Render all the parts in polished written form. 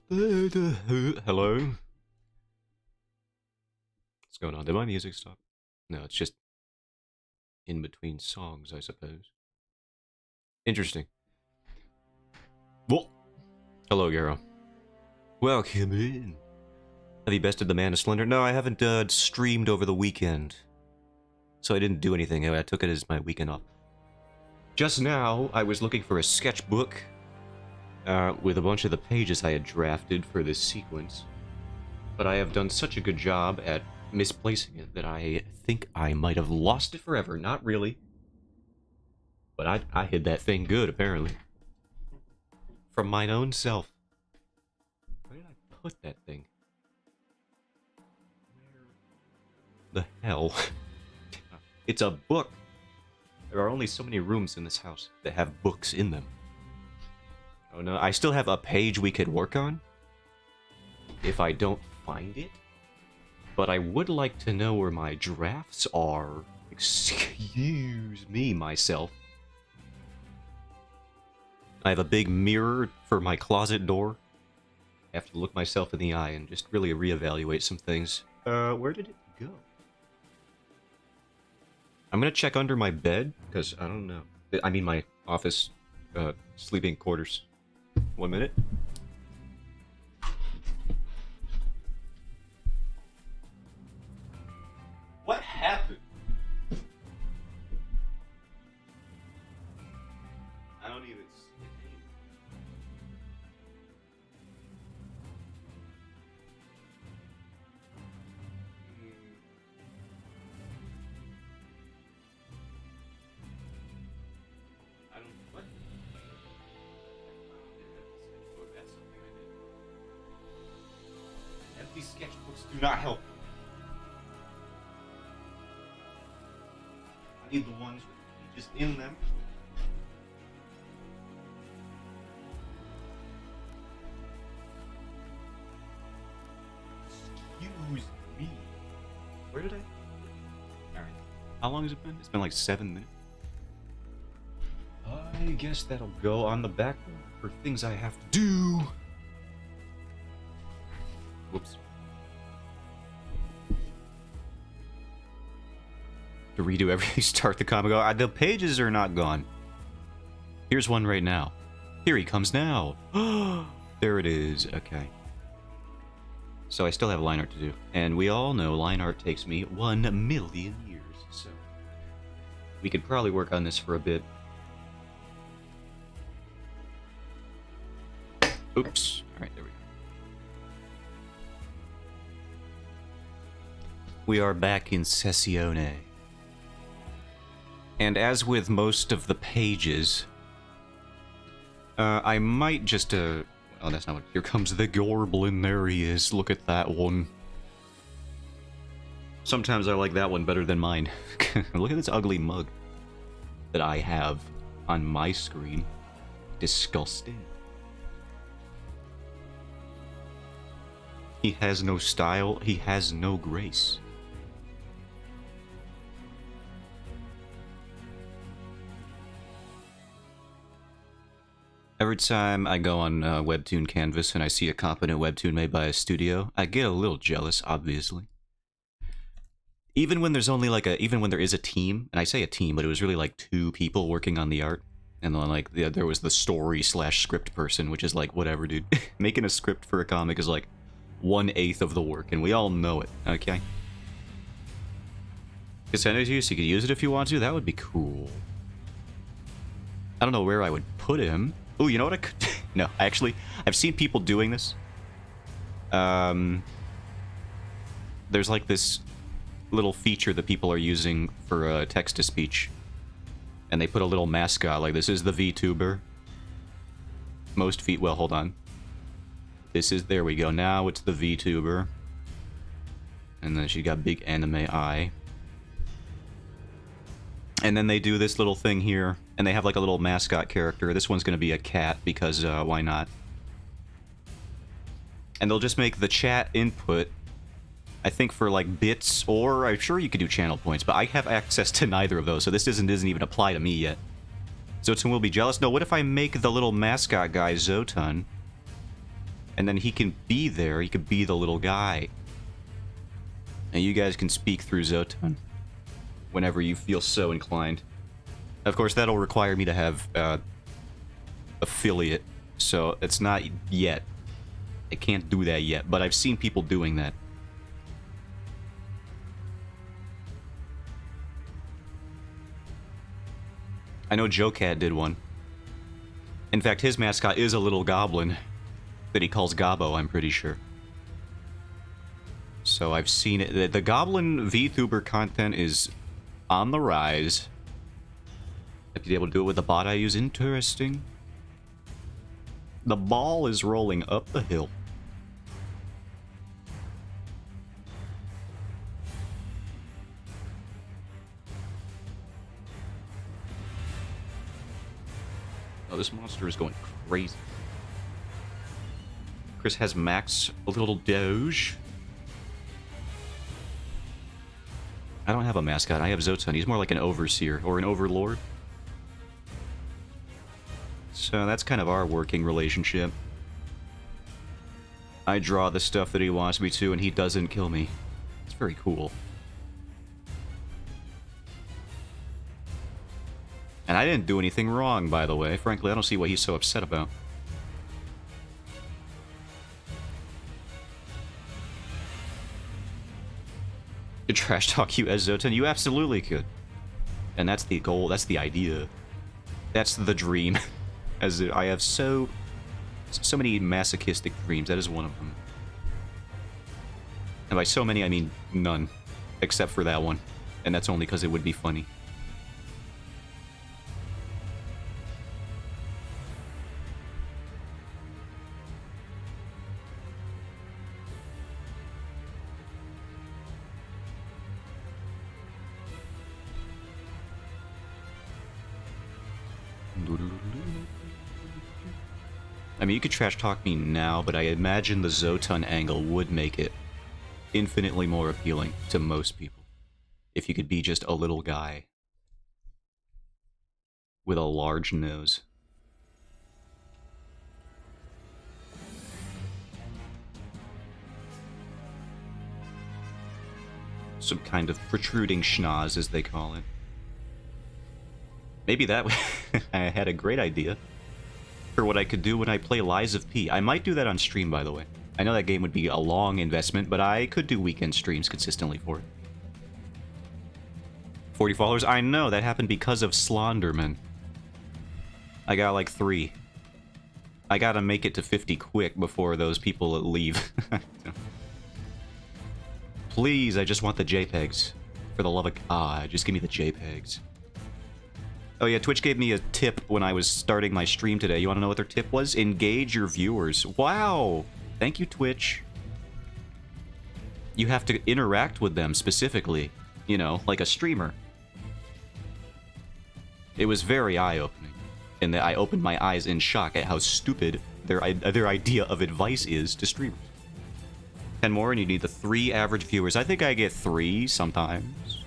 Hello? What's going on? Did my music stop? No, it's just in between songs, I suppose. Interesting. Well, hello, Garo. Welcome in. Have you bested the Man of Slender? No, I haven't streamed over the weekend. So I didn't do anything. I took it as my weekend off. Just now, I was looking for a sketchbook with a bunch of the pages I had drafted for this sequence. But I have done such a good job at misplacing it that I think I might have lost it forever. Not really. But I hid that thing good, apparently. From mine own self. Where did I put that thing? Where the hell? It's a book. There are only so many rooms in this house that have books in them. Oh no, I still have a page we could work on. If I don't find it. But I would like to know where my drafts are. Excuse me, myself. I have a big mirror for my closet door. I have to look myself in the eye and just really reevaluate some things. Where did it go? I'm gonna check under my bed, because I don't know. I mean my office, sleeping quarters. 1 minute. What happened? I don't even see it. I don't. What? That's something I did. Empty sketchbooks do not help. I need the ones with pages in them. Excuse me. Where did I? Alright. How long has it been? It's been like 7 minutes. I guess that'll go on the back for things I have to do. Whoops. To redo everything, start the comic. The pages are not gone. Here's one right now. Here he comes now. There it is. Okay. So I still have line art to do. And we all know line art takes me 1,000,000 years. So we could probably work on this for a bit. Oops. Alright, there we go. We are back in Sessione. And as with most of the pages, I might just, oh, that's not what, here comes the Gorblin, there he is, look at that one. Sometimes I like that one better than mine. Look at this ugly mug that I have on my screen. Disgusting. He has no style, he has no grace. Every time I go on Webtoon Canvas and I see a competent webtoon made by a studio, I get a little jealous, obviously. Even when there's only like even when there is a team, and I say a team, but it was really like 2 people working on the art, and then like there was the story/script person, which is like, whatever, dude. Making a script for a comic is like 1/8 of the work, and we all know it, okay? Could send it to you so you could use it if you want to, that would be cool. I don't know where I would put him. Oh, you know what I could... No, actually, I've seen people doing this. There's like this little feature that people are using for text-to-speech. And they put a little mascot, like this is the VTuber. Most feet... Well, hold on. This is... There we go. Now it's the VTuber. And then she got big anime eye. And then they do this little thing here, and they have like a little mascot character. This one's going to be a cat, because why not? And they'll just make the chat input, I think for like bits, or I'm sure you could do channel points, but I have access to neither of those, so this doesn't even apply to me yet. Zotun will be jealous. No, what if I make the little mascot guy Zotan? And then he can be there, he could be the little guy. And you guys can speak through Zotan whenever you feel so inclined. Of course, that'll require me to have affiliate, so it's not yet. I can't do that yet, but I've seen people doing that. I know Joe Cat did one. In fact, his mascot is a little goblin that he calls Gobbo, I'm pretty sure. So I've seen it. The goblin VTuber content is on the rise. If you're able to do it with the bot I use, interesting. The ball is rolling up the hill. Oh, this monster is going crazy. Chris has Max, a little Doge. I don't have a mascot. I have Zotan. He's more like an overseer or an overlord. So that's kind of our working relationship. I draw the stuff that he wants me to, and he doesn't kill me. It's very cool. And I didn't do anything wrong, by the way. Frankly, I don't see what he's so upset about. To trash talk you as Zotan? You absolutely could. And that's the goal, that's the idea. That's the dream. As I have so many masochistic dreams, that is one of them. And by so many, I mean none. Except for that one. And that's only because it would be funny. I mean, you could trash talk me now, but I imagine the Zotan angle would make it infinitely more appealing to most people. If you could be just a little guy with a large nose. Some kind of protruding schnoz, as they call it. Maybe that I had a great idea for what I could do when I play Lies of P. I might do that on stream, by the way. I know that game would be a long investment, but I could do weekend streams consistently for it. 40 followers? I know, that happened because of Slonderman. I got like 3. I gotta make it to 50 quick before those people leave. Please, I just want the JPEGs. For the love of God, just give me the JPEGs. Oh yeah, Twitch gave me a tip when I was starting my stream today. You want to know what their tip was? Engage your viewers. Wow! Thank you, Twitch. You have to interact with them specifically. You know, like a streamer. It was very eye-opening. And I opened my eyes in shock at how stupid their idea of advice is to streamers. 10 more and you need the 3 average viewers. I think I get 3 sometimes.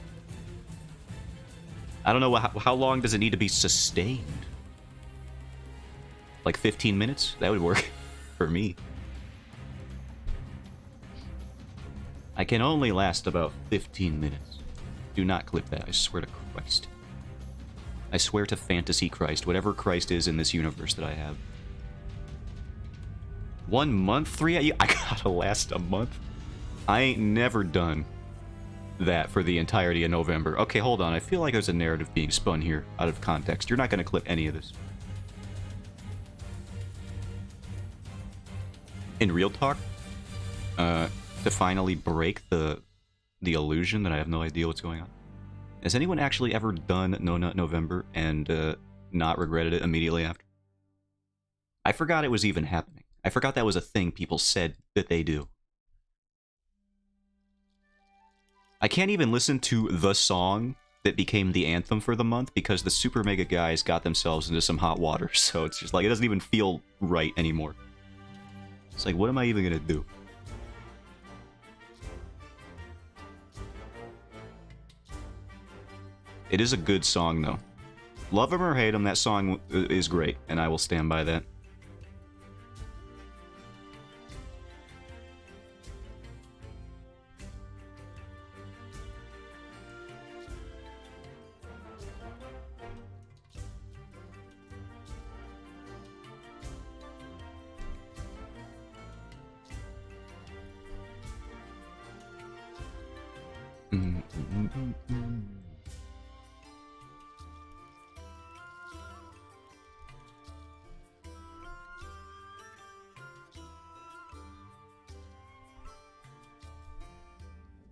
I don't know, how long does it need to be sustained? Like 15 minutes? That would work for me. I can only last about 15 minutes. Do not clip that, I swear to Christ. I swear to Fantasy Christ, whatever Christ is in this universe that I have. 1 month? 3? I gotta last a month? I ain't never done that for the entirety of November. Okay, hold on. I feel like there's a narrative being spun here out of context. You're not going to clip any of this. In real talk, to finally break the illusion that I have no idea what's going on. Has anyone actually ever done No Nut November and not regretted it immediately after? I forgot it was even happening. I forgot that was a thing people said that they do. I can't even listen to the song that became the anthem for the month because the Super Mega guys got themselves into some hot water. So it's just like, it doesn't even feel right anymore. It's like, what am I even gonna do? It is a good song, though. Love him or hate him, that song is great, and I will stand by that.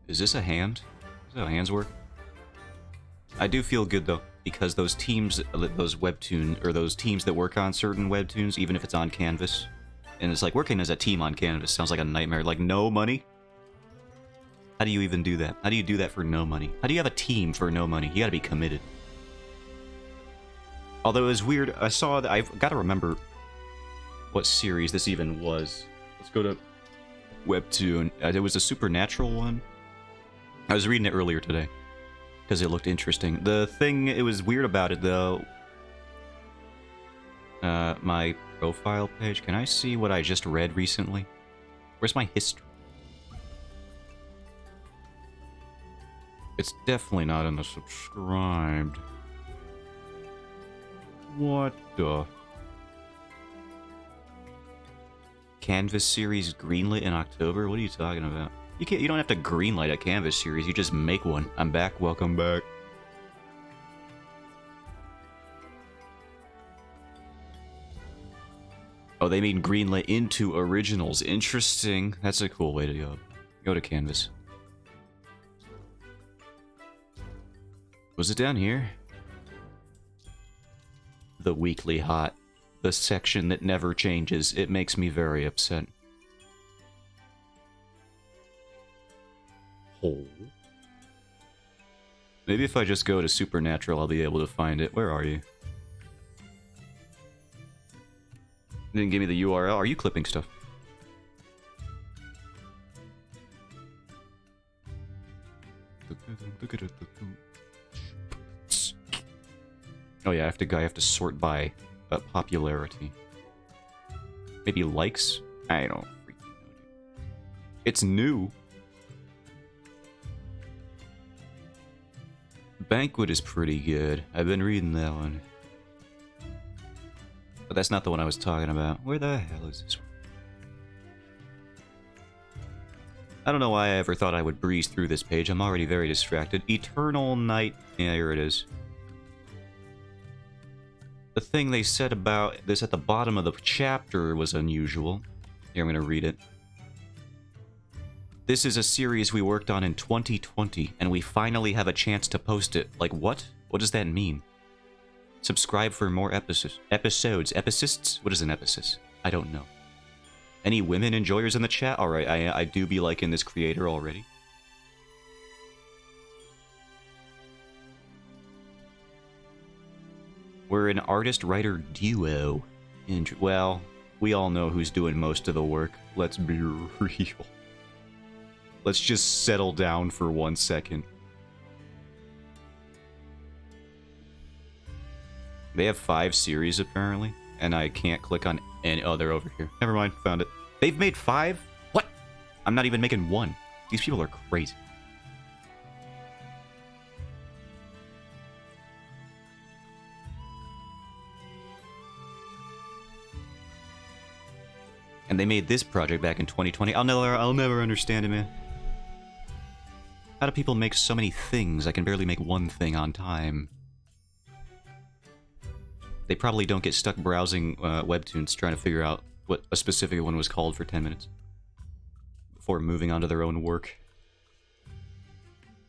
Is this a hand? Is that how hands work? I do feel good though, because those teams, those webtoon, or those teams that work on certain webtoons, even if it's on Canvas, and it's like working as a team on Canvas sounds like a nightmare. Like, no money? How do you even do that? How do you do that for no money? How do you have a team for no money? You gotta be committed. Although it was weird, I saw that, I've gotta remember what series this even was. Let's go to Webtoon. It was a Supernatural one. I was reading it earlier today because it looked interesting. The thing it was weird about it though, my profile page, can I see what I just read recently? Where's my history? It's definitely not in the subscribed. What the? Canvas series greenlit in October? What are you talking about? You don't have to greenlight a Canvas series, you just make one. I'm back, welcome back. Oh, they mean greenlit into originals. Interesting. That's a cool way to go. Go to Canvas. Was it down here? The weekly hot. The section that never changes. It makes me very upset. Oh. Maybe if I just go to Supernatural, I'll be able to find it. Where are you? You didn't give me the URL. Are you clipping stuff? Oh yeah, I have to sort by popularity. Maybe likes? I don't freaking know, dude. It's new. Banquet is pretty good. I've been reading that one. But that's not the one I was talking about. Where the hell is this one? I don't know why I ever thought I would breeze through this page. I'm already very distracted. Eternal Night. Yeah, here it is. The thing they said about this at the bottom of the chapter was unusual. Here, I'm going to read it. This is a series we worked on in 2020, and we finally have a chance to post it. Like, what? What does that mean? Subscribe for more episodes. Epicists? What is an epicist? I don't know. Any women enjoyers in the chat? Alright, I do be liking this creator already. We're an artist-writer duo. Well, we all know who's doing most of the work. Let's be real. Let's just settle down for 1 second. They have 5 series, apparently, and I can't click on any... Oh, they're over here. Never mind, found it. They've made 5? What? I'm not even making 1. These people are crazy. And they made this project back in 2020. I'll never understand it, man. How do people make so many things? I can barely make one thing on time. They probably don't get stuck browsing webtoons trying to figure out what a specific one was called for 10 minutes before moving on to their own work.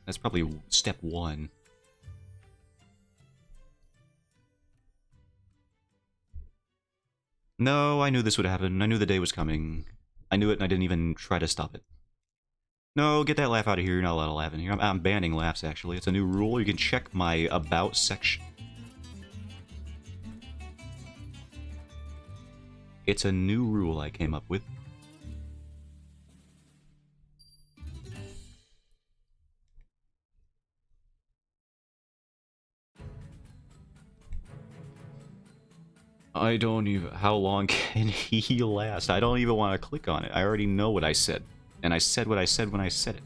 That's probably step 1. No, I knew this would happen. I knew the day was coming. I knew it and I didn't even try to stop it. No, get that laugh out of here. You're not allowed to laugh in here. I'm banning laughs, actually. It's a new rule. You can check my About section. It's a new rule I came up with. I don't even... How long can he last? I don't even want to click on it. I already know what I said. And I said what I said when I said it.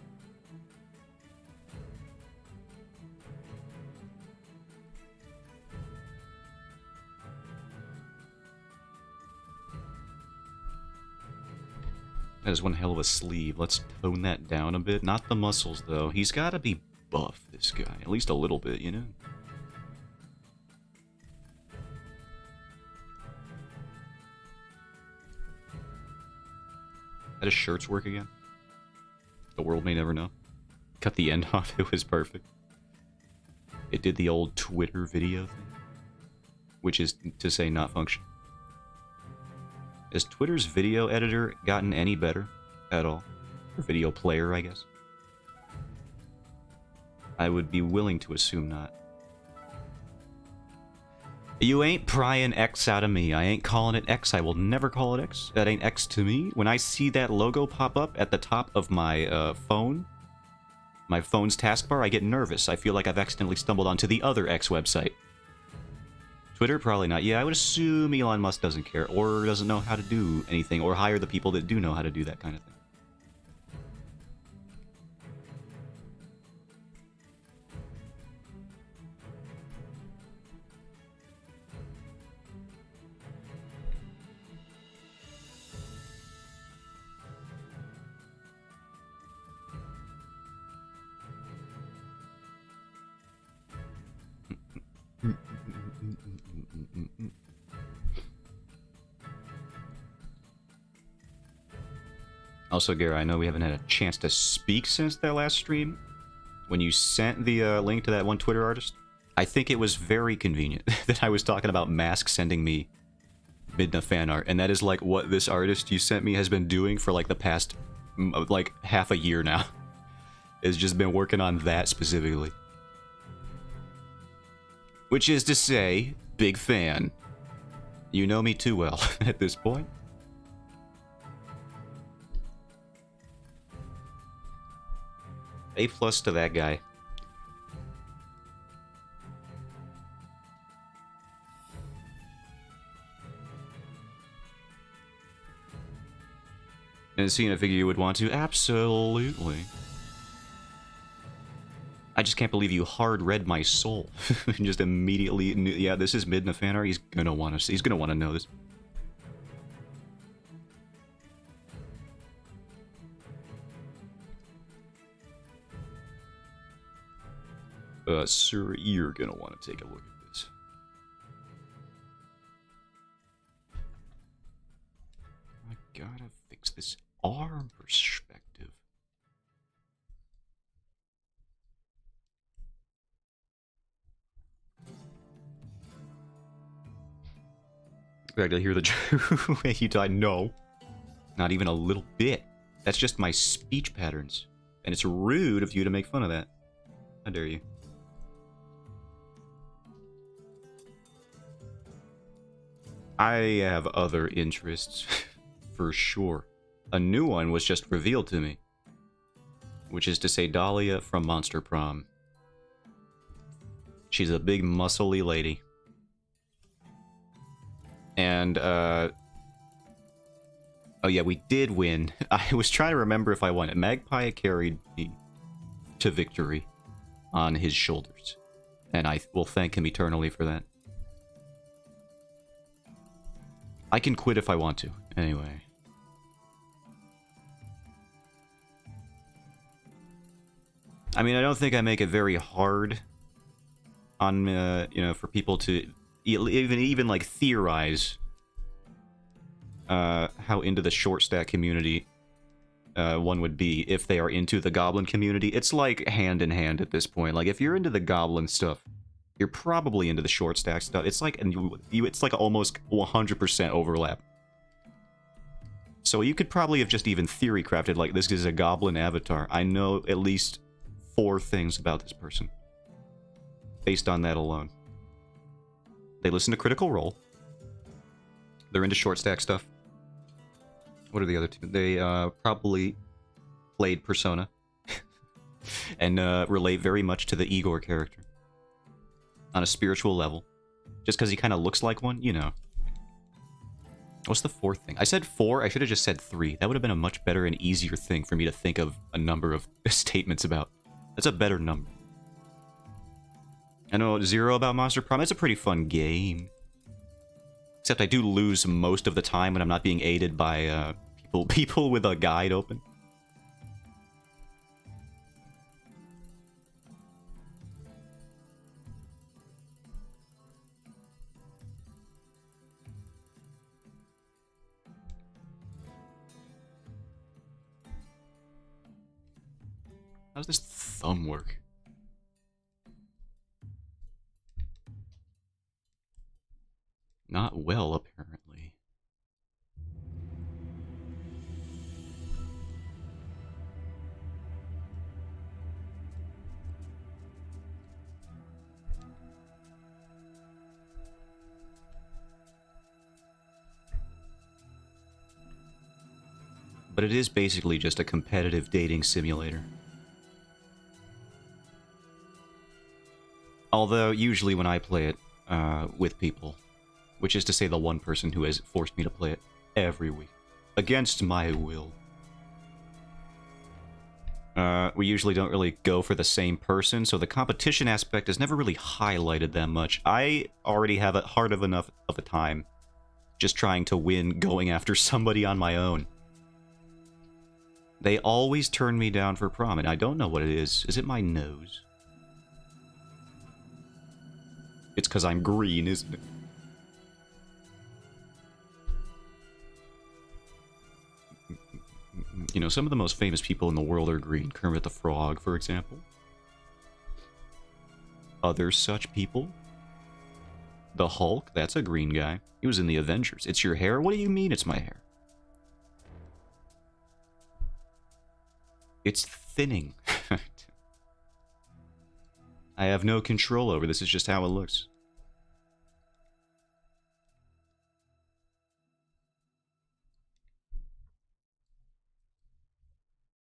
That is one hell of a sleeve. Let's tone that down a bit. Not the muscles, though. He's got to be buff, this guy. At least a little bit, you know? How does shirts work again? The world may never know. Cut the end off, it was perfect. It did the old Twitter video thing, which is to say not function. Has Twitter's video editor gotten any better at all? Or video player, I guess. I would be willing to assume not. You ain't prying X out of me. I ain't calling it X. I will never call it X. That ain't X to me. When I see that logo pop up at the top of my phone, my phone's taskbar, I get nervous. I feel like I've accidentally stumbled onto the other X website. Twitter? Probably not. Yeah, I would assume Elon Musk doesn't care, or doesn't know how to do anything, or hire the people that do know how to do that kind of thing. Also, Gary, I know we haven't had a chance to speak since that last stream. When you sent the link to that one Twitter artist, I think it was very convenient that I was talking about Mask sending me Midna fan art, and that is like what this artist you sent me has been doing for like the past like half a year now. Has just been working on that specifically. Which is to say, big fan. You know me too well at this point. A+ to that guy. And seeing a figure you would want to? Absolutely. I just can't believe you hard read my soul. Just immediately knew, yeah, this is Midna fan art. He's gonna want to know this. Sir, you're gonna want to take a look at this. I gotta fix this arm perspective. Did I hear the you died? No. Not even a little bit. That's just my speech patterns. And it's rude of you to make fun of that. How dare you? I have other interests, for sure. A new one was just revealed to me. Which is to say Dahlia from Monster Prom. She's a big muscly lady. And, oh yeah, we did win. I was trying to remember if I won it. Magpie carried me to victory on his shoulders. And I will thank him eternally for that. I can quit if I want to. Anyway. I mean, I don't think I make it very hard on, you know, for people to even like theorize how into the short stack community one would be if they are into the goblin community. It's like hand in hand at this point. Like if you're into the goblin stuff, you're probably into the short stack stuff. It's like it's like almost 100% overlap. So you could probably have just even theory crafted like this is a goblin avatar. I know at least 4 things about this person based on that alone. They listen to Critical Role. They're into short stack stuff. What are the other two? They probably played Persona and relate very much to the Igor character on a spiritual level. Just because he kind of looks like one, you know. What's the 4th thing? I said 4. I should have just said 3. That would have been a much better and easier thing for me to think of a number of statements about. That's a better number. I know 0 about Monster Prom. It's a pretty fun game. Except I do lose most of the time when I'm not being aided by people with a guide open. How does this thumb work? Not well, apparently. But it is basically just a competitive dating simulator. Although, usually when I play it with people, which is to say the one person who has forced me to play it every week, against my will, we usually don't really go for the same person, so the competition aspect is never really highlighted that much. I already have a hard of enough of a time just trying to win going after somebody on my own. They always turn me down for prom, and I don't know what it is. Is it my nose? It's because I'm green, isn't it? You know, some of the most famous people in the world are green. Kermit the Frog, for example. Other such people. The Hulk, that's a green guy. He was in the Avengers. It's your hair? What do you mean it's my hair? It's thinning. I have no control over this. It's just how it looks.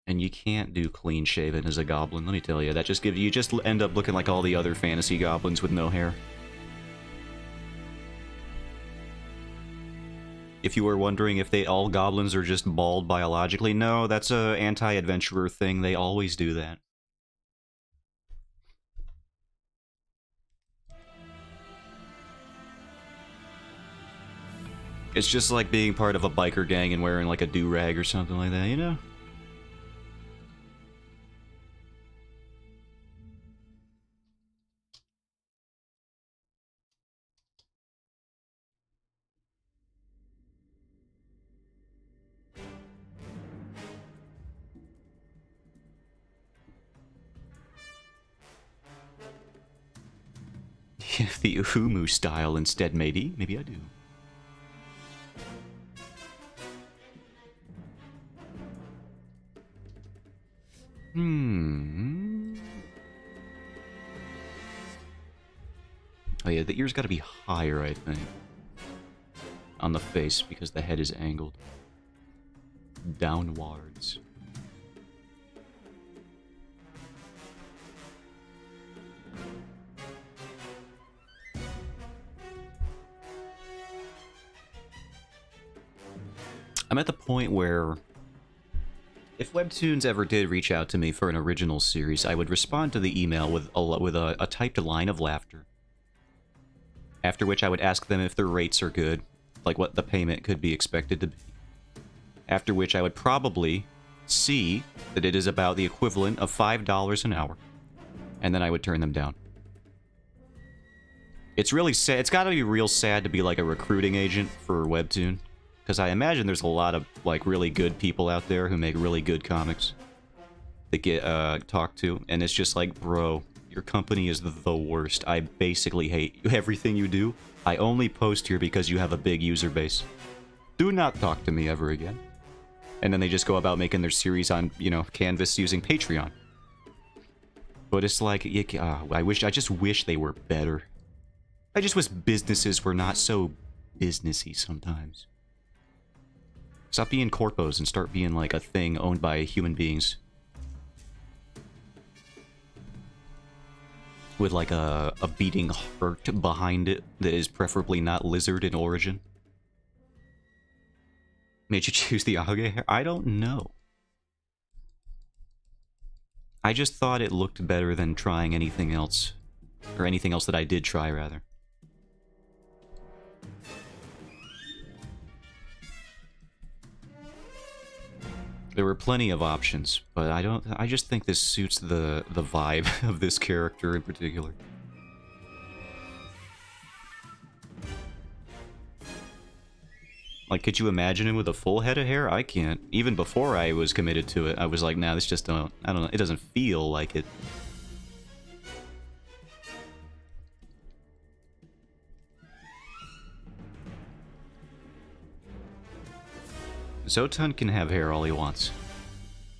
And you can't do clean shaven as a goblin, let me tell you. That just gives you just end up looking like all the other fantasy goblins with no hair. If you were wondering if all goblins are just bald biologically, no, that's a anti-adventurer thing. They always do that. It's just like being part of a biker gang and wearing like a do-rag or something like that, you know? The Uhumu style instead, maybe. Maybe I do. Oh yeah, the ear's gotta be higher, I think. On the face, because the head is angled. Downwards. I'm at the point where if Webtoons ever did reach out to me for an original series, I would respond to the email with a typed line of laughter. After which I would ask them if their rates are good, like what the payment could be expected to be. After which I would probably see that it is about the equivalent of $5 an hour. And then I would turn them down. It's really sad. It's gotta be real sad to be like a recruiting agent for Webtoon. Because I imagine there's a lot of, like, really good people out there who make really good comics that get talked to. And it's just like, bro, your company is the worst. I basically hate everything you do. I only post here because you have a big user base. Do not talk to me ever again. And then they just go about making their series on, you know, Canvas using Patreon. But it's like, I just wish they were better. I just wish businesses were not so businessy sometimes. Stop being corpos and start being like a thing owned by human beings. With like a beating heart behind it that is preferably not lizard in origin. Made you choose the Age hair? I don't know. I just thought it looked better than trying anything else. Or anything else that I did try, rather. There were plenty of options, but I just think this suits the vibe of this character in particular. Like, could you imagine him with a full head of hair? I can't. Even before I was committed to it, I was like, nah, this just don't... I don't know. It doesn't feel like it. Zotan can have hair all he wants.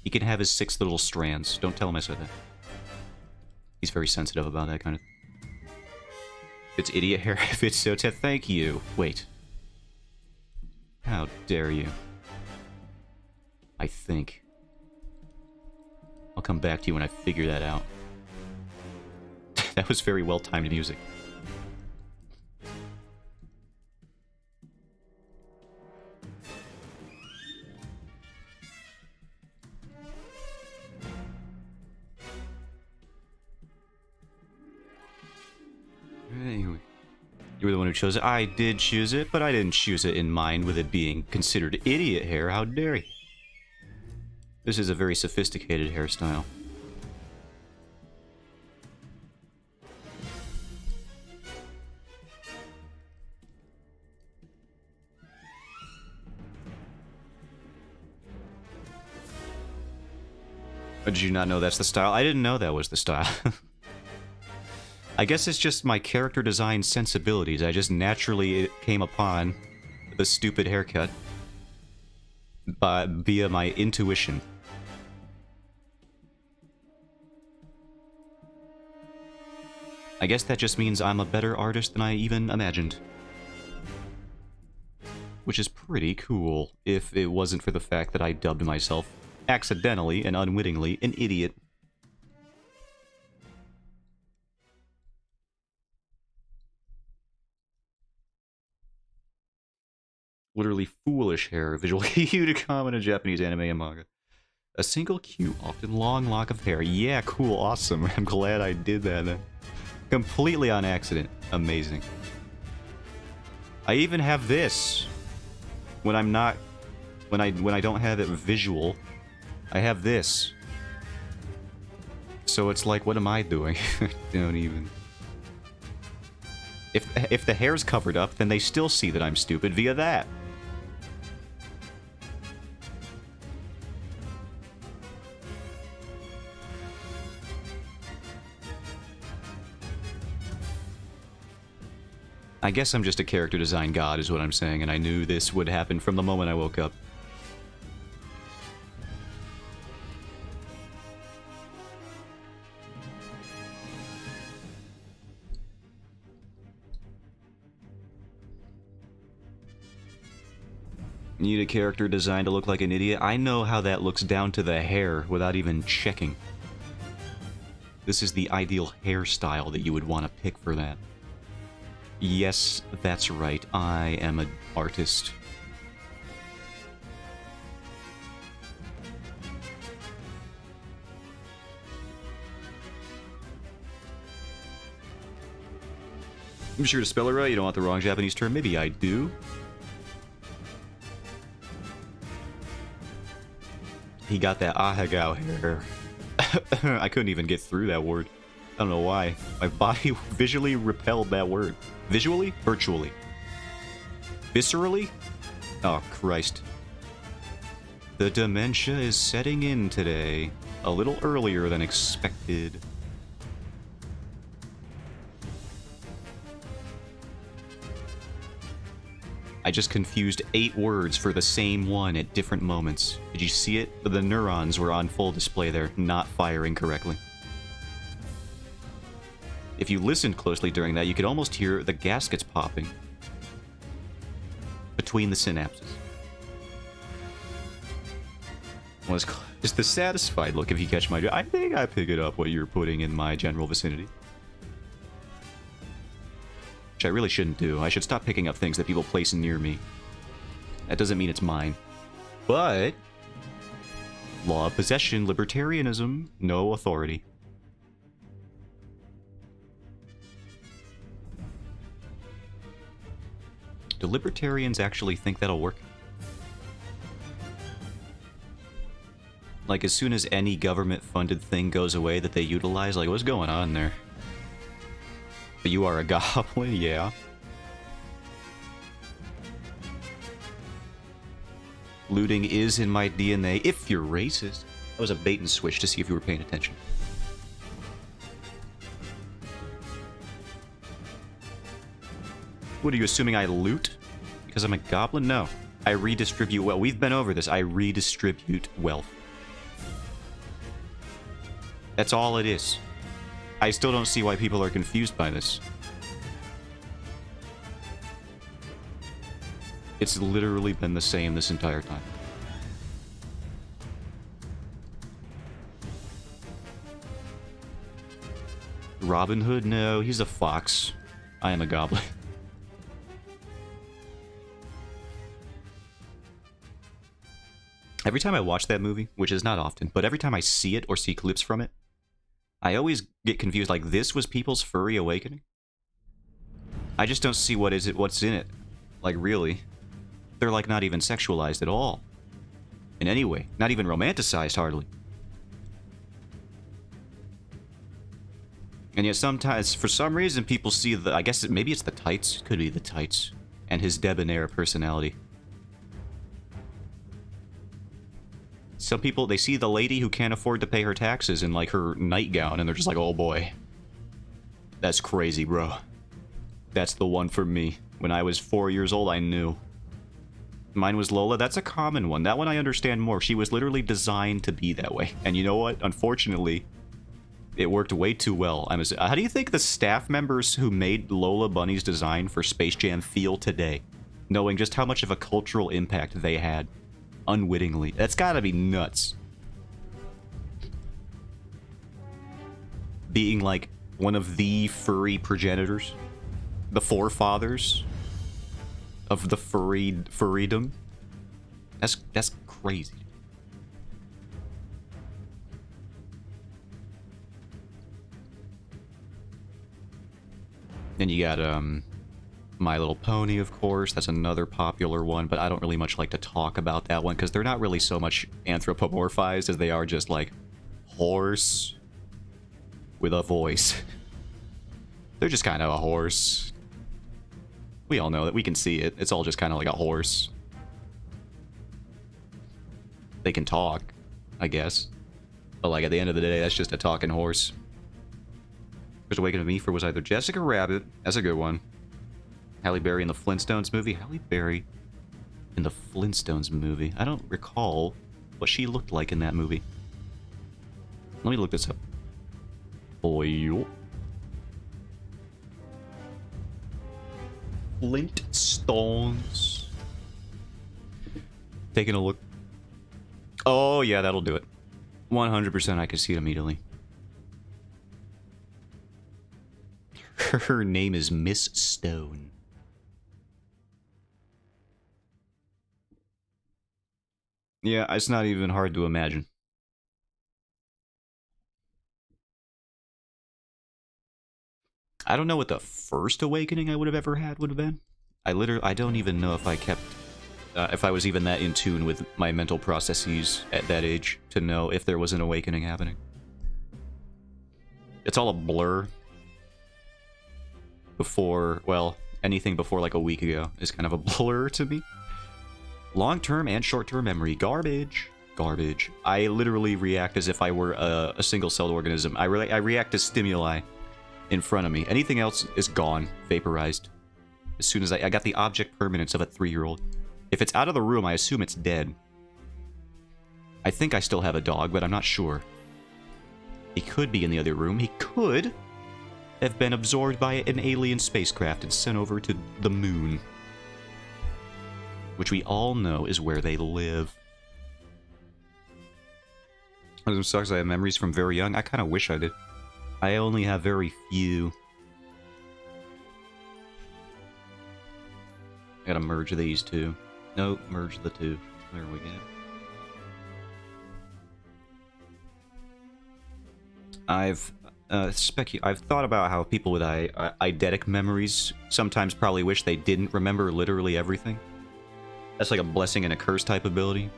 He can have his 6 little strands. Don't tell him I said that. He's very sensitive about that kind of thing. If it's idiot hair, if it's Zotan, thank you. Wait. How dare you? I think. I'll come back to you when I figure that out. That was very well-timed music. You were the one who chose it. I did choose it, but I didn't choose it in mind with it being considered idiot hair. How dare you? This is a very sophisticated hairstyle. Or did you not know that's the style? I didn't know that was the style. I guess it's just my character design sensibilities. I just naturally came upon the stupid haircut via my intuition. I guess that just means I'm a better artist than I even imagined. Which is pretty cool, if it wasn't for the fact that I dubbed myself, accidentally and unwittingly, an idiot. Literally foolish hair, visually cute, common in Japanese anime and manga. A single cute, often long lock of hair. Yeah, cool, awesome. I'm glad I did that then. Completely on accident. Amazing. I even have this. When I'm not... When I don't have it visual, I have this. So it's like, what am I doing? Don't even... If the hair's covered up, then they still see that I'm stupid via that. I guess I'm just a character design god, is what I'm saying, and I knew this would happen from the moment I woke up. Need a character designed to look like an idiot? I know how that looks down to the hair without even checking. This is the ideal hairstyle that you would want to pick for that. Yes, that's right. I am an artist. I'm sure to spell it right. You don't want the wrong Japanese term. Maybe I do. He got that ahegao hair. I couldn't even get through that word. I don't know why. My body visually repelled that word. Visually? Virtually. Viscerally? Oh, Christ. The dementia is setting in today. A little earlier than expected. I just confused 8 words for the same one at different moments. Did you see it? The neurons were on full display there, not firing correctly. If you listened closely during that, you could almost hear the gaskets popping between the synapses. Was just the satisfied look if you catch my... I think I pick it up what you're putting in my general vicinity. Which I really shouldn't do. I should stop picking up things that people place near me. That doesn't mean it's mine. But... law of possession, libertarianism, no authority. Do libertarians actually think that'll work? Like, as soon as any government-funded thing goes away that they utilize, like, what's going on there? But you are a goblin? Yeah. Looting is in my DNA, if you're racist. That was a bait and switch to see if you were paying attention. What, are you assuming I loot? Because I'm a goblin? No. I redistribute wealth. We've been over this. I redistribute wealth. That's all it is. I still don't see why people are confused by this. It's literally been the same this entire time. Robin Hood? No, he's a fox. I am a goblin. Every time I watch that movie, which is not often, but every time I see it or see clips from it, I always get confused, like, this was people's furry awakening? I just don't see what's in it. Like, really. They're, like, not even sexualized at all. In any way. Not even romanticized, hardly. And yet sometimes, for some reason, people see the... I guess maybe it's the tights. Could be the tights. And his debonair personality. Some people, they see the lady who can't afford to pay her taxes in, like, her nightgown, and they're just like, oh boy. That's crazy, bro. That's the one for me. When I was 4 years old, I knew. Mine was Lola. That's a common one. That one I understand more. She was literally designed to be that way. And you know what? Unfortunately, it worked way too well. How do you think the staff members who made Lola Bunny's design for Space Jam feel today? Knowing just how much of a cultural impact they had. Unwittingly. That's gotta be nuts. Being like one of the furry progenitors. The forefathers of the furrydom. That's crazy. Then you got My Little Pony, of course. That's another popular one, but I don't really much like to talk about that one because they're not really so much anthropomorphized as they are just like horse with a voice. They're just kind of a horse. We all know that. We can see it. It's all just kind of like a horse. They can talk, I guess. But like at the end of the day, that's just a talking horse. First Awakening of Me for was either Jessica Rabbit. That's a good one. Halle Berry in the Flintstones movie. Halle Berry in the Flintstones movie. I don't recall what she looked like in that movie. Let me look this up. Boy. Flintstones. Taking a look. Oh, yeah, that'll do it. 100% I can see it immediately. Her name is Miss Stone. Yeah, it's not even hard to imagine. I don't know what the first awakening I would have ever had would have been. I don't even know if I kept... if I was even that in tune with my mental processes at that age to know if there was an awakening happening. It's all a blur. Before, well, anything before like a week ago is kind of a blur to me. Long-term and short-term memory. Garbage. Garbage. I literally react as if I were a single-celled organism. I react to stimuli in front of me. Anything else is gone. Vaporized. As soon as I got the object permanence of a 3-year-old. If it's out of the room, I assume it's dead. I think I still have a dog, but I'm not sure. He could be in the other room. He could have been absorbed by an alien spacecraft and sent over to the moon. Which we all know is where they live. It sucks I have memories from very young. I kind of wish I did. I only have very few. I gotta merge these two. No, merge the two. There we go. I've thought about how people with eidetic memories sometimes probably wish they didn't remember literally everything. That's like a blessing and a curse type ability.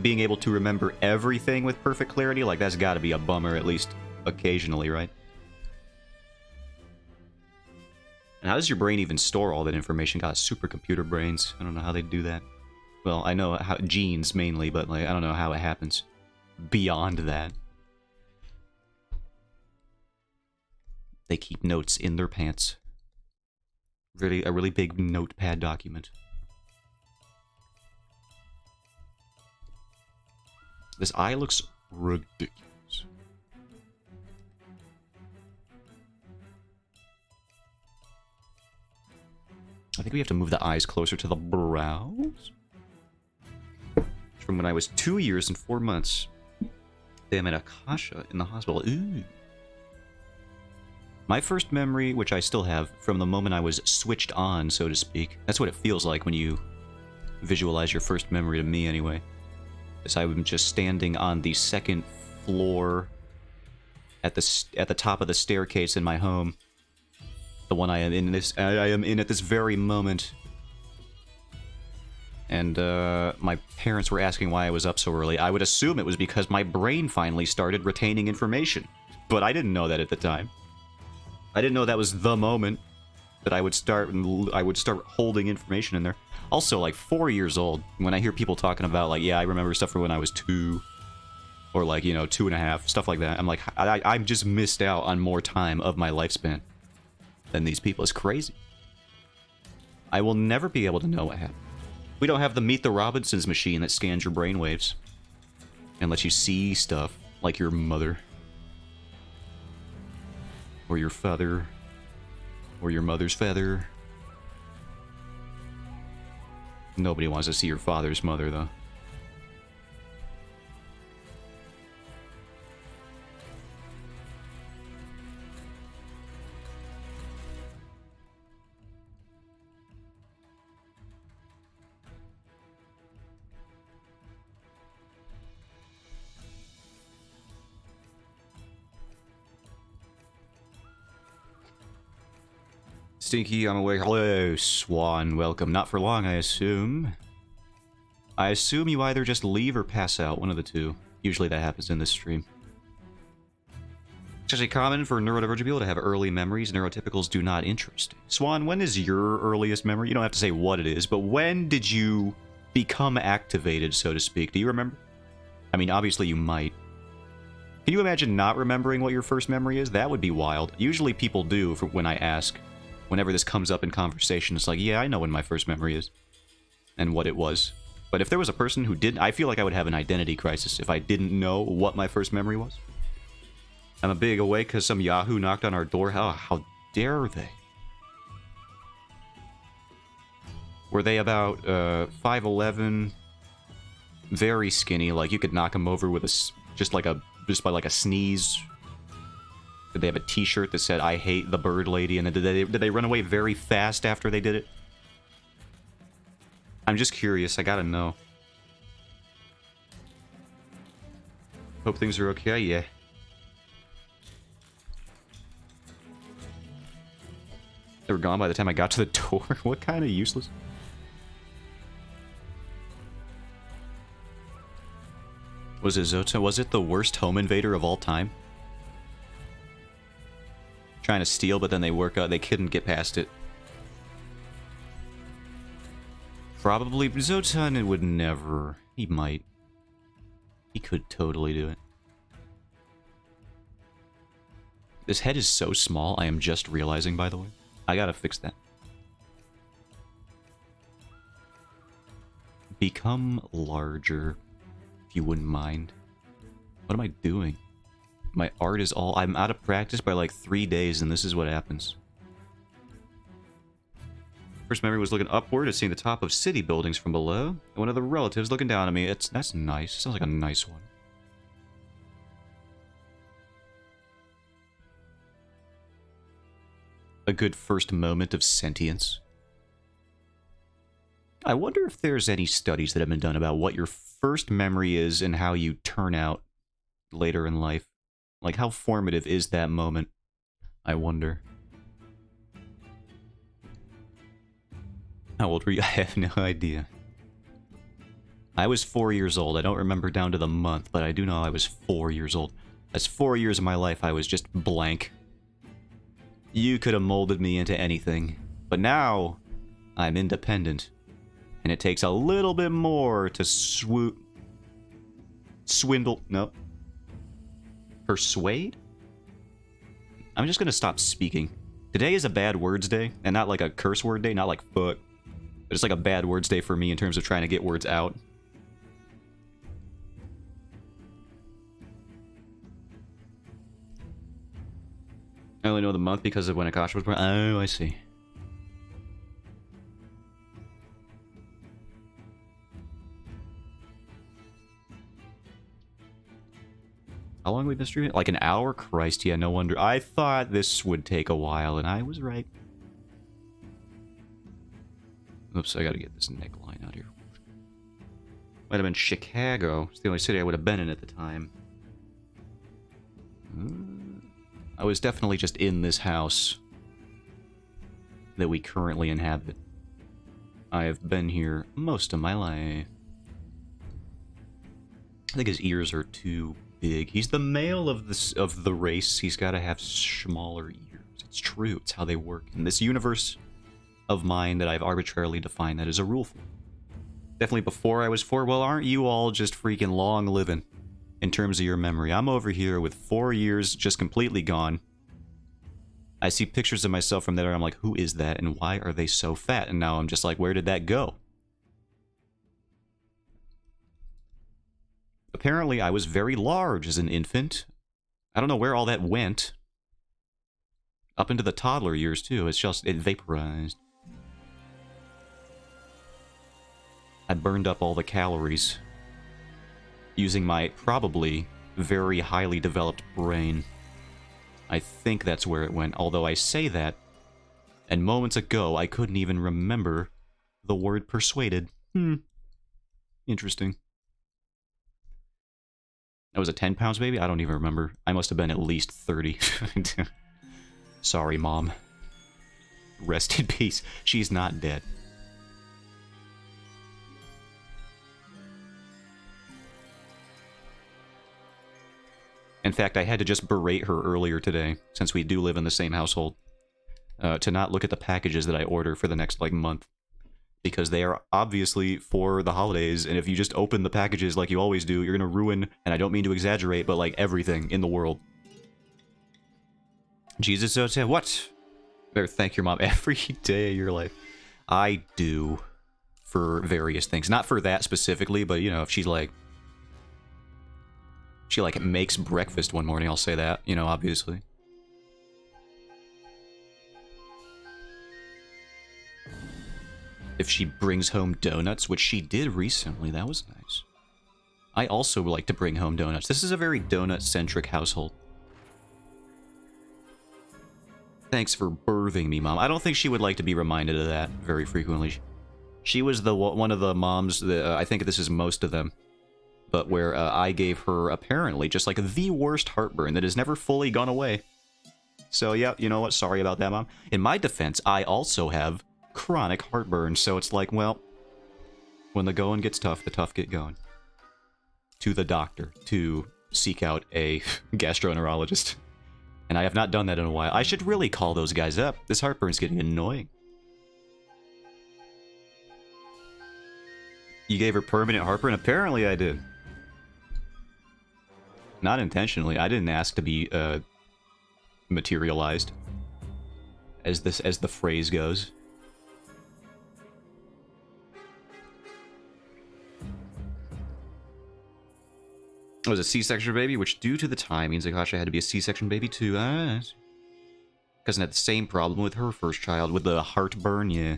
Being able to remember everything with perfect clarity, like that's gotta be a bummer, at least occasionally, right? And how does your brain even store all that information? God, supercomputer brains. I don't know how they do that. Well, I know how genes mainly, but like I don't know how it happens beyond that. They keep notes in their pants. Really, a really big notepad document. This eye looks ridiculous. I think we have to move the eyes closer to the brows. From when I was 2 years and 4 months. Damn it, Akasha in the hospital. Ooh. My first memory, which I still have, from the moment I was switched on, so to speak. That's what it feels like when you visualize your first memory, to me anyway. Is I'm just standing on the second floor at the top of the staircase in my home. The one I am in at this very moment. And my parents were asking why I was up so early. I would assume it was because my brain finally started retaining information. But I didn't know that at the time. I didn't know that was the moment that I would start holding information in there. Also, like 4 years old, when I hear people talking about like, yeah, I remember stuff from when I was 2, or like, you know, 2.5, stuff like that. I'm like, I'm just missed out on more time of my lifespan than these people. It's crazy. I will never be able to know what happened. We don't have the Meet the Robinsons machine that scans your brainwaves and lets you see stuff like your mother. Or your father. Or your mother's feather. Nobody wants to see your father's mother, though. Stinky, I'm awake. Hello, Swan. Welcome. Not for long, I assume. I assume you either just leave or pass out. One of the two. Usually that happens in this stream. It's actually common for neurodivergent people to have early memories. Neurotypicals do not. Interesting. Swan, when is your earliest memory? You don't have to say what it is, but when did you become activated, so to speak? Do you remember? I mean, obviously you might. Can you imagine not remembering what your first memory is? That would be wild. Usually people do for when I ask. Whenever this comes up in conversation, it's like, yeah, I know when my first memory is. And what it was. But if there was a person who didn't, I feel like I would have an identity crisis if I didn't know what my first memory was. I'm a big awake because some Yahoo knocked on our door. How dare they? Were they about 5'11", very skinny, like you could knock them over with just by like a sneeze? Did they have a t-shirt that said, I hate the bird lady? And then did they run away very fast after they did it? I'm just curious. I gotta know. Hope things are okay. Yeah. They were gone by the time I got to the door. What kind of useless? Was it Zota? Was it the worst home invader of all time? Trying to steal, but then they couldn't get past it. Probably Zotan would never. He might. He could totally do it. This head is so small, I am just realizing, by the way. I gotta fix that. Become larger, if you wouldn't mind. What am I doing? My art is all... I'm out of practice by like 3 days, and this is what happens. First memory was looking upward and seeing the top of city buildings from below. And one of the relatives looking down at me. That's nice. Sounds like a nice one. A good first moment of sentience. I wonder if there's any studies that have been done about what your first memory is and how you turn out later in life. Like, how formative is that moment? I wonder. How old were you? I have no idea. I was 4 years old. I don't remember down to the month, but I do know I was 4 years old. That's 4 years of my life I was just blank. You could have molded me into anything. But now, I'm independent. And it takes a little bit more to swindle... No. Persuade? I'm just gonna stop speaking. Today is a bad words day, and not like a curse word day, not like fuck. But it's like a bad words day for me in terms of trying to get words out. I only know the month because of when Akasha was born. Oh, I see. How long have we been streaming? Like an hour? Christ, yeah, no wonder. I thought this would take a while, and I was right. Oops, I gotta get this neckline out here. Might have been Chicago. It's the only city I would have been in at the time. I was definitely just in this house that we currently inhabit. I have been here most of my life. I think his ears are too big. He's the male of the race. He's got to have smaller ears. It's true. It's how they work. In this universe of mine that I've arbitrarily defined, that is a rule for. Definitely before I was 4. Well, aren't you all just freaking long living in terms of your memory? I'm over here with 4 years just completely gone. I see pictures of myself from there, and I'm like, who is that, and why are they so fat? And now I'm just like, where did that go? Apparently, I was very large as an infant. I don't know where all that went. Up into the toddler years, too. It's just, it vaporized. I burned up all the calories using my probably very highly developed brain. I think that's where it went, although I say that, and moments ago I couldn't even remember the word persuaded. Interesting. I was a 10 pounds baby? I don't even remember. I must have been at least 30. Sorry, Mom. Rest in peace. She's not dead. In fact, I had to just berate her earlier today, since we do live in the same household, to not look at the packages that I order for the next, like, month. Because they are obviously for the holidays, and if you just open the packages like you always do, you're gonna ruin, and I don't mean to exaggerate, but, like, everything in the world. Jesus, what? Better thank your mom every day of your life. I do, for various things. Not for that specifically, but, you know, if she's, like... She, like, makes breakfast one morning, I'll say that, you know, obviously. If she brings home donuts, which she did recently, that was nice. I also like to bring home donuts. This is a very donut-centric household. Thanks for birthing me, Mom. I don't think she would like to be reminded of that very frequently. She was the one of the moms that, I think this is most of them, but where I gave her, apparently, just like the worst heartburn that has never fully gone away. So, yeah, you know what? Sorry about that, Mom. In my defense, I also have chronic heartburn, so it's like, well, when the going gets tough, the tough get going. To the doctor, to seek out a gastroenterologist. And I have not done that in a while. I should really call those guys up. This heartburn's getting annoying. You gave her permanent heartburn? Apparently I did. Not intentionally. I didn't ask to be, materialized. As the phrase goes. It was a C-section baby, which due to the time means Akasha had to be a C-section baby too. Cousin had the same problem with her first child, with the heartburn, yeah.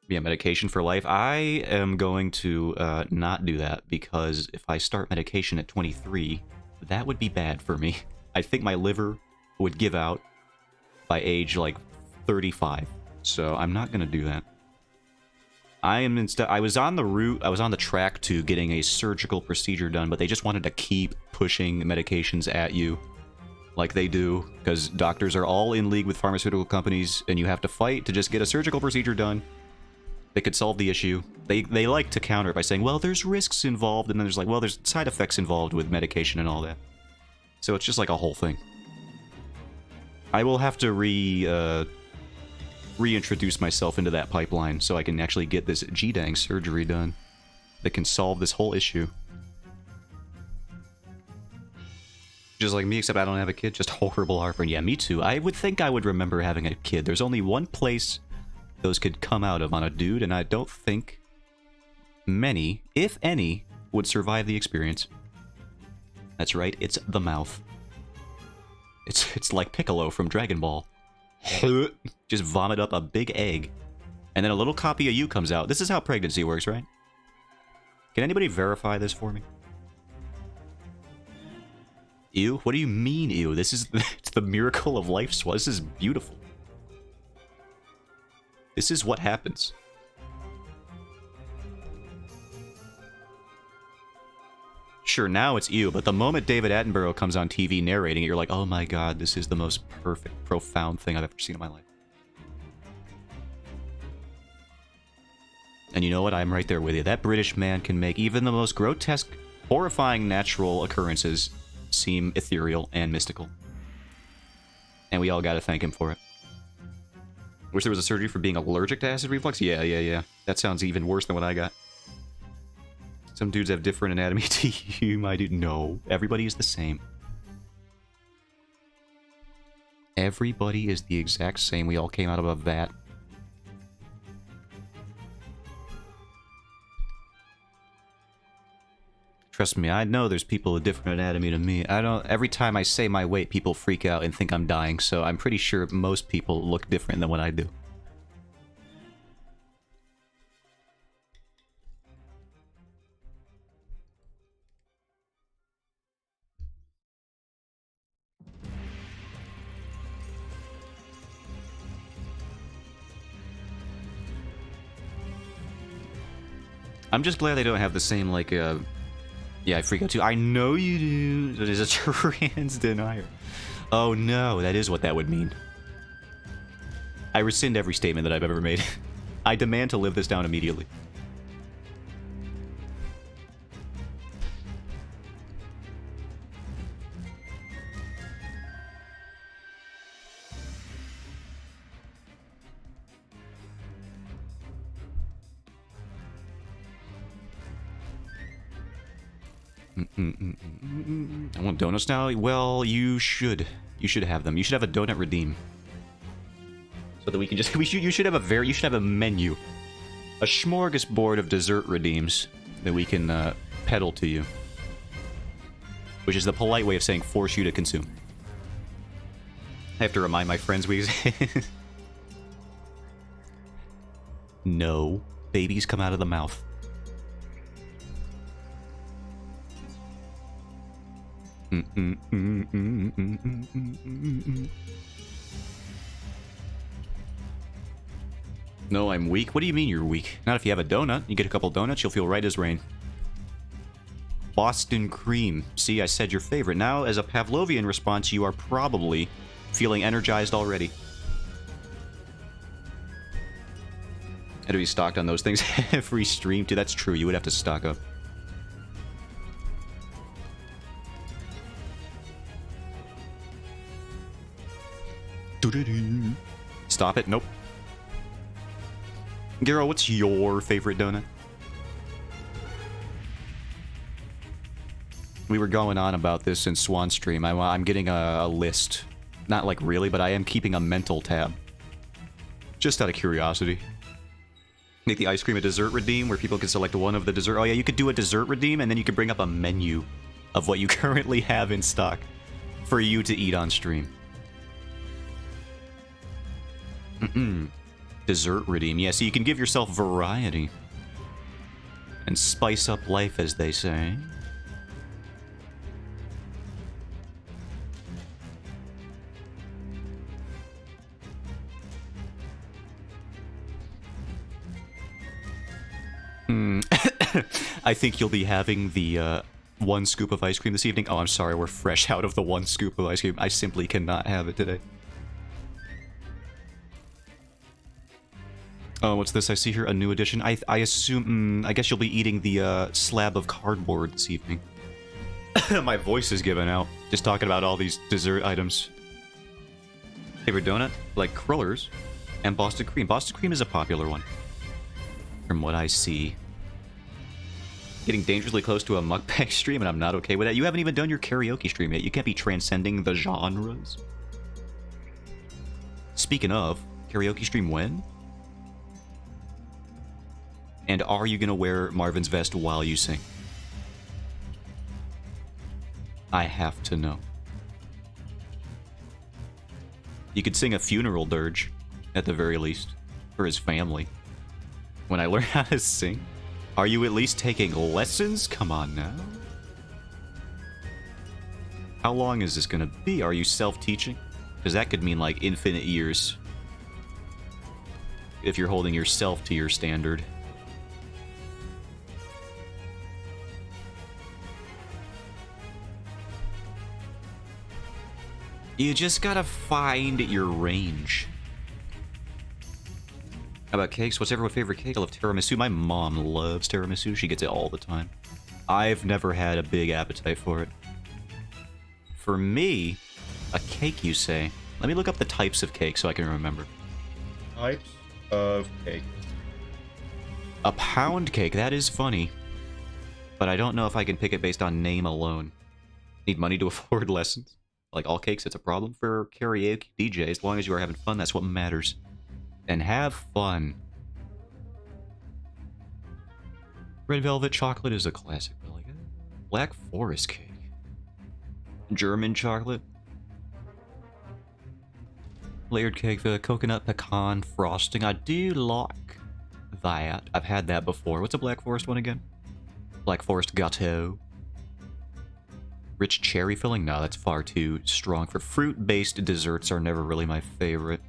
Yeah, medication for life. I am going to not do that, because if I start medication at 23, that would be bad for me. I think my liver would give out by age, like, 35. So I'm not going to do that. I was on the track to getting a surgical procedure done, but they just wanted to keep pushing medications at you like they do, because doctors are all in league with pharmaceutical companies, and you have to fight to just get a surgical procedure done. that could solve the issue. They like to counter it by saying, well, there's risks involved, and then there's like, well, there's side effects involved with medication and all that. So it's just like a whole thing. I will have to reintroduce myself into that pipeline so I can actually get this G-Dang surgery done that can solve this whole issue. Just like me, except I don't have a kid, just horrible heartburn. Yeah, me too. I would think I would remember having a kid. There's only one place those could come out of on a dude, and I don't think many, if any, would survive the experience. That's right, it's the mouth. It's like Piccolo from Dragon Ball. Just vomit up a big egg, and then a little copy of you comes out. This is how pregnancy works, right? Can anybody verify this for me? Ew? What do you mean, ew? This is it's the miracle of life. This is beautiful. This is what happens. Sure, now it's ew, but the moment David Attenborough comes on TV narrating it, you're like, oh my god, this is the most perfect, profound thing I've ever seen in my life. And you know what? I'm right there with you. That British man can make even the most grotesque, horrifying natural occurrences seem ethereal and mystical. And we all gotta thank him for it. Wish there was a surgery for being allergic to acid reflux? Yeah. That sounds even worse than what I got. Some dudes have different anatomy to you, my dude. No, everybody is the same. Everybody is the exact same. We all came out of a vat. Trust me, I know there's people with different anatomy to me. Every time I say my weight, people freak out and think I'm dying, so I'm pretty sure most people look different than what I do. I'm just glad they don't have the same, like, yeah, I freak out too. I know you do. It is a trans denier. Oh no, that is what that would mean. I rescind every statement that I've ever made. I demand to live this down immediately. I want donuts now? Well, you should. You should have them. You should have a donut redeem. So that we can just... you should have a menu. A smorgasbord of dessert redeems that we can peddle to you. Which is the polite way of saying force you to consume. I have to remind my friends we exist. No. Babies come out of the mouth. No, I'm weak. What do you mean you're weak? Not if you have a donut. You get a couple donuts, you'll feel right as rain. Boston cream. See, I said your favorite. Now, as a Pavlovian response, you are probably feeling energized already. Had to be stocked on those things every stream, too. That's true. You would have to stock up. Stop it. Nope. Garo, what's your favorite donut? We were going on about this in Swan Stream. I'm getting a list. Not like really, but I am keeping a mental tab. Just out of curiosity. Make the ice cream a dessert redeem where people can select one of the dessert. Oh yeah, you could do a dessert redeem and then you could bring up a menu of what you currently have in stock for you to eat on stream. Dessert redeem. Yeah, so you can give yourself variety. And spice up life, as they say. I think you'll be having the one scoop of ice cream this evening. Oh, I'm sorry, we're fresh out of the one scoop of ice cream. I simply cannot have it today. Oh, what's this? I see here a new edition. I assume... I guess you'll be eating the slab of cardboard this evening. My voice is giving out. Just talking about all these dessert items. Favorite donut? Like Crullers and Boston Cream. Boston Cream is a popular one. From what I see. Getting dangerously close to a mukbang stream, and I'm not okay with that. You haven't even done your karaoke stream yet. You can't be transcending the genres. Speaking of, karaoke stream when? And are you gonna wear Marvin's vest while you sing? I have to know. You could sing a funeral dirge, at the very least, for his family. When I learn how to sing? Are you at least taking lessons? Come on now. How long is this gonna be? Are you self-teaching? Because that could mean like infinite years. If you're holding yourself to your standard. You just gotta find your range. How about cakes? What's everyone's favorite cake? I love tiramisu. My mom loves tiramisu. She gets it all the time. I've never had a big appetite for it. For me, a cake, you say? Let me look up the types of cake so I can remember. Types of cake. A pound cake. That is funny. But I don't know if I can pick it based on name alone. Need money to afford lessons? Like all cakes, it's a problem for karaoke DJ. As long as you are having fun, that's what matters. And have fun. Red velvet chocolate is a classic. Black forest cake. German chocolate. Layered cake, the coconut pecan frosting. I do like that. I've had that before. What's a black forest one again? Black forest gâteau. Rich cherry filling? No, that's far too strong. For fruit-based desserts are never really my favorite.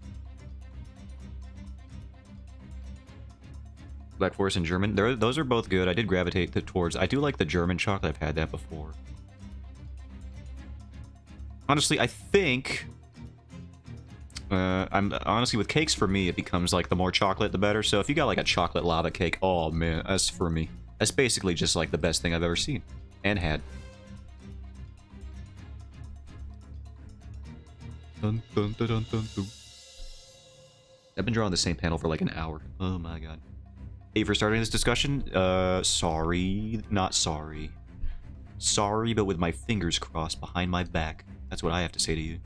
Black Forest and German. Those are both good. I did gravitate towards... I do like the German chocolate. I've had that before. Honestly, I think... honestly, with cakes, for me, it becomes like the more chocolate, the better. So if you got like a chocolate lava cake, oh man, that's for me. That's basically just like the best thing I've ever seen. And had. Dun, dun, dun, dun, dun, dun. I've been drawing the same panel for like an hour. Oh my god. Hey, for starting this discussion, sorry. Not sorry. Sorry, but with my fingers crossed behind my back. That's what I have to say to you.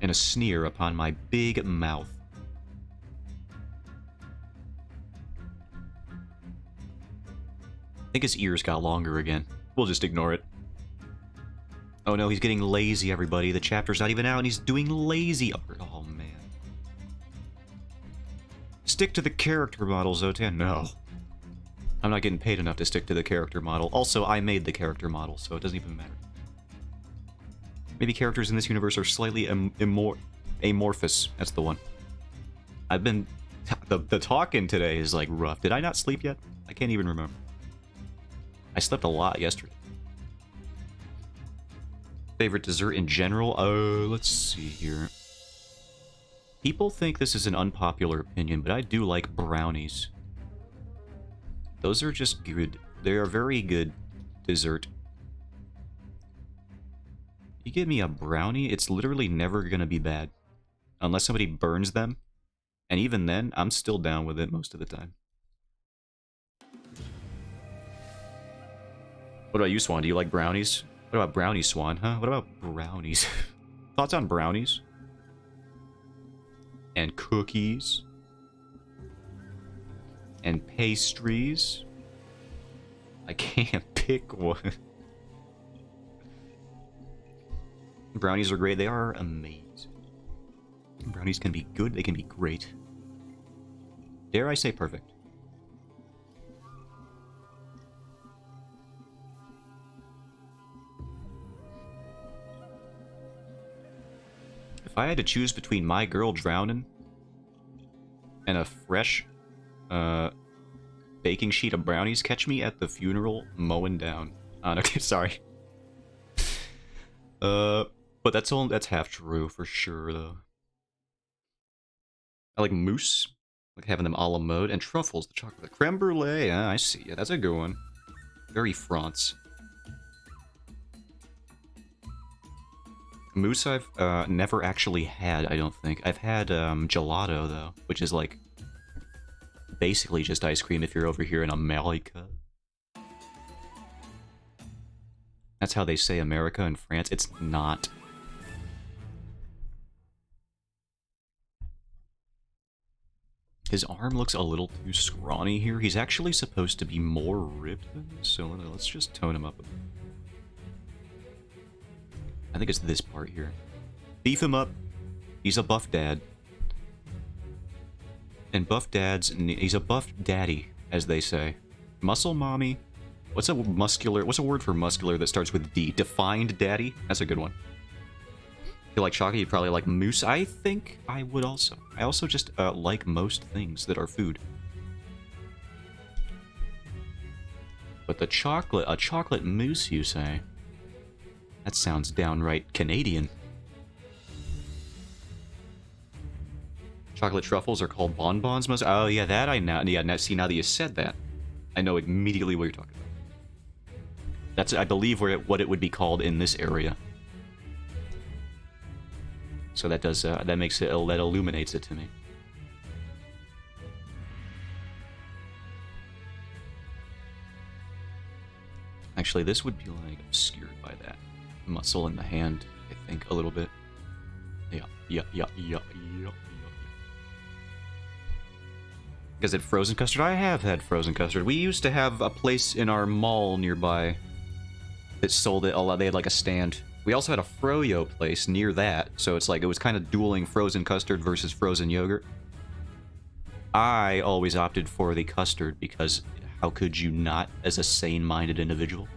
And a sneer upon my big mouth. I think his ears got longer again. We'll just ignore it. Oh no, he's getting lazy, everybody. The chapter's not even out and he's doing lazy art. Oh man. Stick to the character model, Zotan. No. I'm not getting paid enough to stick to the character model. Also, I made the character model, so it doesn't even matter. Maybe characters in this universe are slightly amorphous. That's the one. I've been... The talking today is, like, rough. Did I not sleep yet? I can't even remember. I slept a lot yesterday. Favorite dessert in general? Let's see here. People think this is an unpopular opinion, but I do like brownies. Those are just good. They are very good dessert. You give me a brownie, it's literally never gonna be bad. Unless somebody burns them. And even then, I'm still down with it most of the time. What about you, Swan? Do you like brownies? What about brownies, Swan, huh? What about brownies? Thoughts on brownies? And cookies? And pastries? I can't pick one. Brownies are great. They are amazing. Brownies can be good. They can be great. Dare I say perfect. If I had to choose between my girl drowning and a fresh baking sheet of brownies, catch me at the funeral mowing down. Okay, sorry. But that's half true for sure though. I like mousse, like having them a la mode, and truffles, the chocolate. Creme brulee, yeah, I see. Yeah, that's a good one. Very France. Mousse I've never actually had, I don't think. I've had gelato, though, which is like basically just ice cream if you're over here in America. That's how they say America in France. It's not. His arm looks a little too scrawny here. He's actually supposed to be more ripped than this, so let's just tone him up a bit. I think it's this part here. Beef him up. He's a buff dad. And buff dads, he's a buff daddy, as they say. Muscle mommy. What's a word for muscular that starts with D? Defined daddy? That's a good one. If you like chocolate, you'd probably like mousse. I think I would also. I also just like most things that are food. But a chocolate mousse, you say? That sounds downright Canadian. Chocolate truffles are called bonbons. Oh yeah, that I know. Yeah, now see, now that you said that, I know immediately what you're talking about. That's, I believe, what it would be called in this area. So that does that makes it, that illuminates it to me. Actually, this would be like obscured by that muscle in the hand, I think, a little bit. Yeah. Because at Frozen Custard, I have had Frozen Custard. We used to have a place in our mall nearby that sold it a lot. They had like a stand. We also had a Froyo place near that, so it's like it was kind of dueling Frozen Custard versus Frozen Yogurt. I always opted for the custard because how could you not as a sane-minded individual?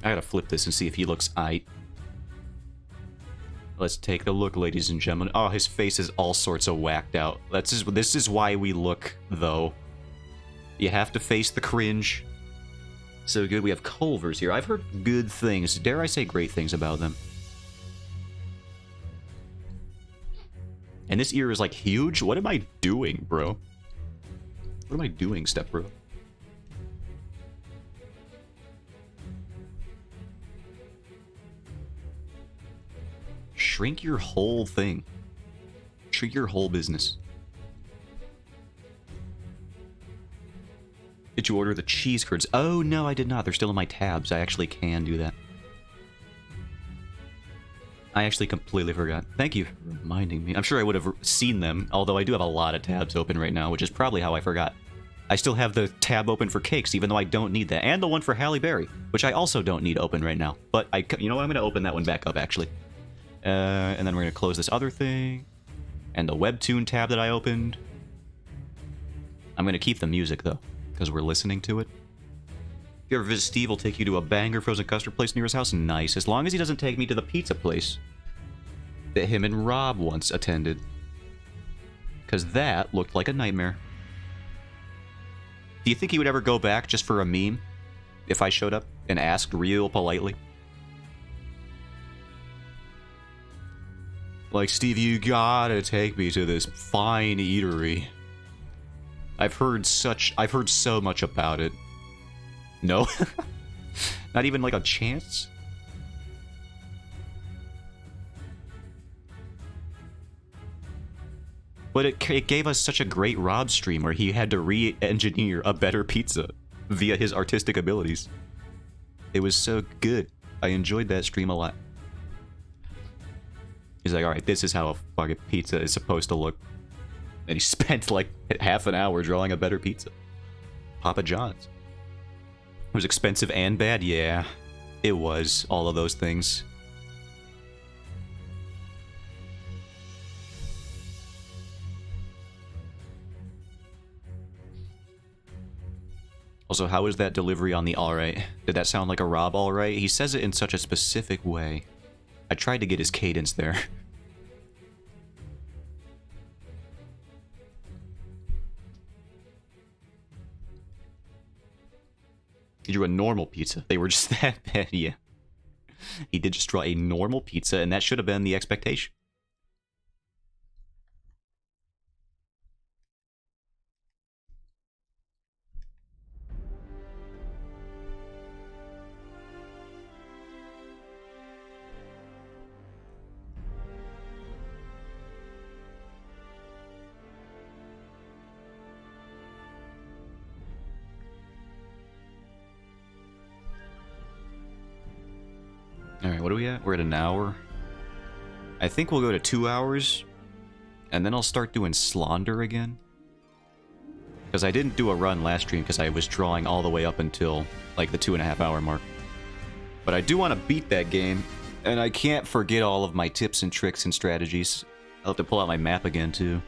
I gotta flip this and see if he looks aight. Let's take a look, ladies and gentlemen. Oh, his face is all sorts of whacked out. This is why we look, though. You have to face the cringe. So good. We have Culver's here. I've heard good things. Dare I say great things about them. And this ear is, like, huge? What am I doing, bro? What am I doing, step bro? Shrink your whole thing. Shrink your whole business. Did you order the cheese curds? Oh, no, I did not. They're still in my tabs. I actually can do that. I actually completely forgot. Thank you for reminding me. I'm sure I would have seen them, although I do have a lot of tabs open right now, which is probably how I forgot. I still have the tab open for cakes, even though I don't need that. And the one for Halle Berry, which I also don't need open right now. But you know what? I'm going to open that one back up, actually. And then we're going to close this other thing. And the Webtoon tab that I opened. I'm going to keep the music, though, because we're listening to it. If you ever visit Steve, will take you to a banger frozen custard place near his house. Nice. As long as he doesn't take me to the pizza place that him and Rob once attended. Because that looked like a nightmare. Do you think he would ever go back just for a meme? If I showed up and asked real politely? Like, Steve, you gotta take me to this fine eatery. I've heard so much about it. No? Not even like a chance? But it gave us such a great Rob stream where he had to re-engineer a better pizza via his artistic abilities. It was so good. I enjoyed that stream a lot. He's like, alright, this is how a fucking pizza is supposed to look. And he spent like half an hour drawing a better pizza. Papa John's. It was expensive and bad? Yeah, it was. All of those things. Also, how was that delivery on the alright? Did that sound like a Rob alright? He says it in such a specific way. I tried to get his cadence there. You drew a normal pizza. They were just that bad, yeah. He did just draw a normal pizza, and that should have been the expectation. Alright, what are we at? We're at an hour. I think we'll go to 2 hours, and then I'll start doing Slaughter again. Because I didn't do a run last stream because I was drawing all the way up until, like, the 2.5 hour mark. But I do want to beat that game, and I can't forget all of my tips and tricks and strategies. I'll have to pull out my map again, too.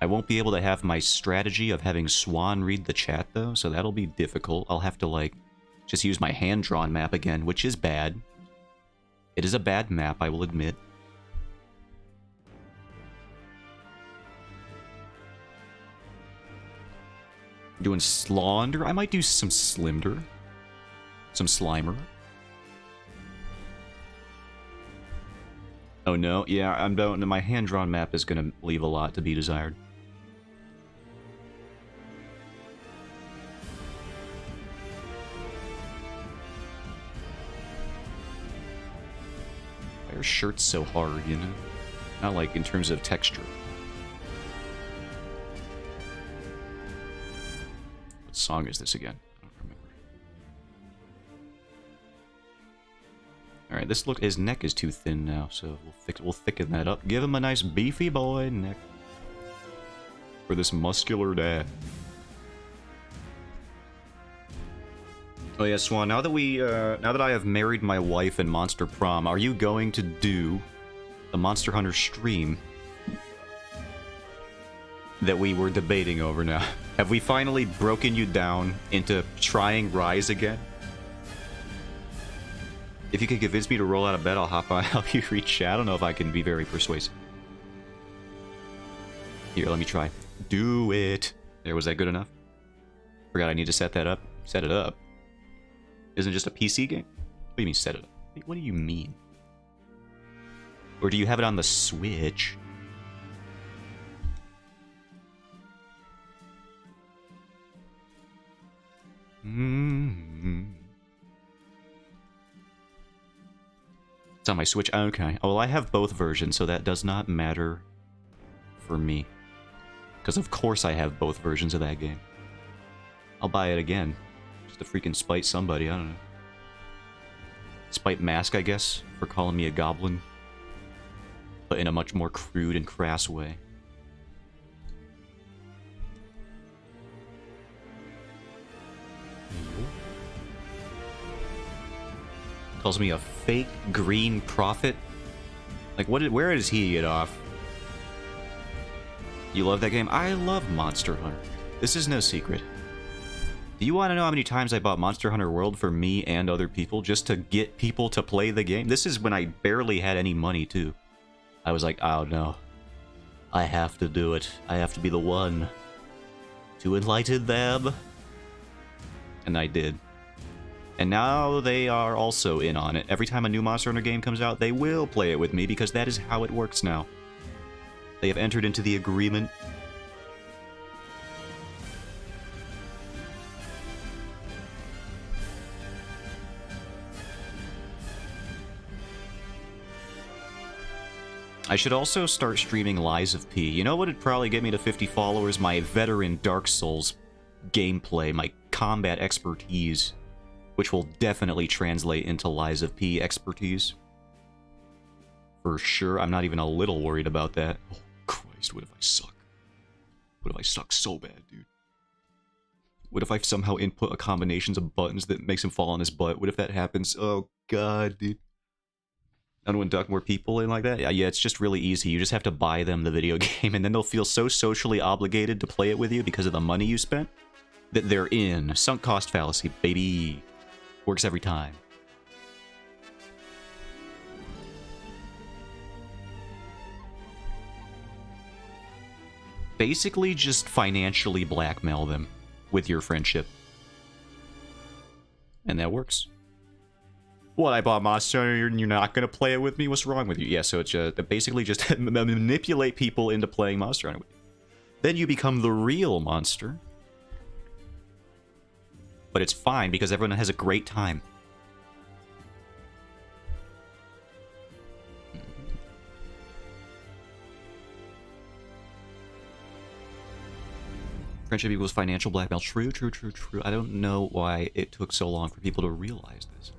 I won't be able to have my strategy of having Swan read the chat, though, so that'll be difficult. I'll have to, like, just use my hand-drawn map again, which is bad. It is a bad map, I will admit. Doing Slaughter? I might do some Slimder. Some Slimer. Oh no, yeah, I'm down. My hand-drawn map is gonna leave a lot to be desired. Why are shirts so hard, you know? Not like in terms of texture. What song is this again? I don't remember. Alright, this look, his neck is too thin now, so we'll thicken that up. Give him a nice beefy boy neck. For this muscular dad. Oh yeah, Swan, now that I have married my wife in Monster Prom, are you going to do the Monster Hunter stream that we were debating over now? Have we finally broken you down into trying Rise again? If you could convince me to roll out of bed, I'll hop on and help you read chat. I don't know if I can be very persuasive. Here, let me try. Do it. There, was that good enough? Forgot I need to set that up. Set it up. Isn't it just a PC game? What do you mean set it up? What do you mean? Or do you have it on the Switch? It's on my Switch. Okay. Oh, well, I have both versions, so that does not matter for me. Because of course I have both versions of that game. I'll buy it again. Just to freaking spite somebody, I don't know. Spite Mask, I guess, for calling me a goblin. But in a much more crude and crass way. Calls me a fake green prophet. Like, where does he get off? You love that game? I love Monster Hunter. This is no secret. Do you want to know how many times I bought Monster Hunter World for me and other people just to get people to play the game? This is when I barely had any money, too. I was like, oh no. I have to do it. I have to be the one to enlighten them. And I did. And now they are also in on it. Every time a new Monster Hunter game comes out, they will play it with me because that is how it works now. They have entered into the agreement. I should also start streaming Lies of P. You know what would probably get me to 50 followers? My veteran Dark Souls gameplay, my combat expertise. Which will definitely translate into Lies of P expertise. For sure. I'm not even a little worried about that. Oh, Christ, what if I suck? What if I suck so bad, dude? What if I somehow input a combinations of buttons that makes him fall on his butt? What if that happens? Oh, God, dude. I don't want to duck more people in like that. Yeah, it's just really easy. You just have to buy them the video game, and then they'll feel so socially obligated to play it with you because of the money you spent that they're in. Sunk cost fallacy, baby. Works every time. Basically, just financially blackmail them with your friendship. And that works. What, I bought Monster Hunter and you're not going to play it with me? What's wrong with you? Yeah, so it's basically just manipulate people into playing Monster Hunter with you. Then you become the real monster. But it's fine because everyone has a great time. Friendship equals financial blackmail. True, true, true, true. I don't know why it took so long for people to realize this.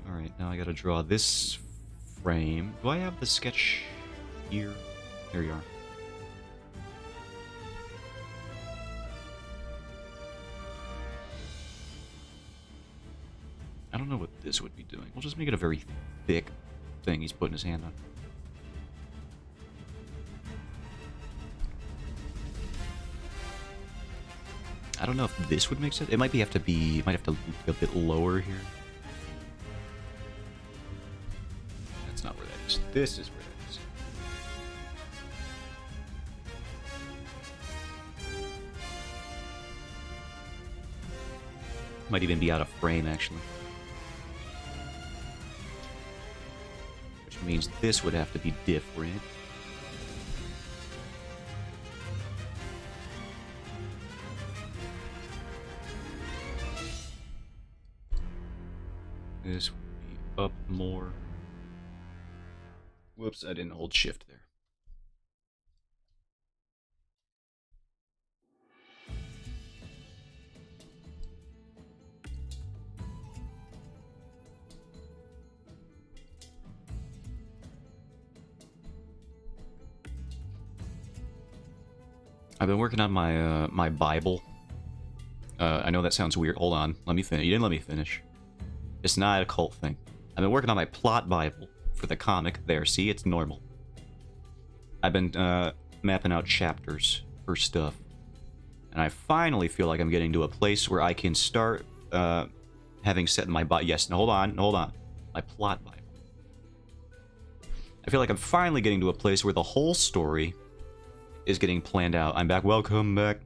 Alright, now I gotta draw this frame. Do I have the sketch here? There you are. I don't know what this would be doing. We'll just make it a very thick thing he's putting his hand on. I don't know if this would make sense. It might have to be a bit lower here. That's not where that is. This is where that is. Might even be out of frame, actually. Which means this would have to be different. This would be up more. Whoops, I didn't hold shift there. I've been working on my my Bible. I know that sounds weird. Hold on, let me finish. You didn't let me finish. It's not a cult thing. I've been working on my plot Bible for the comic. There, see, it's normal. I've been mapping out chapters for stuff, and I finally feel like I'm getting to a place where I can start having set my yes. No, hold on, my plot Bible. I feel like I'm finally getting to a place where the whole story is getting planned out. I'm back. Welcome back.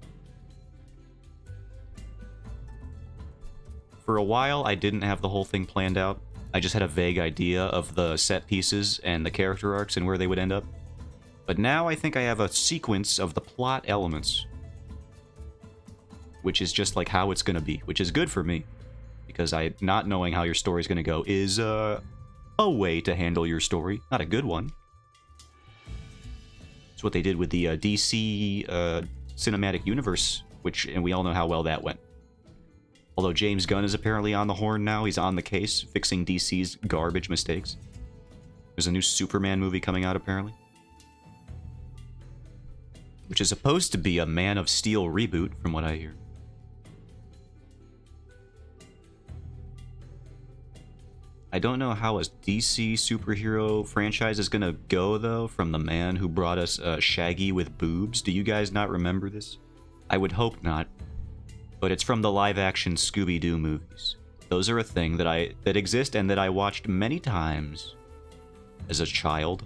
For a while, I didn't have the whole thing planned out. I just had a vague idea of the set pieces and the character arcs and where they would end up. But now I think I have a sequence of the plot elements, which is just like how it's going to be, which is good for me. Because not knowing how your story's going to go is a way to handle your story. Not a good one. It's what they did with the DC Cinematic Universe, and we all know how well that went. Although James Gunn is apparently on the horn now, he's on the case, fixing DC's garbage mistakes. There's a new Superman movie coming out, apparently. Which is supposed to be a Man of Steel reboot, from what I hear. I don't know how a DC superhero franchise is gonna go, though, from the man who brought us Shaggy with boobs. Do you guys not remember this? I would hope not. But it's from the live-action Scooby-Doo movies. Those are a thing that exist and that I watched many times as a child.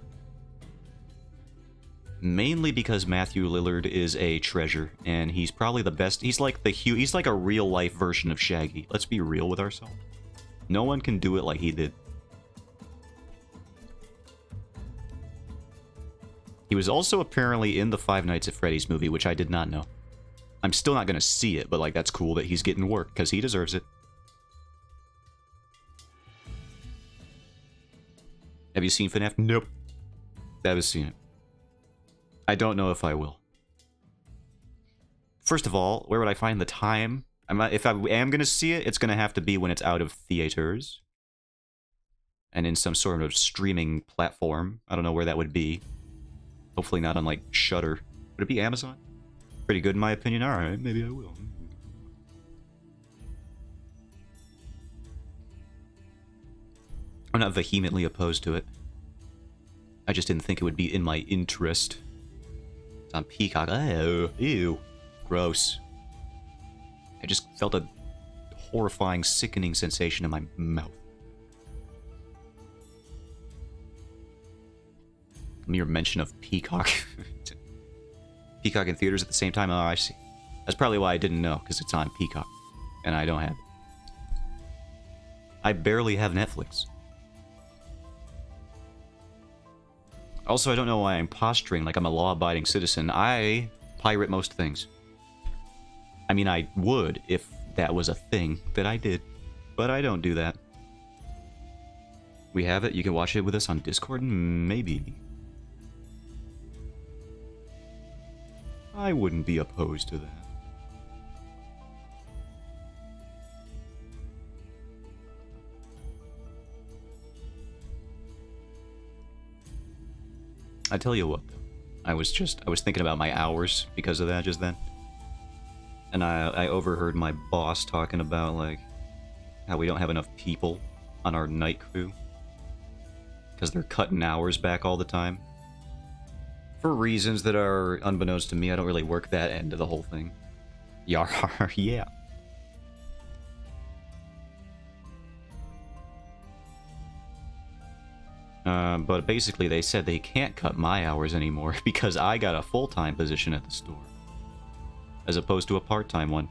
Mainly because Matthew Lillard is a treasure, and he's probably the best. He's like a real-life version of Shaggy. Let's be real with ourselves. No one can do it like he did. He was also apparently in the Five Nights at Freddy's movie, which I did not know. I'm still not going to see it, but like that's cool that he's getting work, because he deserves it. Have you seen FNAF? Nope. Haven't seen it. I don't know if I will. First of all, where would I find the time? If I am going to see it, it's going to have to be when it's out of theaters. And in some sort of streaming platform. I don't know where that would be. Hopefully not on, like, Shudder. Would it be Amazon? Pretty good in my opinion. Alright, maybe I will. I'm not vehemently opposed to it. I just didn't think it would be in my interest. It's on Peacock. Oh, ew. Gross. I just felt a horrifying, sickening sensation in my mouth. mere mention of Peacock. Peacock in theaters at the same time? Oh, I see. That's probably why I didn't know, because it's on Peacock. And I don't have it. I barely have Netflix. Also, I don't know why I'm posturing like I'm a law-abiding citizen. I pirate most things. I mean, I would if that was a thing that I did. But I don't do that. We have it. You can watch it with us on Discord? Maybe. I wouldn't be opposed to that. I tell you what, though. I was thinking about my hours because of that just then. And I overheard my boss talking about, like, how we don't have enough people on our night crew. Because they're cutting hours back all the time. For reasons that are unbeknownst to me, I don't really work that end of the whole thing. Yar, yeah. But basically they said they can't cut my hours anymore because I got a full-time position at the store. As opposed to a part-time one.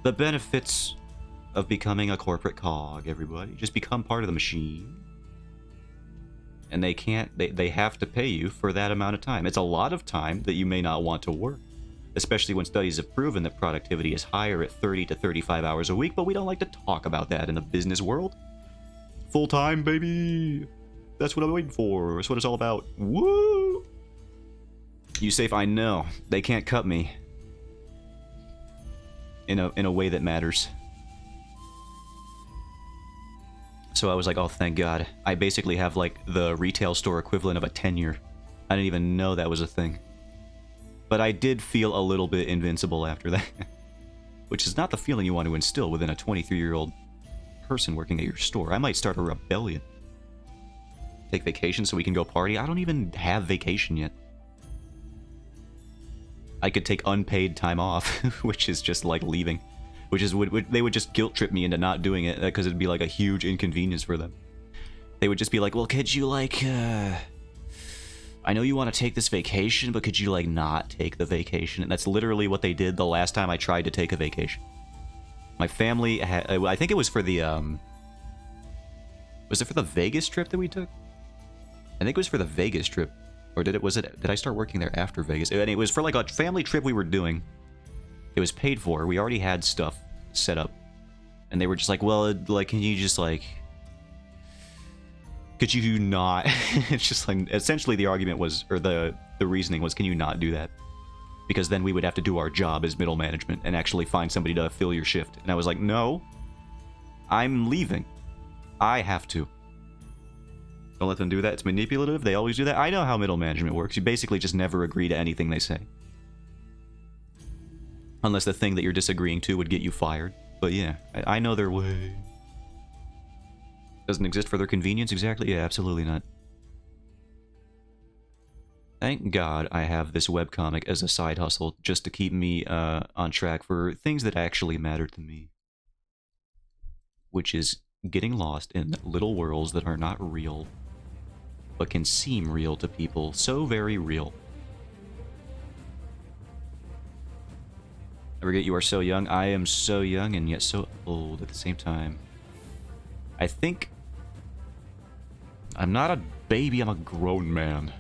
The benefits of becoming a corporate cog, everybody. Just become part of the machine. And they can't, they have to pay you for that amount of time. It's a lot of time that you may not want to work. Especially when studies have proven that productivity is higher at 30 to 35 hours a week, but we don't like to talk about that in the business world. Full-time, baby! That's what I'm waiting for. That's what it's all about. Woo! You safe? I know. They can't cut me. In a way that matters. So I was like, oh, thank God. I basically have, like, the retail store equivalent of a tenure. I didn't even know that was a thing. But I did feel a little bit invincible after that. Which is not the feeling you want to instill within a 23-year-old person working at your store. I might start a rebellion. Take vacation so we can go party. I don't even have vacation yet. I could take unpaid time off, which is just like leaving. Which is, they would just guilt trip me into not doing it, because it'd be like a huge inconvenience for them. They would just be like, well, could you like, I know you want to take this vacation, but could you like not take the vacation? And that's literally what they did the last time I tried to take a vacation. My family had, I think it was for the, was it for the Vegas trip that we took? I think it was for the Vegas trip. Or did I start working there after Vegas? And it was for like a family trip we were doing. It was paid for. We already had stuff set up. And they were just like, well, like, can you just like... Could you not... It's just like, essentially the argument was, or the reasoning was, can you not do that? Because then we would have to do our job as middle management and actually find somebody to fill your shift. And I was like, no. I'm leaving. I have to. Don't let them do that. It's manipulative. They always do that. I know how middle management works. You basically just never agree to anything they say. Unless the thing that you're disagreeing to would get you fired. But yeah, I know their way. Doesn't exist for their convenience? Exactly. Yeah, absolutely not. Thank God I have this webcomic as a side hustle just to keep me on track for things that actually matter to me. Which is getting lost in little worlds that are not real, but can seem real to people. So very real. I forget you are so young. I am so young and yet so old at the same time. I think... I'm not a baby, I'm a grown man.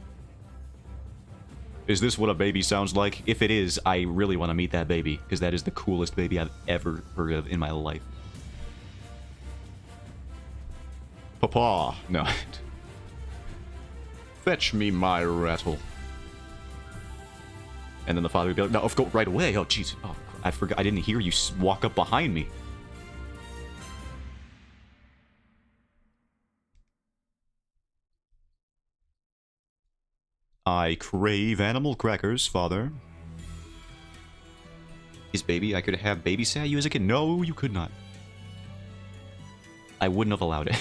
Is this what a baby sounds like? If it is, I really want to meet that baby, because that is the coolest baby I've ever heard of in my life. Papa! No. Fetch me my rattle. And then the father would be like, no, go right away. Oh, jeez. Oh, I forgot. I didn't hear you walk up behind me. I crave animal crackers, father. His baby, I could have babysat you as a kid. No, you could not. I wouldn't have allowed it.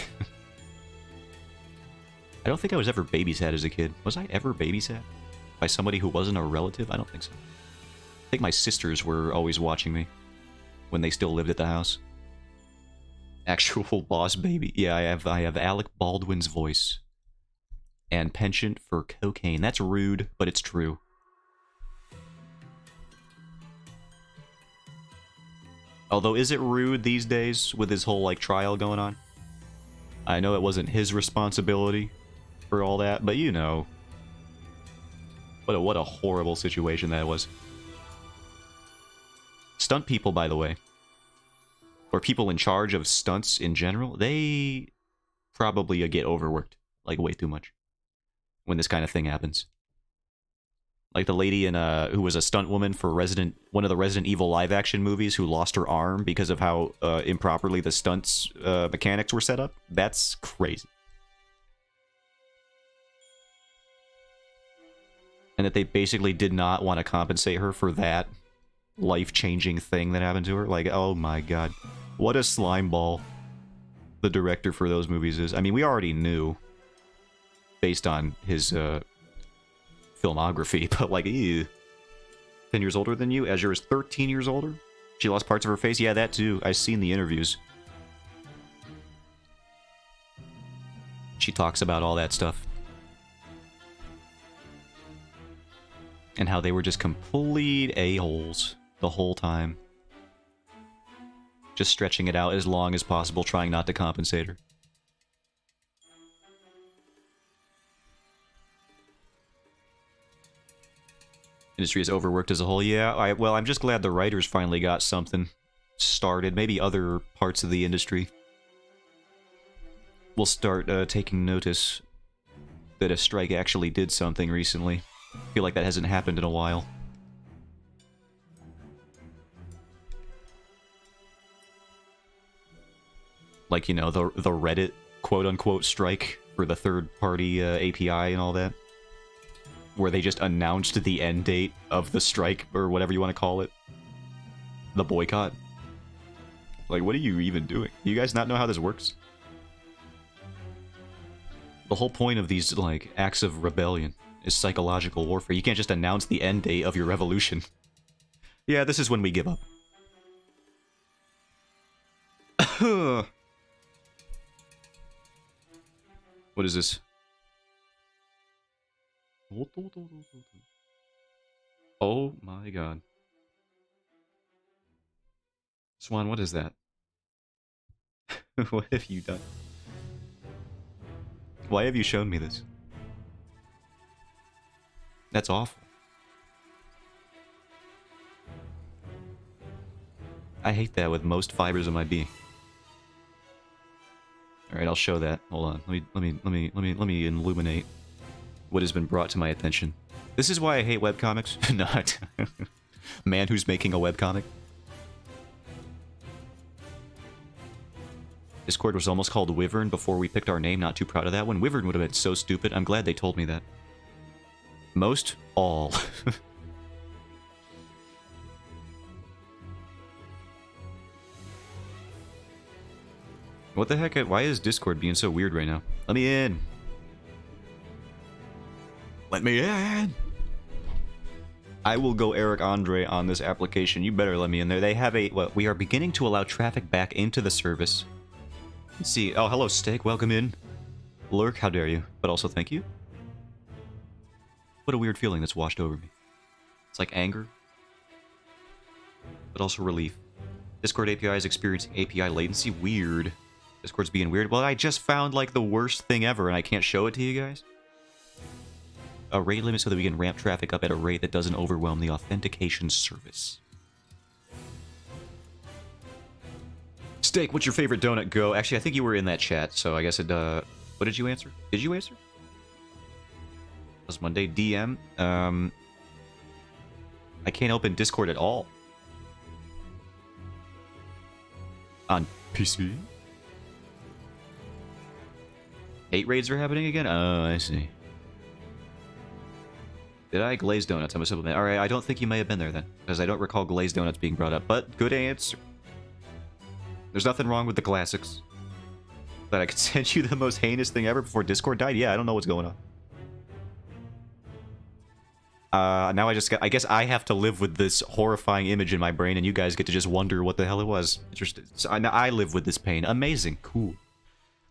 I don't think I was ever babysat as a kid. Was I ever babysat? By somebody who wasn't a relative? I don't think so. I think my sisters were always watching me. When they still lived at the house. Actual boss baby. Yeah, I have Alec Baldwin's voice. and penchant for cocaine. That's rude, but it's true. Although, is it rude these days with his whole, like, trial going on? I know it wasn't his responsibility for all that, but you know. What a horrible situation that was. Stunt people, by the way, or people in charge of stunts in general, they probably get overworked, like, way too much when this kind of thing happens. Like the lady in who was a stunt woman for one of the Resident Evil live-action movies who lost her arm because of how improperly the stunts mechanics were set up. That's crazy. And that they basically did not want to compensate her for that life-changing thing that happened to her. Like, oh my god. What a slime ball the director for those movies is. I mean, we already knew based on his filmography, but like, ew. 10 years older than you? Azure is 13 years older? She lost parts of her face? Yeah, that too. I've seen the interviews. She talks about all that stuff. And how they were just complete a-holes the whole time. Just stretching it out as long as possible, trying not to compensate her. Industry is overworked as a whole. Yeah, well, I'm just glad the writers finally got something started. Maybe other parts of the industry will start taking notice that a strike actually did something recently. I feel like that hasn't happened in a while. Like, you know, the Reddit quote-unquote strike for the third-party API and all that. Where they just announced the end date of the strike, or whatever you want to call it. The boycott. Like, what are you even doing? Do you guys not know how this works? The whole point of these, like, acts of rebellion is psychological warfare. You can't just announce the end date of your revolution. Yeah, this is when we give up. What is this? Oh my god. Swan, what is that? What have you done? Why have you shown me this? That's awful. I hate that with most fibers of my being. Alright, I'll show that. Hold on. Let me illuminate what has been brought to my attention. This is why I hate webcomics. Not man who's making a webcomic. Discord was almost called Wyvern before we picked our name. Not too proud of that one. Wyvern would have been so stupid. I'm glad they told me that. Most all. What the heck? Why is Discord being so weird right now? Let me in. Let me in. I will go Eric Andre on this application. You better let me in there. They have a... Well, we are beginning to allow traffic back into the service. Let's see. Oh, hello, Steak. Welcome in. Lurk, how dare you? But also thank you. What a weird feeling that's washed over me. It's like anger. But also relief. Discord API is experiencing API latency. Weird. Discord's being weird. Well, I just found, like, the worst thing ever, and I can't show it to you guys. A rate limit so that we can ramp traffic up at a rate that doesn't overwhelm the authentication service. Steak, what's your favorite donut? Go. Actually, I think you were in that chat, so I guess it, what did you answer? Did you answer? It was Monday. DM. I can't open Discord at all. On PC? 8 raids are happening again? Oh, I see. Did I? Glazed donuts. I'm a simple man. Alright, I don't think you may have been there then. Because I don't recall glazed donuts being brought up. But, good answer. There's nothing wrong with the classics. That I could send you the most heinous thing ever before Discord died? Yeah, I don't know what's going on. Now I guess I have to live with this horrifying image in my brain, and you guys get to just wonder what the hell it was. Interesting. So I live with this pain. Amazing. Cool.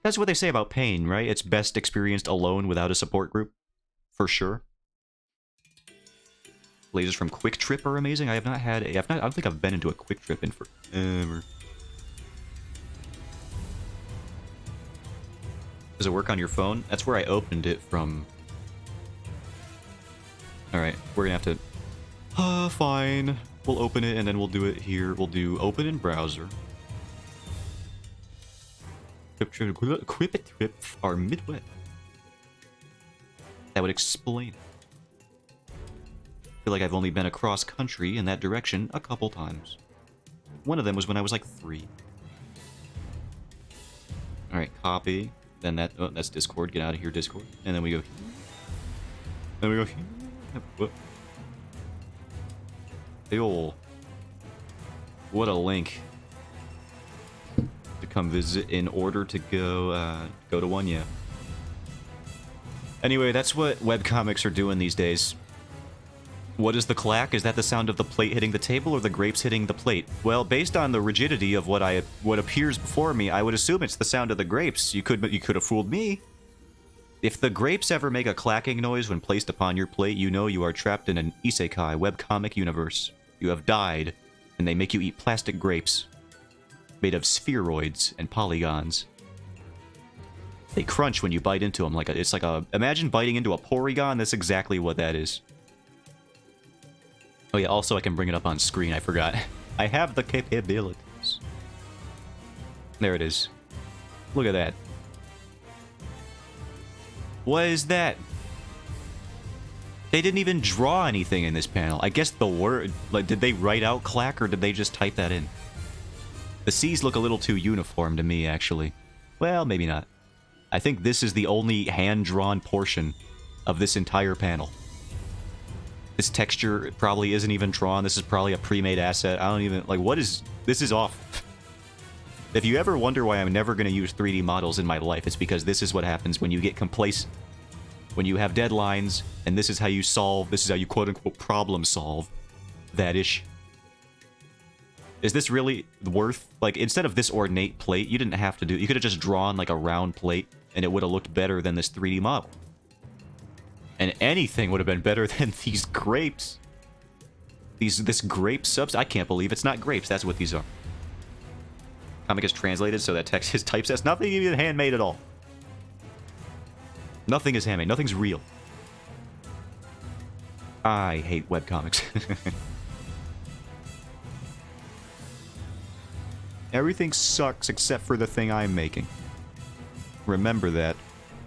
That's what they say about pain, right? It's best experienced alone without a support group. For sure. Lasers from Quick Trip are amazing. I don't think I've been into a Quick Trip in forever. Does it work on your phone? That's where I opened it from. Alright, we're gonna have to... fine. We'll open it and then we'll do it here. We'll do open in browser. Quick Trip are midway. That would explain it. I feel like I've only been across country in that direction a couple times. One of them was when I was like 3. Alright, copy. Then that's Discord. Get out of here, Discord. And then we go here. Then we go here. Yo. What a link. To come visit in order to go to Wanya. Anyway, that's what webcomics are doing these days. What is the clack? Is that the sound of the plate hitting the table or the grapes hitting the plate? Well, based on the rigidity of what appears before me, I would assume it's the sound of the grapes. You could have fooled me. If the grapes ever make a clacking noise when placed upon your plate, you know you are trapped in an isekai webcomic universe. You have died, and they make you eat plastic grapes made of spheroids and polygons. They crunch when you bite into them imagine biting into a Porygon. That's exactly what that is. Oh yeah, also I can bring it up on screen, I forgot. I have the capabilities. There it is. Look at that. What is that? They didn't even draw anything in this panel. I guess the word... did they write out clack or did they just type that in? The C's look a little too uniform to me, actually. Well, maybe not. I think this is the only hand-drawn portion of this entire panel. This texture probably isn't even drawn. This is probably a pre-made asset. I don't even... what is... This is off. If you ever wonder why I'm never going to use 3D models in my life, it's because this is what happens when you get complacent. When you have deadlines, and this is how you solve... This is how you quote-unquote problem solve that issue. Is this really worth... instead of this ornate plate, you didn't have to do... You could have just drawn, a round plate, and it would have looked better than this 3D model. And anything would have been better than these grapes. This grape subs. I can't believe it's not grapes. That's what these are. Comic is translated so that text is typeset. Nothing even handmade at all. Nothing is handmade. Nothing's real. I hate webcomics. Everything sucks except for the thing I'm making. Remember that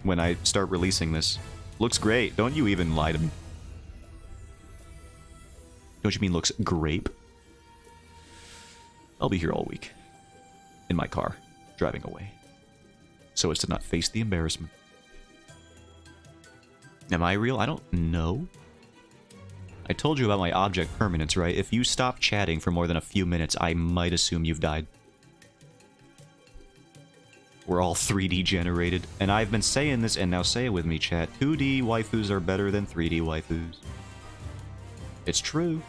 when I start releasing this. Looks great. Don't you even lie to me. Don't you mean looks grape? I'll be here all week. In my car, driving away. So as to not face the embarrassment. Am I real? I don't know. I told you about my object permanence, right? If you stop chatting for more than a few minutes, I might assume you've died. We're all 3D generated. And I've been saying this, and now say it with me, chat. 2D waifus are better than 3D waifus. It's true.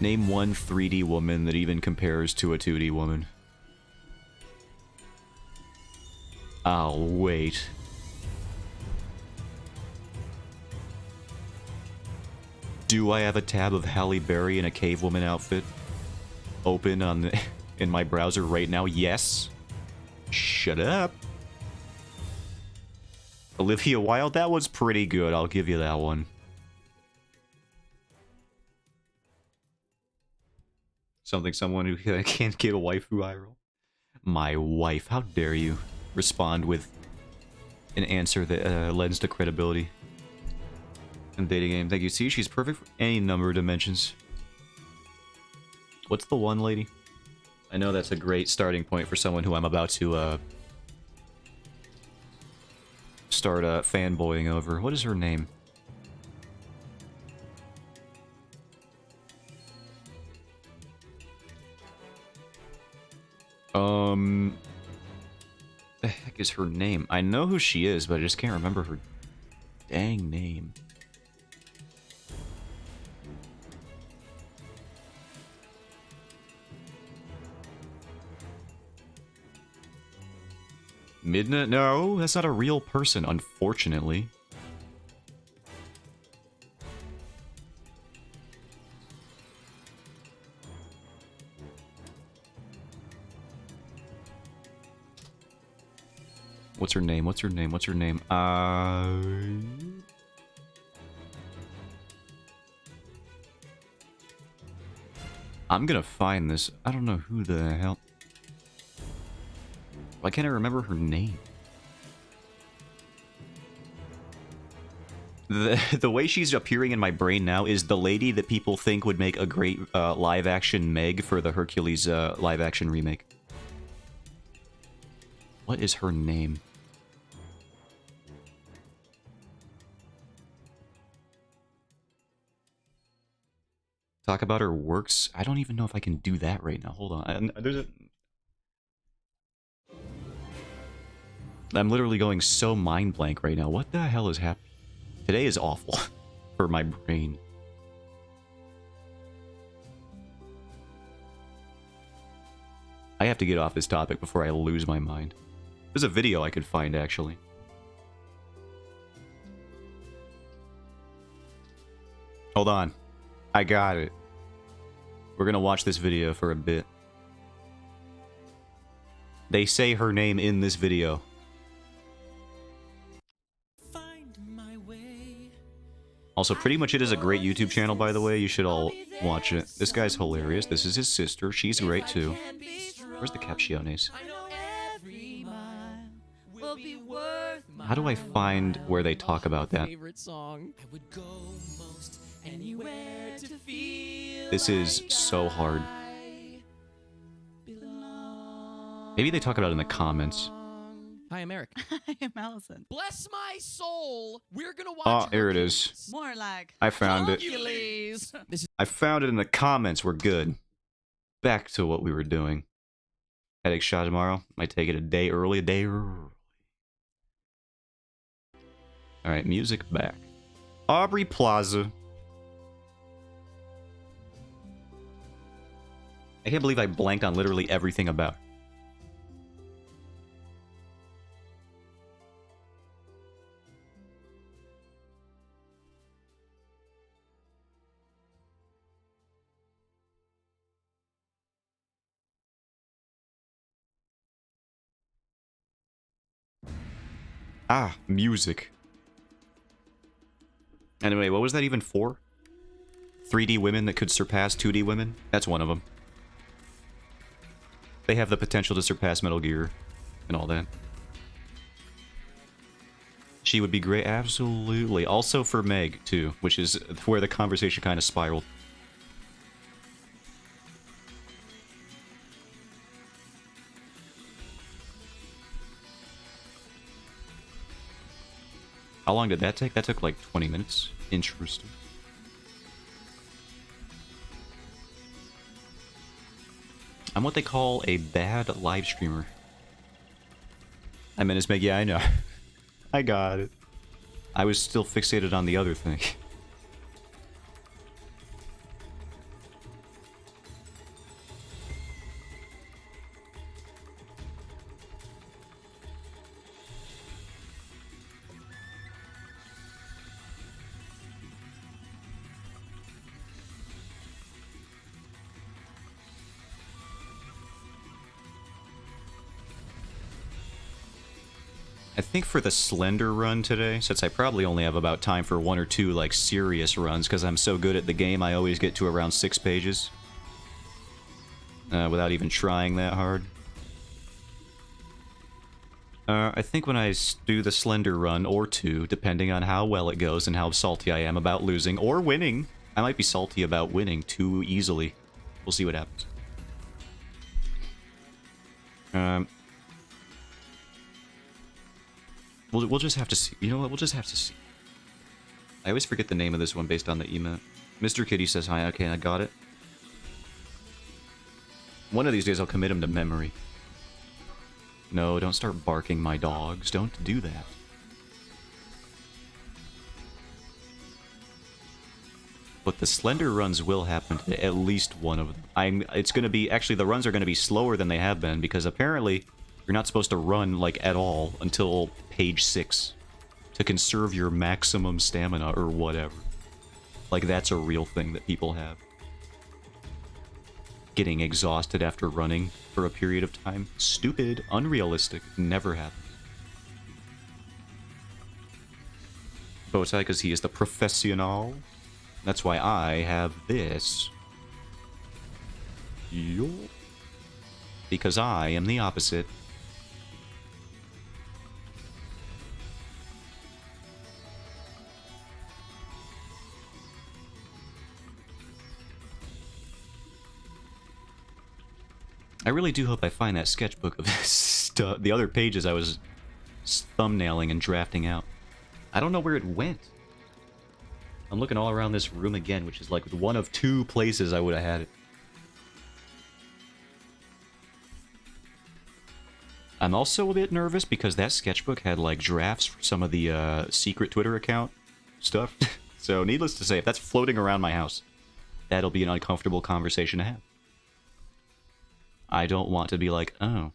Name one 3D woman that even compares to a 2D woman. I'll wait. Do I have a tab of Halle Berry in a cave woman outfit open in my browser right now? Yes. Shut up. Olivia Wilde, that was pretty good. I'll give you that one. Someone who can't get a waifu IRL. My wife, how dare you respond with an answer that lends to credibility. And dating game, thank you. See, she's perfect for any number of dimensions. What's the one lady? I know that's a great starting point for someone who I'm about to start fanboying over. What is her name? The heck is her name? I know who she is, but I just can't remember her dang name. Midna? No, that's not a real person, unfortunately. What's her name? What's her name? What's her name? I'm gonna find this. I don't know who the hell. Why can't I remember her name? The way she's appearing in my brain now is the lady that people think would make a great live-action Meg for the Hercules live-action remake. What is her name? Talk about her works? I don't even know if I can do that right now. Hold on. I'm literally going so mind blank right now. What the hell is happening? Today is awful for my brain. I have to get off this topic before I lose my mind. There's a video I could find, actually. Hold on. I got it. We're gonna watch this video for a bit. They say her name in this video. Also, Pretty Much It is a great YouTube channel, by the way. You should all watch it. This guy's hilarious. This is his sister. She's great, too. Where's the Captiones? How do I find where they talk about that? This is so hard. Maybe they talk about it in the comments. Hi, I'm Eric. I am Allison. Bless my soul. We're gonna watch. Oh, here it is. More like I found it. Hercules. I found it in the comments. We're good. Back to what we were doing. Headache shot tomorrow. Might take it a day early. Alright, music back. Aubrey Plaza. I can't believe I blanked on literally everything about her. Ah, music. Anyway, what was that even for? 3D women that could surpass 2D women? That's one of them. They have the potential to surpass Metal Gear and all that. She would be great, absolutely. Also for Meg, too, which is where the conversation kind of spiraled. How long did that take? That took like 20 minutes. Interesting. I'm what they call a bad live streamer. I mean, it's Meg, yeah, I know. I got it. I was still fixated on the other thing. I think for the Slender run today, since I probably only have about time for one or two, like, serious runs, because I'm so good at the game, I always get to around 6 pages. Without even trying that hard. I think when I do the Slender run, or two, depending on how well it goes and how salty I am about losing, or winning. I might be salty about winning too easily. We'll see what happens. We'll just have to see. You know what? We'll just have to see. I always forget the name of this one based on the email. Mr. Kitty says hi. Okay, I got it. One of these days I'll commit him to memory. No, don't start barking, my dogs. Don't do that. But the Slender runs will happen today. At least one of them. It's going to be... Actually, the runs are going to be slower than they have been because apparently You're not supposed to run, like, at all until page 6 to conserve your maximum stamina or whatever. Like, that's a real thing that people have. Getting exhausted after running for a period of time. Stupid, unrealistic, never happened. Bowtie, because he is the professional. That's why I have this. Yo. Because I am the opposite. I really do hope I find that sketchbook of the other pages I was thumbnailing and drafting out. I don't know where it went. I'm looking all around this room again, which is like one of 2 places I would have had it. I'm also a bit nervous because that sketchbook had like drafts for some of the secret Twitter account stuff. So needless to say, if that's floating around my house, that'll be an uncomfortable conversation to have. I don't want to be like, oh,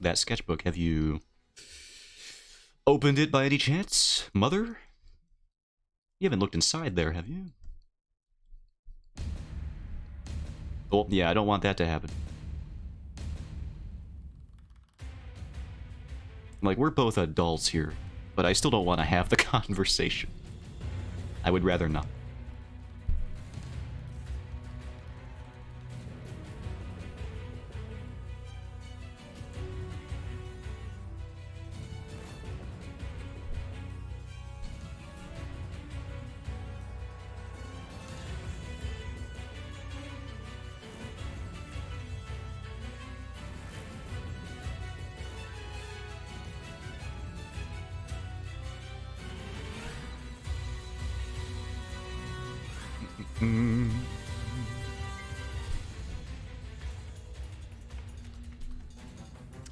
that sketchbook, have you opened it by any chance, mother? You haven't looked inside there, have you? Well, yeah, I don't want that to happen. Like, we're both adults here, but I still don't want to have the conversation. I would rather not.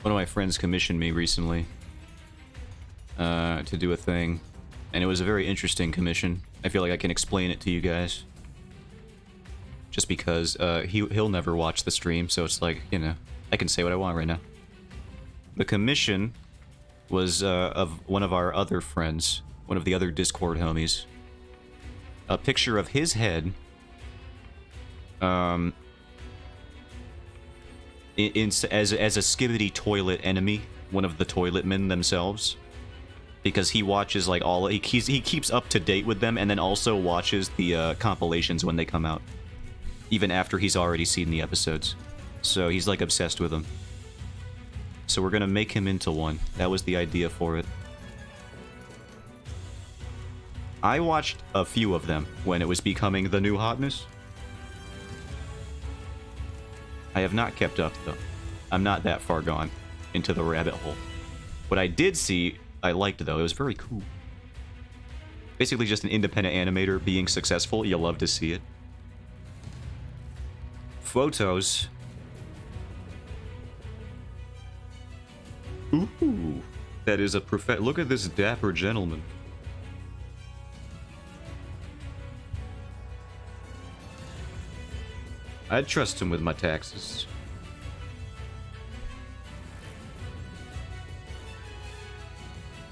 One of my friends commissioned me recently to do a thing, and it was a very interesting commission. I feel like I can explain it to you guys. Just because he'll never watch the stream, so it's like, you know, I can say what I want right now. The commission was of one of our other friends, one of the other Discord homies. A picture of his head as a Skibidi toilet enemy, one of the toilet men themselves, because he watches like he keeps up to date with them, and then also watches the compilations when they come out, even after he's already seen the episodes. So he's like obsessed with them. So we're gonna make him into one. That was the idea for it. I watched a few of them when it was becoming the new hotness. I have not kept up, though. I'm not that far gone into the rabbit hole. What I did see, I liked, though. It was very cool. Basically just an independent animator being successful. You love to see it. Photos. Ooh. That is a look at this dapper gentleman. I'd trust him with my taxes.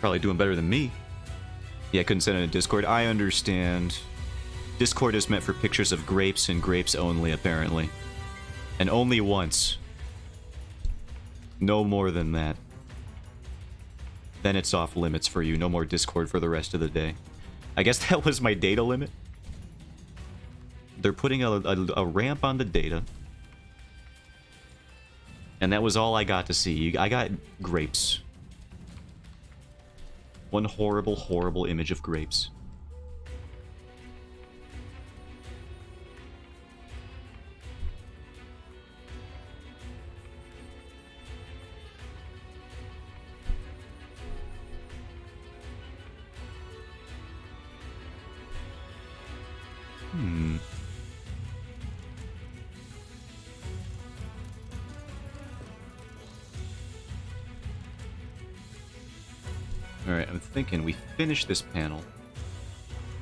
Probably doing better than me. Yeah, I couldn't send it in Discord. I understand. Discord is meant for pictures of grapes and grapes only, apparently. And only once. No more than that. Then it's off limits for you. No more Discord for the rest of the day. I guess that was my data limit. They're putting a ramp on the data. And that was all I got to see. I got grapes. One horrible, horrible image of grapes. Alright, I'm thinking we finish this panel.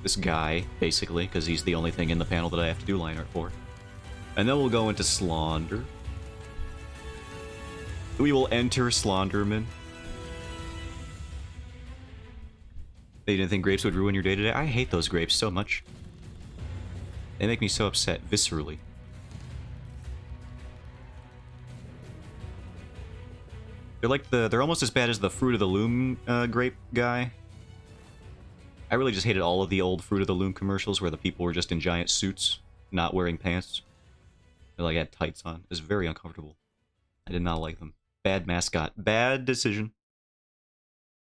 This guy, basically, because he's the only thing in the panel that I have to do line art for. And then we'll go into Slaunder. We will enter Slonderman. They didn't think grapes would ruin your day today? I hate those grapes so much. They make me so upset, viscerally. They're almost as bad as the Fruit of the Loom grape guy. I really just hated all of the old Fruit of the Loom commercials where the people were just in giant suits, not wearing pants. They like had tights on. It was very uncomfortable. I did not like them. Bad mascot. Bad decision.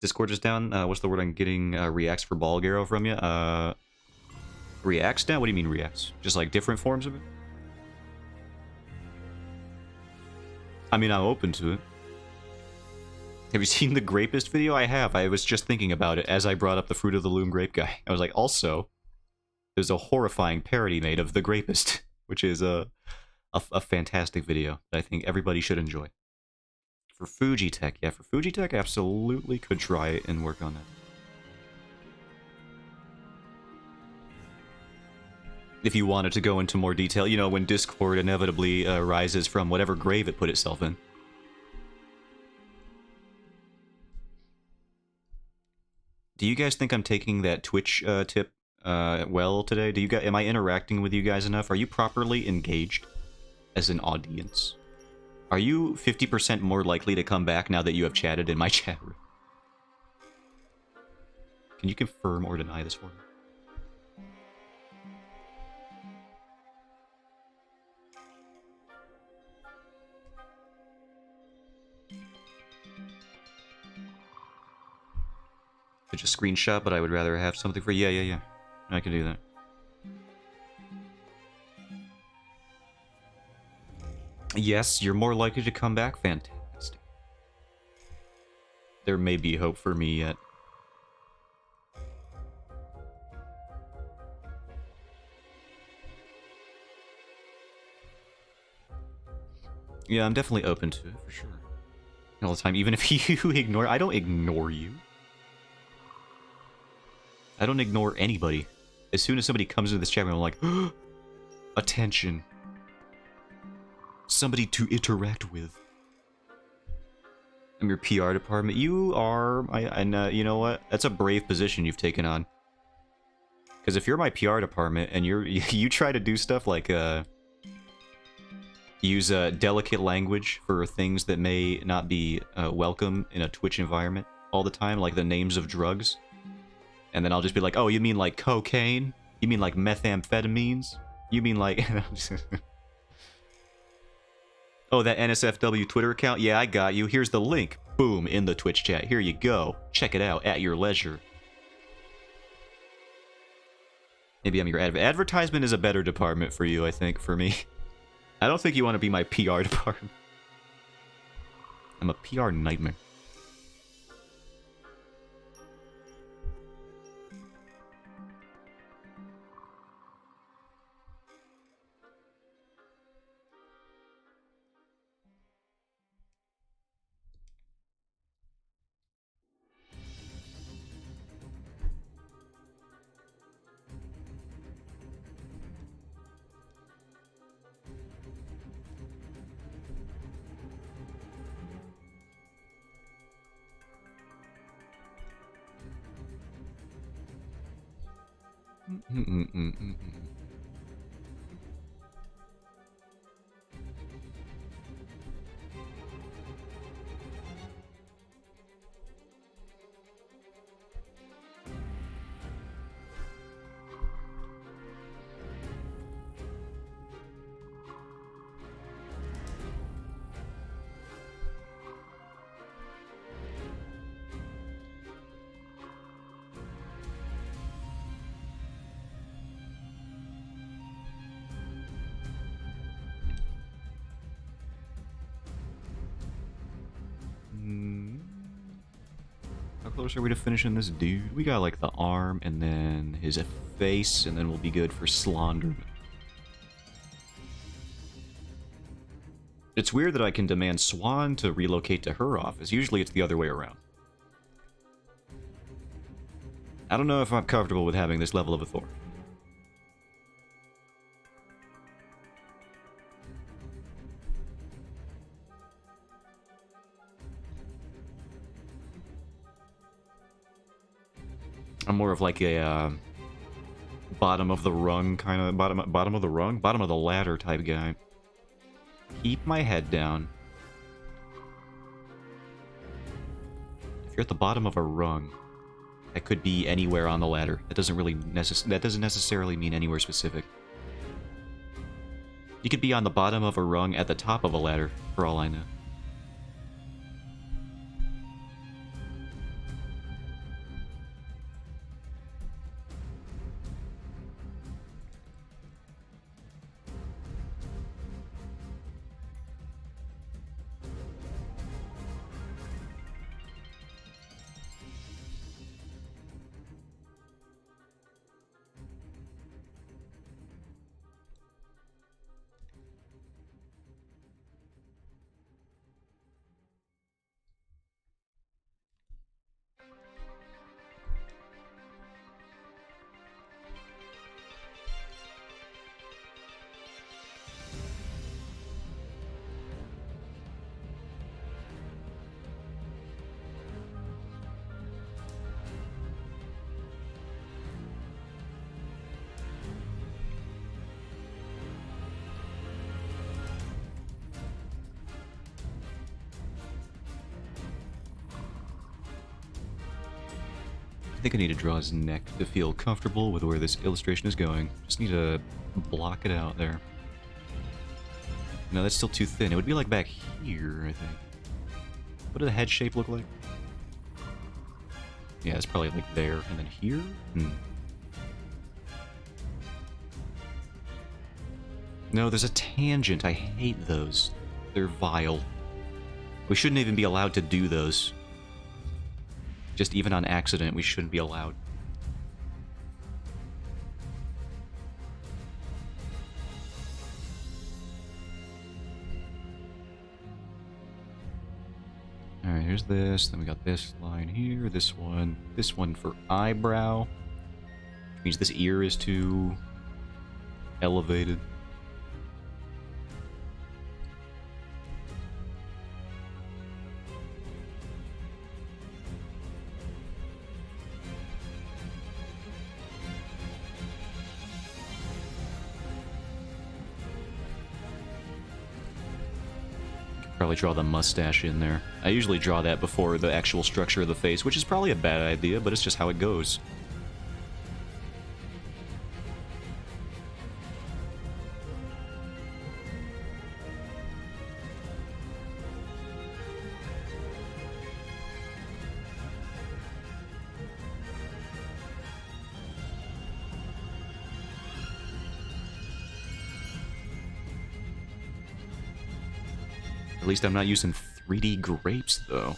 Discord just down. What's the word I'm getting? Reacts for Ball Garrow from you? Reacts down? What do you mean reacts? Just like different forms of it? I mean, I'm open to it. Have you seen the Grapist video? I have. I was just thinking about it as I brought up the Fruit of the Loom grape guy. I was like, also, there's a horrifying parody made of the Grapist, which is a fantastic video that I think everybody should enjoy. For Fujitech, yeah, for Fujitech, absolutely could try it and work on that. If you wanted to go into more detail, you know, when Discord inevitably rises from whatever grave it put itself in. Do you guys think I'm taking that Twitch tip well today? Do you guys, am I interacting with you guys enough? Are you properly engaged as an audience? Are you 50% more likely to come back now that you have chatted in my chat room? Can you confirm or deny this for me? It's a screenshot, but I would rather have something for... Yeah. I can do that. Yes, you're more likely to come back. Fantastic. There may be hope for me yet. Yeah, I'm definitely open to it, for sure. All the time, even if you ignore... I don't ignore you. I don't ignore anybody. As soon as somebody comes into this chat room, I'm like, attention. Somebody to interact with. I'm your PR department. You are... you know what? That's a brave position you've taken on. Because if you're my PR department and you try to do stuff like use delicate language for things that may not be welcome in a Twitch environment all the time, like the names of drugs. And then I'll just be like, oh, you mean like cocaine? You mean like methamphetamines? You mean like... oh, that NSFW Twitter account? Yeah, I got you. Here's the link. Boom, in the Twitch chat. Here you go. Check it out at your leisure. Maybe I'm your advertisement is a better department for you, I think, for me. I don't think you want to be my PR department. I'm a PR nightmare. How close are we to finishing this dude? We got like the arm and then his face, and then we'll be good for Slonderman. It's weird that I can demand Swan to relocate to her office. Usually it's the other way around. I don't know if I'm comfortable with having this level of authority. I'm more of like a bottom of the rung kind of bottom of the rung, bottom of the ladder type guy. Keep my head down. If you're at the bottom of a rung, that could be anywhere on the ladder. That doesn't necessarily mean anywhere specific. You could be on the bottom of a rung at the top of a ladder, for all I know. I think I need to draw his neck to feel comfortable with where this illustration is going. Just need to block it out there. No, that's still too thin. It would be like back here, I think. What does the head shape look like? Yeah, it's probably like there. And then here? No, there's a tangent. I hate those. They're vile. We shouldn't even be allowed to do those. Just even on accident, we shouldn't be allowed. Alright, here's this. Then we got this line here, this one for eyebrow. Which means this ear is too elevated. Probably draw the mustache in there. I usually draw that before the actual structure of the face, which is probably a bad idea, but it's just how it goes. At least I'm not using 3D grapes, though.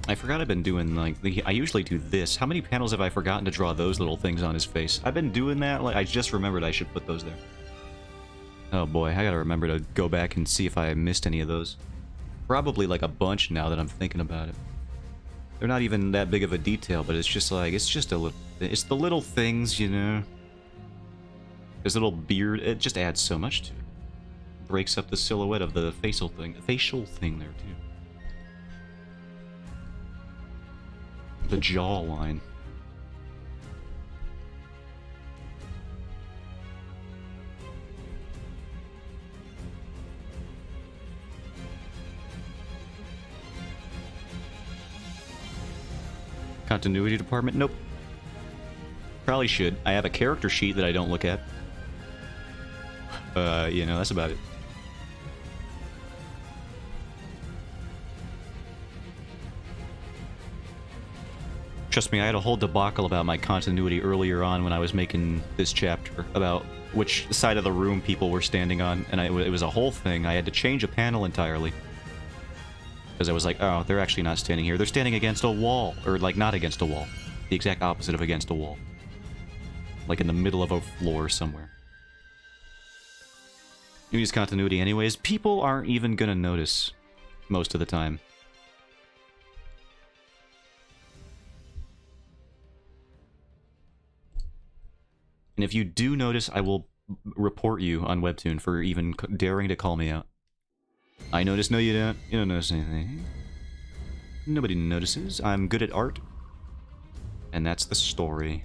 I forgot I've been doing, like, I usually do this. How many panels have I forgotten to draw those little things on his face? I've been doing that, like, I just remembered I should put those there. Oh boy, I gotta remember to go back and see if I missed any of those. Probably, like, a bunch now that I'm thinking about it. They're not even that big of a detail, but it's just like, it's just a little, it's the little things, you know? His little beard, it just adds so much to it. Breaks up the silhouette of the facial thing there, too. The jawline. Continuity department? Nope. Probably should. I have a character sheet that I don't look at. You know, that's about it. Trust me, I had a whole debacle about my continuity earlier on when I was making this chapter, about which side of the room people were standing on, and it was a whole thing. I had to change a panel entirely. Because I was like, oh, they're actually not standing here. They're standing against a wall. Or, like, not against a wall. The exact opposite of against a wall. Like in the middle of a floor somewhere. You use continuity anyways. People aren't even gonna notice most of the time. And if you do notice, I will report you on Webtoon for even daring to call me out. I notice. No, you don't. You don't notice anything. Nobody notices. I'm good at art. And that's the story.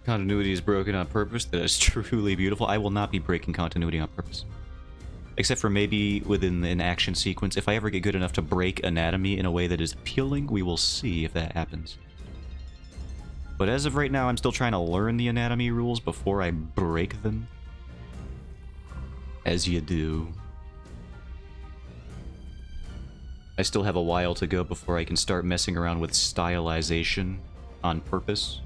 Continuity is broken on purpose. That is truly beautiful. I will not be breaking continuity on purpose. Except for maybe within an action sequence. If I ever get good enough to break anatomy in a way that is appealing, we will see if that happens. But as of right now, I'm still trying to learn the anatomy rules before I break them. As you do. I still have a while to go before I can start messing around with stylization on purpose.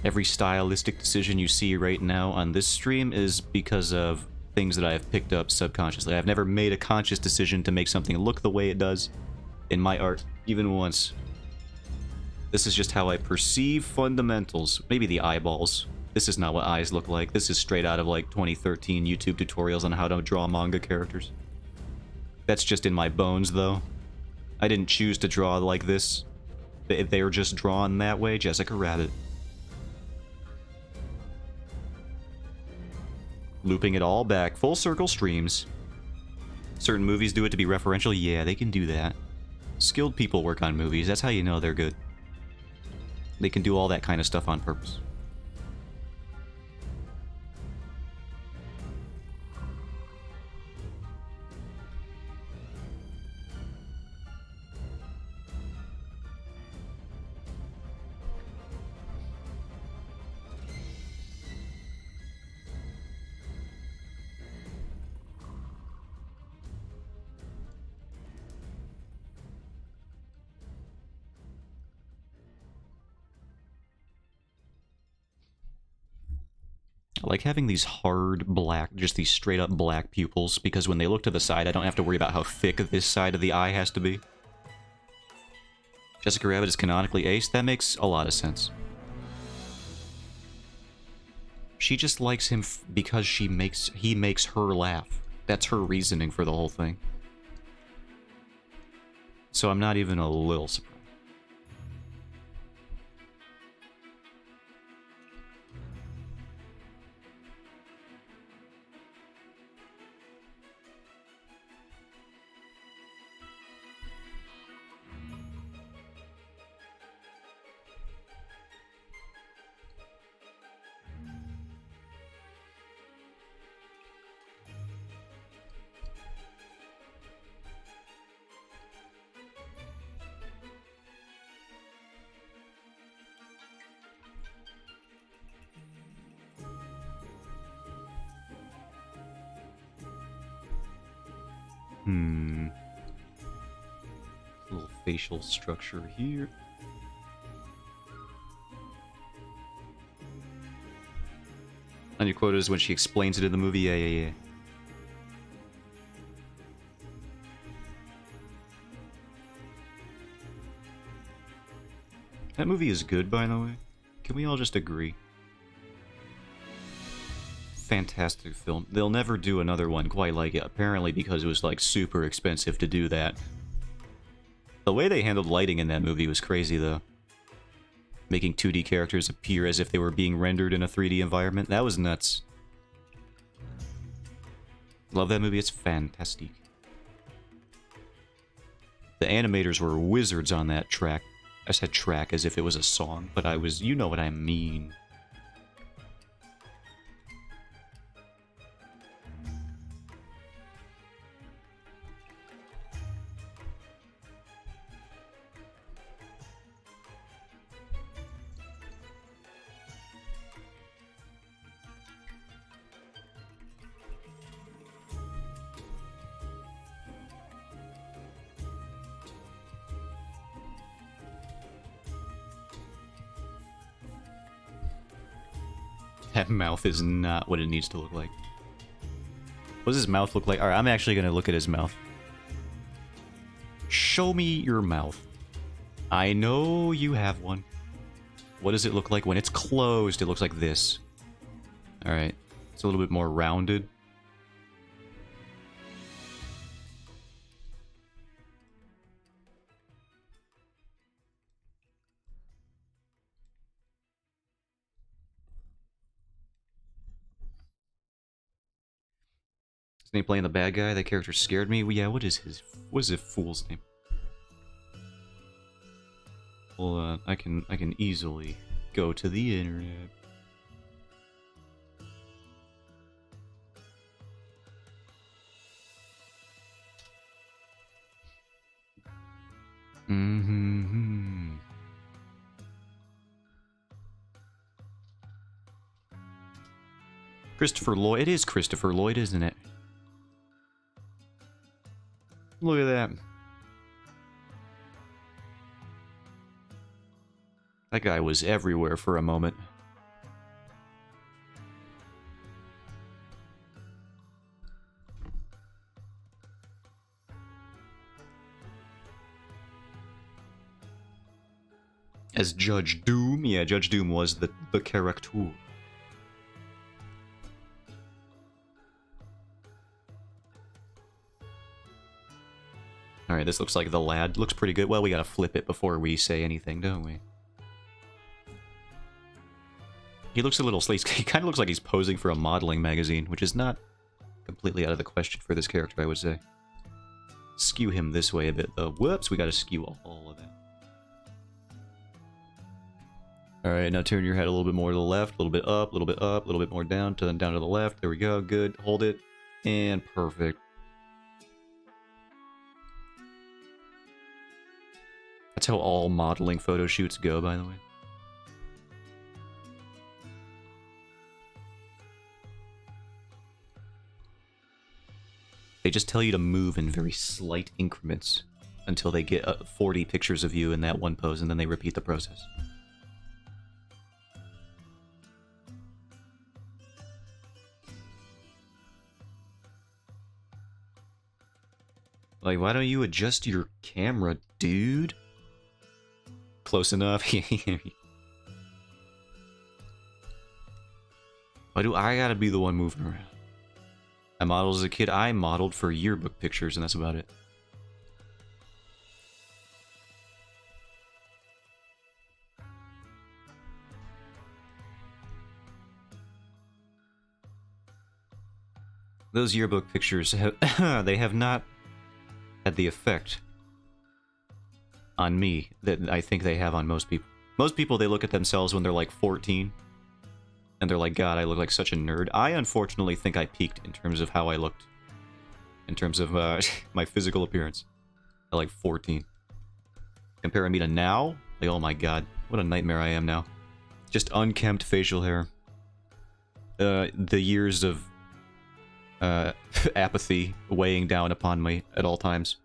Every stylistic decision you see right now on this stream is because of things that I have picked up subconsciously. I've never made a conscious decision to make something look the way it does in my art, even once. This is just how I perceive fundamentals. Maybe the eyeballs. This is not what eyes look like. This is straight out of like 2013 YouTube tutorials on how to draw manga characters. That's just in my bones, though. I didn't choose to draw like this. They were just drawn that way. Jessica Rabbit. Looping it all back. Full circle streams. Certain movies do it to be referential. Yeah, they can do that. Skilled people work on movies. That's how you know they're good. They can do all that kind of stuff on purpose. I like having these hard black, just these straight up black pupils, because when they look to the side, I don't have to worry about how thick this side of the eye has to be. Jessica Rabbit is canonically ace. That makes a lot of sense. She just likes him because he makes her laugh. That's her reasoning for the whole thing. So I'm not even a little surprised. Little facial structure here. On your quotas when she explains it in the movie, yeah. That movie is good, by the way. Can we all just agree? Fantastic film. They'll never do another one quite like it, apparently because it was like super expensive to do that. The way they handled lighting in that movie was crazy, though. Making 2D characters appear as if they were being rendered in a 3D environment. That was nuts. Love that movie. It's fantastic. The animators were wizards on that track. I said track as if it was a song, but I was, you know what I mean. That mouth is not what it needs to look like. What does his mouth look like? Alright, I'm actually gonna look at his mouth. Show me your mouth. I know you have one. What does it look like when it's closed? It looks like this. Alright. It's a little bit more rounded. Isn't he playing the bad guy? That character scared me. Well, yeah, what is the fool's name? Well, I can easily go to the internet. Mm-hmm. Christopher Lloyd. It is Christopher Lloyd, isn't it? Look at that. That guy was everywhere for a moment. As Judge Doom? Yeah, Judge Doom was the character. Alright, this looks like the lad. Looks pretty good. Well, we gotta flip it before we say anything, don't we? He looks a little sleazy. He kind of looks like he's posing for a modeling magazine, which is not completely out of the question for this character, I would say. Skew him this way a bit, though. Whoops, we gotta skew all of that. Alright, now turn your head a little bit more to the left, a little bit up, a little bit up, a little bit more down to the left. There we go, good. Hold it. And perfect. That's how all modeling photo shoots go, by the way. They just tell you to move in very slight increments until they get 40 pictures of you in that one pose, and then they repeat the process. Like, why don't you adjust your camera, dude? Close enough. Why do I gotta be the one moving around? I modeled as a kid. I modeled for yearbook pictures, and that's about it. Those yearbook pictures have they have not had the effect on me that I think they have on most people. Most people, they look at themselves when they're like 14 and they're like, God, I look like such a nerd. I unfortunately think I peaked in terms of how I looked, in terms of my physical appearance at like 14. Comparing me to now, like, oh my God, what a nightmare I am now. Just unkempt facial hair. The years of apathy weighing down upon me at all times.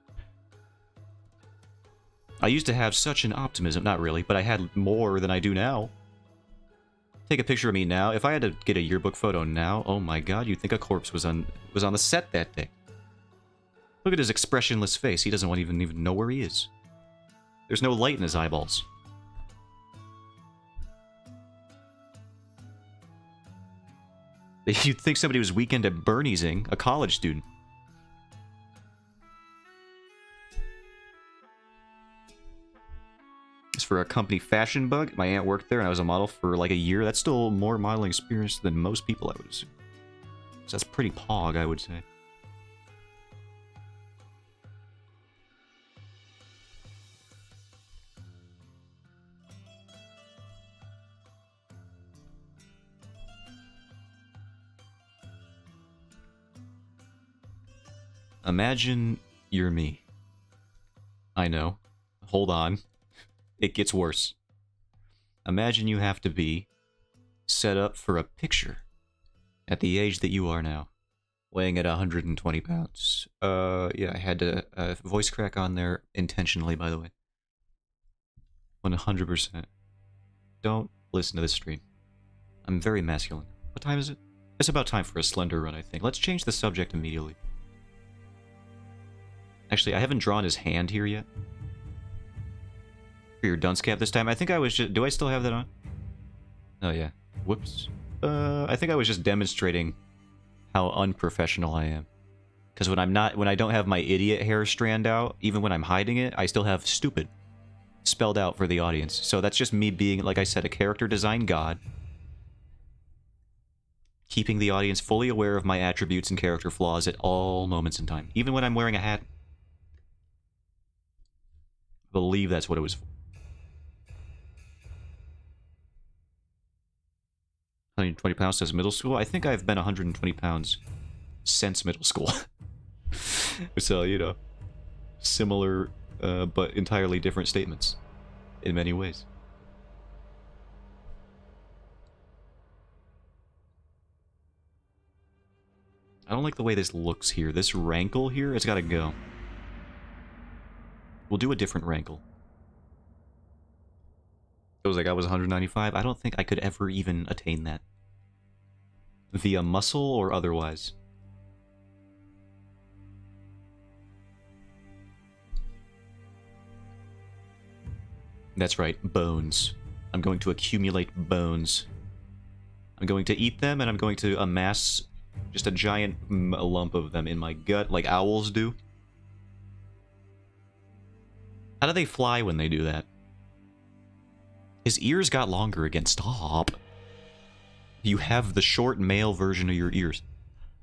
I used to have such an optimism, not really, but I had more than I do now. Take a picture of me now. If I had to get a yearbook photo now, oh my God, you'd think a corpse was on the set that day. Look at his expressionless face. He doesn't even know where he is. There's no light in his eyeballs. You'd think somebody was weekend at Bernie's-ing, a college student. As for a company Fashion Bug, my aunt worked there and I was a model for like a year. That's still more modeling experience than most people, I would assume. So that's pretty pog, I would say. Imagine you're me. I know. Hold on. It gets worse. Imagine you have to be set up for a picture at the age that you are now, weighing at 120 pounds. Yeah, I had to voice crack on there intentionally, by the way. 100%. Don't listen to this stream. I'm very masculine. What time is it? It's about time for a slender run, I think. Let's change the subject immediately. Actually, I haven't drawn his hand here yet. For your dunce cap this time. I think I was just... Do I still have that on? Oh, yeah. Whoops. I think I was just demonstrating how unprofessional I am. Because when I don't have my idiot hair strand out, even when I'm hiding it, I still have stupid spelled out for the audience. So that's just me being, like I said, a character design god. Keeping the audience fully aware of my attributes and character flaws at all moments in time. Even when I'm wearing a hat. I believe that's what it was for. 120 pounds since middle school? I think I've been 120 pounds since middle school. So, you know, similar but entirely different statements in many ways. I don't like the way this looks here. This rankle here, it's gotta go. We'll do a different rankle. It was like I was 195. I don't think I could ever even attain that. Via muscle or otherwise. That's right, bones. I'm going to accumulate bones. I'm going to eat them, and I'm going to amass just a giant lump of them in my gut, like owls do. How do they fly when they do that? His ears got longer again. Stop. You have the short male version of your ears.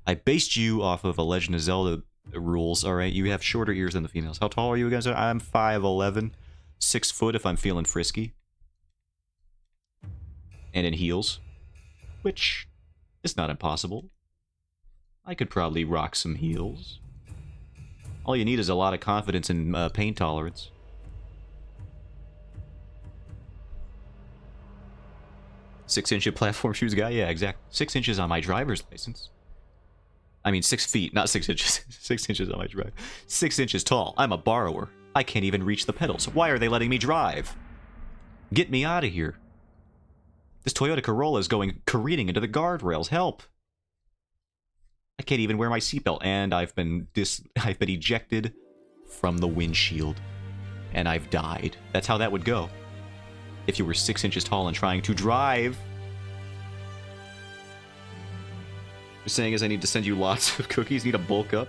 I based you off of a Legend of Zelda rules, alright? You have shorter ears than the females. How tall are you guys? I'm 5'11". 6 foot if I'm feeling frisky. And in heels. Which is not impossible. I could probably rock some heels. All you need is a lot of confidence and pain tolerance. Six-inch platform shoes guy? Yeah, exactly. 6 inches on my driver's license. I mean 6 feet, not 6 inches. 6 inches on my drive. 6 inches tall. I'm a borrower. I can't even reach the pedals. Why are they letting me drive? Get me out of here. This Toyota Corolla is going careening into the guardrails. Help. I can't even wear my seatbelt, and I've been ejected from the windshield. And I've died. That's how that would go. If you were 6 inches tall and trying to drive. What you're saying is I need to send you lots of cookies, need to bulk up.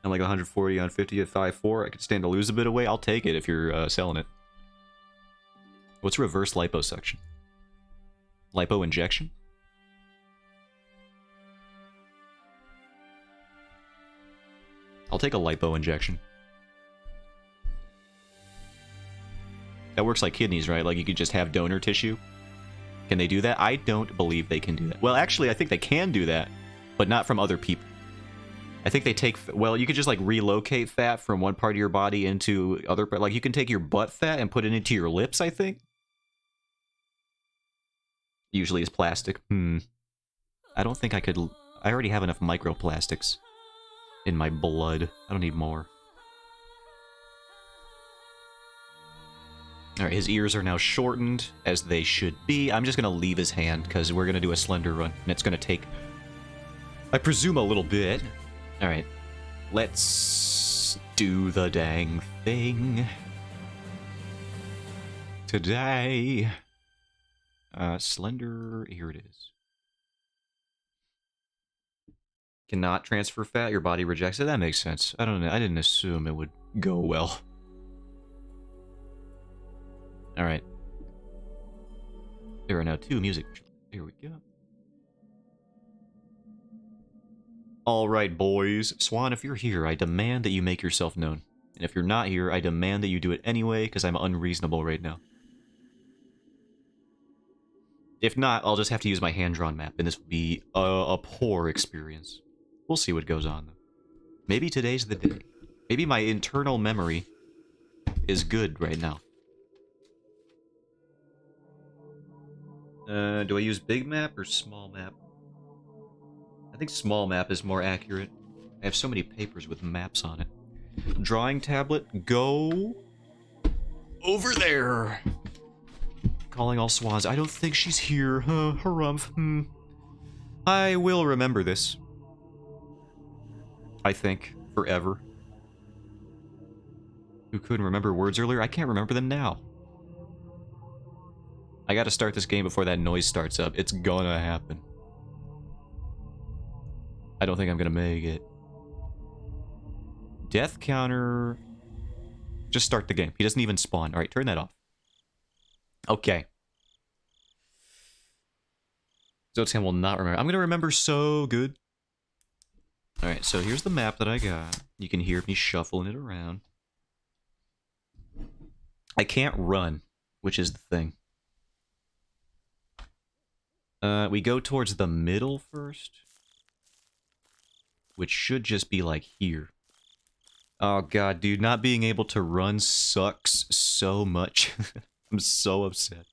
I'm like 140 on 50 at 5'4". I could stand to lose a bit of weight. I'll take it if you're selling it. What's reverse liposuction? Lipo injection? I'll take a lipo injection. That works like kidneys, right? Like you could just have donor tissue. Can they do that? I don't believe they can do that. Well, actually, I think they can do that, but not from other people. I think they take... Well, you could just, like, relocate fat from one part of your body into other... Like, you can take your butt fat and put it into your lips, I think. Usually it's plastic. I don't think I could... I already have enough microplastics in my blood. I don't need more. Alright, his ears are now shortened, as they should be. I'm just going to leave his hand, because we're going to do a slender run, and it's going to take, I presume, a little bit. Alright, let's do the dang thing. Today. Slender, here it is. Cannot transfer fat, your body rejects it. That makes sense. I don't know, I didn't assume it would go well. Alright. There are now 2 music. Here we go. Alright, boys. Swan, if you're here, I demand that you make yourself known. And if you're not here, I demand that you do it anyway, because I'm unreasonable right now. If not, I'll just have to use my hand-drawn map, and this will be a poor experience. We'll see what goes on, though. Maybe today's the day. Maybe my internal memory is good right now. Do I use big map or small map? I think small map is more accurate. I have so many papers with maps on it. Drawing tablet, go over there. Calling all swans. I don't think she's here. Harumph. I will remember this. I think. Forever. Who couldn't remember words earlier? I can't remember them now. I gotta start this game before that noise starts up. It's gonna happen. I don't think I'm gonna make it. Death counter... Just start the game. He doesn't even spawn. Alright, turn that off. Okay. Zotan will not remember. I'm gonna remember so good. Alright, so here's the map that I got. You can hear me shuffling it around. I can't run, which is the thing. We go towards the middle first. Which should just be like here. Oh god, dude, not being able to run sucks so much. I'm so upset.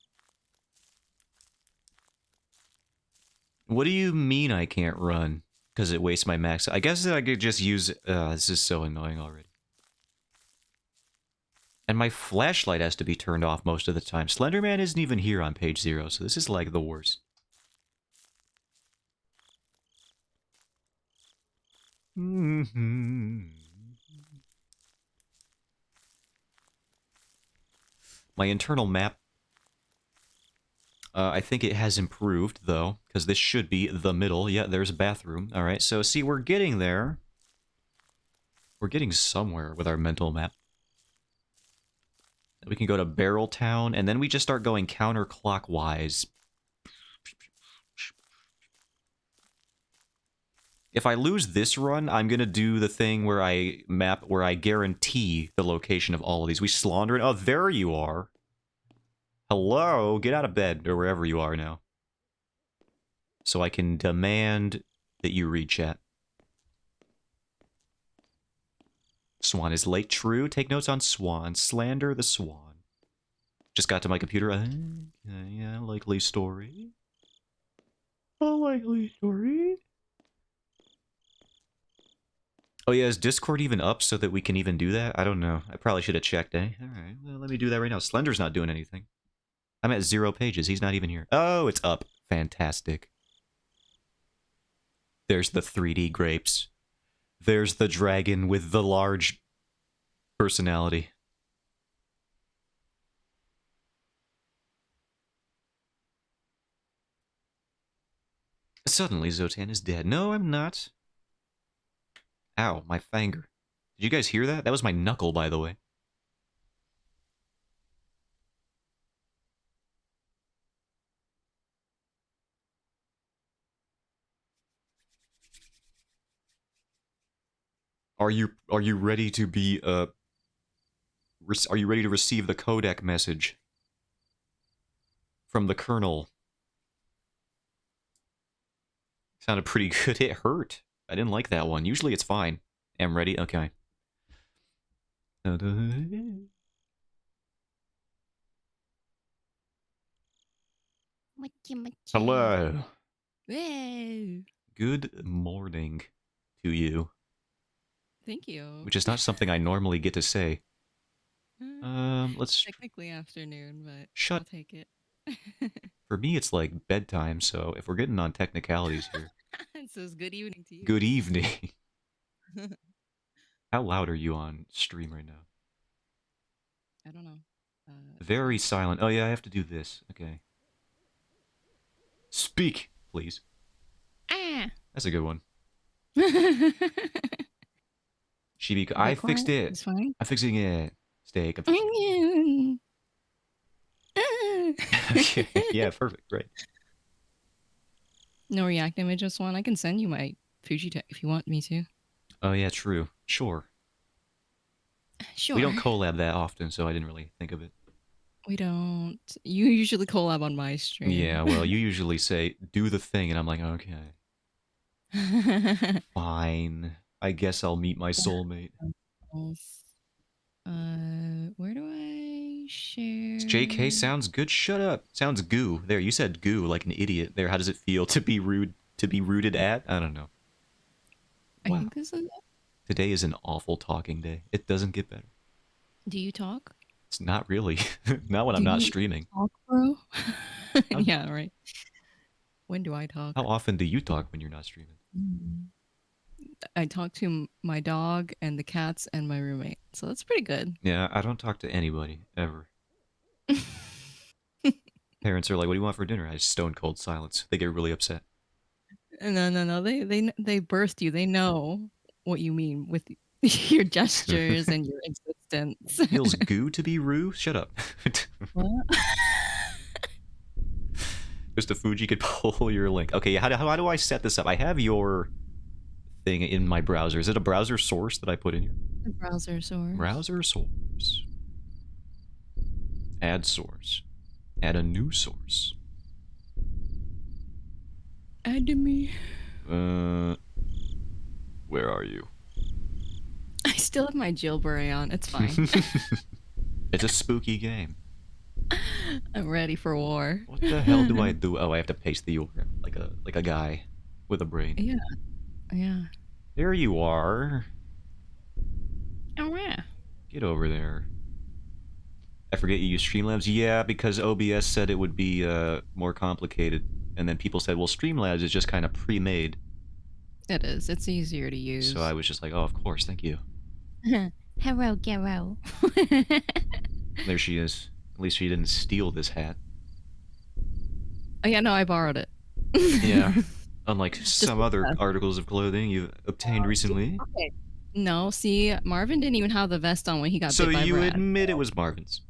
What do you mean I can't run? Because it wastes my max. I guess I could just use... this is so annoying already. And my flashlight has to be turned off most of the time. Slenderman isn't even here on page 0, so this is like the worst. My internal map, I think it has improved, though, because this should be the middle. Yeah, there's a bathroom. Alright, so see, we're getting there. We're getting somewhere with our mental map. We can go to Barrel Town, and then we just start going counterclockwise. If I lose this run, I'm gonna do the thing where I guarantee the location of all of these. We slander it. Oh, there you are. Hello, get out of bed, or wherever you are now. So I can demand that you read chat. Swan is late. True. Take notes on Swan. Slander the Swan. Just got to my computer. Yeah, likely story. A likely story. Oh yeah, is Discord even up so that we can even do that? I don't know. I probably should have checked, eh? Alright, well, let me do that right now. Slender's not doing anything. I'm at 0 pages. He's not even here. Oh, it's up. Fantastic. There's the 3D grapes. There's the dragon with the large personality. Suddenly, Zotan is dead. No, I'm not. Ow, my finger. Did you guys hear that? That was my knuckle, by the way. Are you ready to be are you ready to receive the codec message from the Colonel? Sounded pretty good. It hurt. I didn't like that one. Usually it's fine. Am ready? Okay. Hello. Whoa. Good morning to you. Thank you. Which is not something I normally get to say. Let's... Technically afternoon, but Shut... I'll take it. For me, it's like bedtime, so if we're getting on technicalities here... So it's good evening to you. Good evening. How loud are you on stream right now? I don't know. Very silent. Oh yeah, I have to do this. Okay. Speak, please. Ah. That's a good one. Shibika, I fixed it. It's fine. I'm fixing it. Steak. I'm fixing it. Okay. Yeah, perfect. Great. No React image, just one. I can send you my Fuji tech if you want me to. Oh yeah, true. Sure. Sure. We don't collab that often, so I didn't really think of it. We don't. You usually collab on my stream. Yeah, well, you usually say, do the thing, and I'm like, okay. Fine. I guess I'll meet my soulmate. Where do I share? JK sounds good. Shut up. Sounds goo. There, you said goo like an idiot. There, how does it feel to be rude? To be rooted at? I don't know. I Wow. think this is. Today is an awful talking day. It doesn't get better. Do you talk? It's not really. Not when I'm Do not you streaming. talk, bro? How- Yeah, right. When do I talk? How often do you talk when you're not streaming? I talk to my dog and the cats and my roommate, so that's pretty good. Yeah, I don't talk to anybody ever. Parents are like, "What do you want for dinner?" I just stone cold silence. They get really upset. No. They birthed you. They know what you mean with your gestures and your existence. Feels goo to be Rue? Shut up. What? Just a Fuji could pull your link. Okay, how do I set this up? I have your thing in my browser. Is it a browser source that I put in here? The browser source. Browser source. Add source. Add a new source. Add to me. Where are you? I still have my jailbreak on. It's fine. It's a spooky game. I'm ready for war. What the hell do I do? Oh, I have to paste the URL like a guy with a brain. Yeah. There you are. Oh yeah. Get over there. I forget you use Streamlabs. Yeah, because OBS said it would be more complicated, and then people said, well, Streamlabs is just kind of pre-made. It is. It's easier to use. So I was just like, oh, of course, thank you. Hello, Garo. There she is. At least she didn't steal this hat. Oh yeah, no, I borrowed it. Yeah. Unlike some other articles of clothing you've obtained recently. Okay. No, see, Marvin didn't even have the vest on when he got So bit by you Brad. admit it was Marvin's.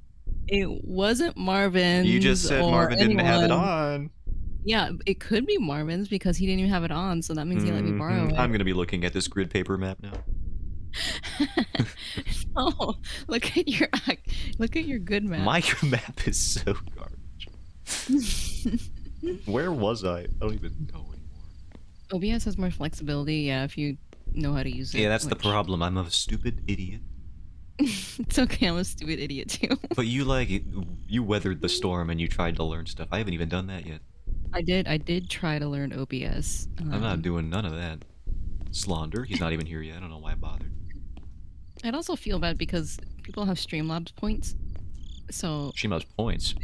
It wasn't Marvin's. You just said or Marvin didn't have it anyone. on. Yeah, it could be Marvin's because he didn't even have it on, so that means he let me borrow it. I'm going to be looking at this grid paper map now. No, look at your good map. My map is so garbage. Where was I? I don't even know anymore. OBS has more flexibility, yeah, if you know how to use it. Yeah, that's the which- problem. I'm a stupid idiot. It's okay, I'm a stupid idiot too. But you weathered the storm and you tried to learn stuff. I haven't even done that yet. I did try to learn OBS. I'm not doing none of that. Slaunder, he's not even here yet. I don't know why I bothered. I'd also feel bad because people have Streamlabs points, so She must points.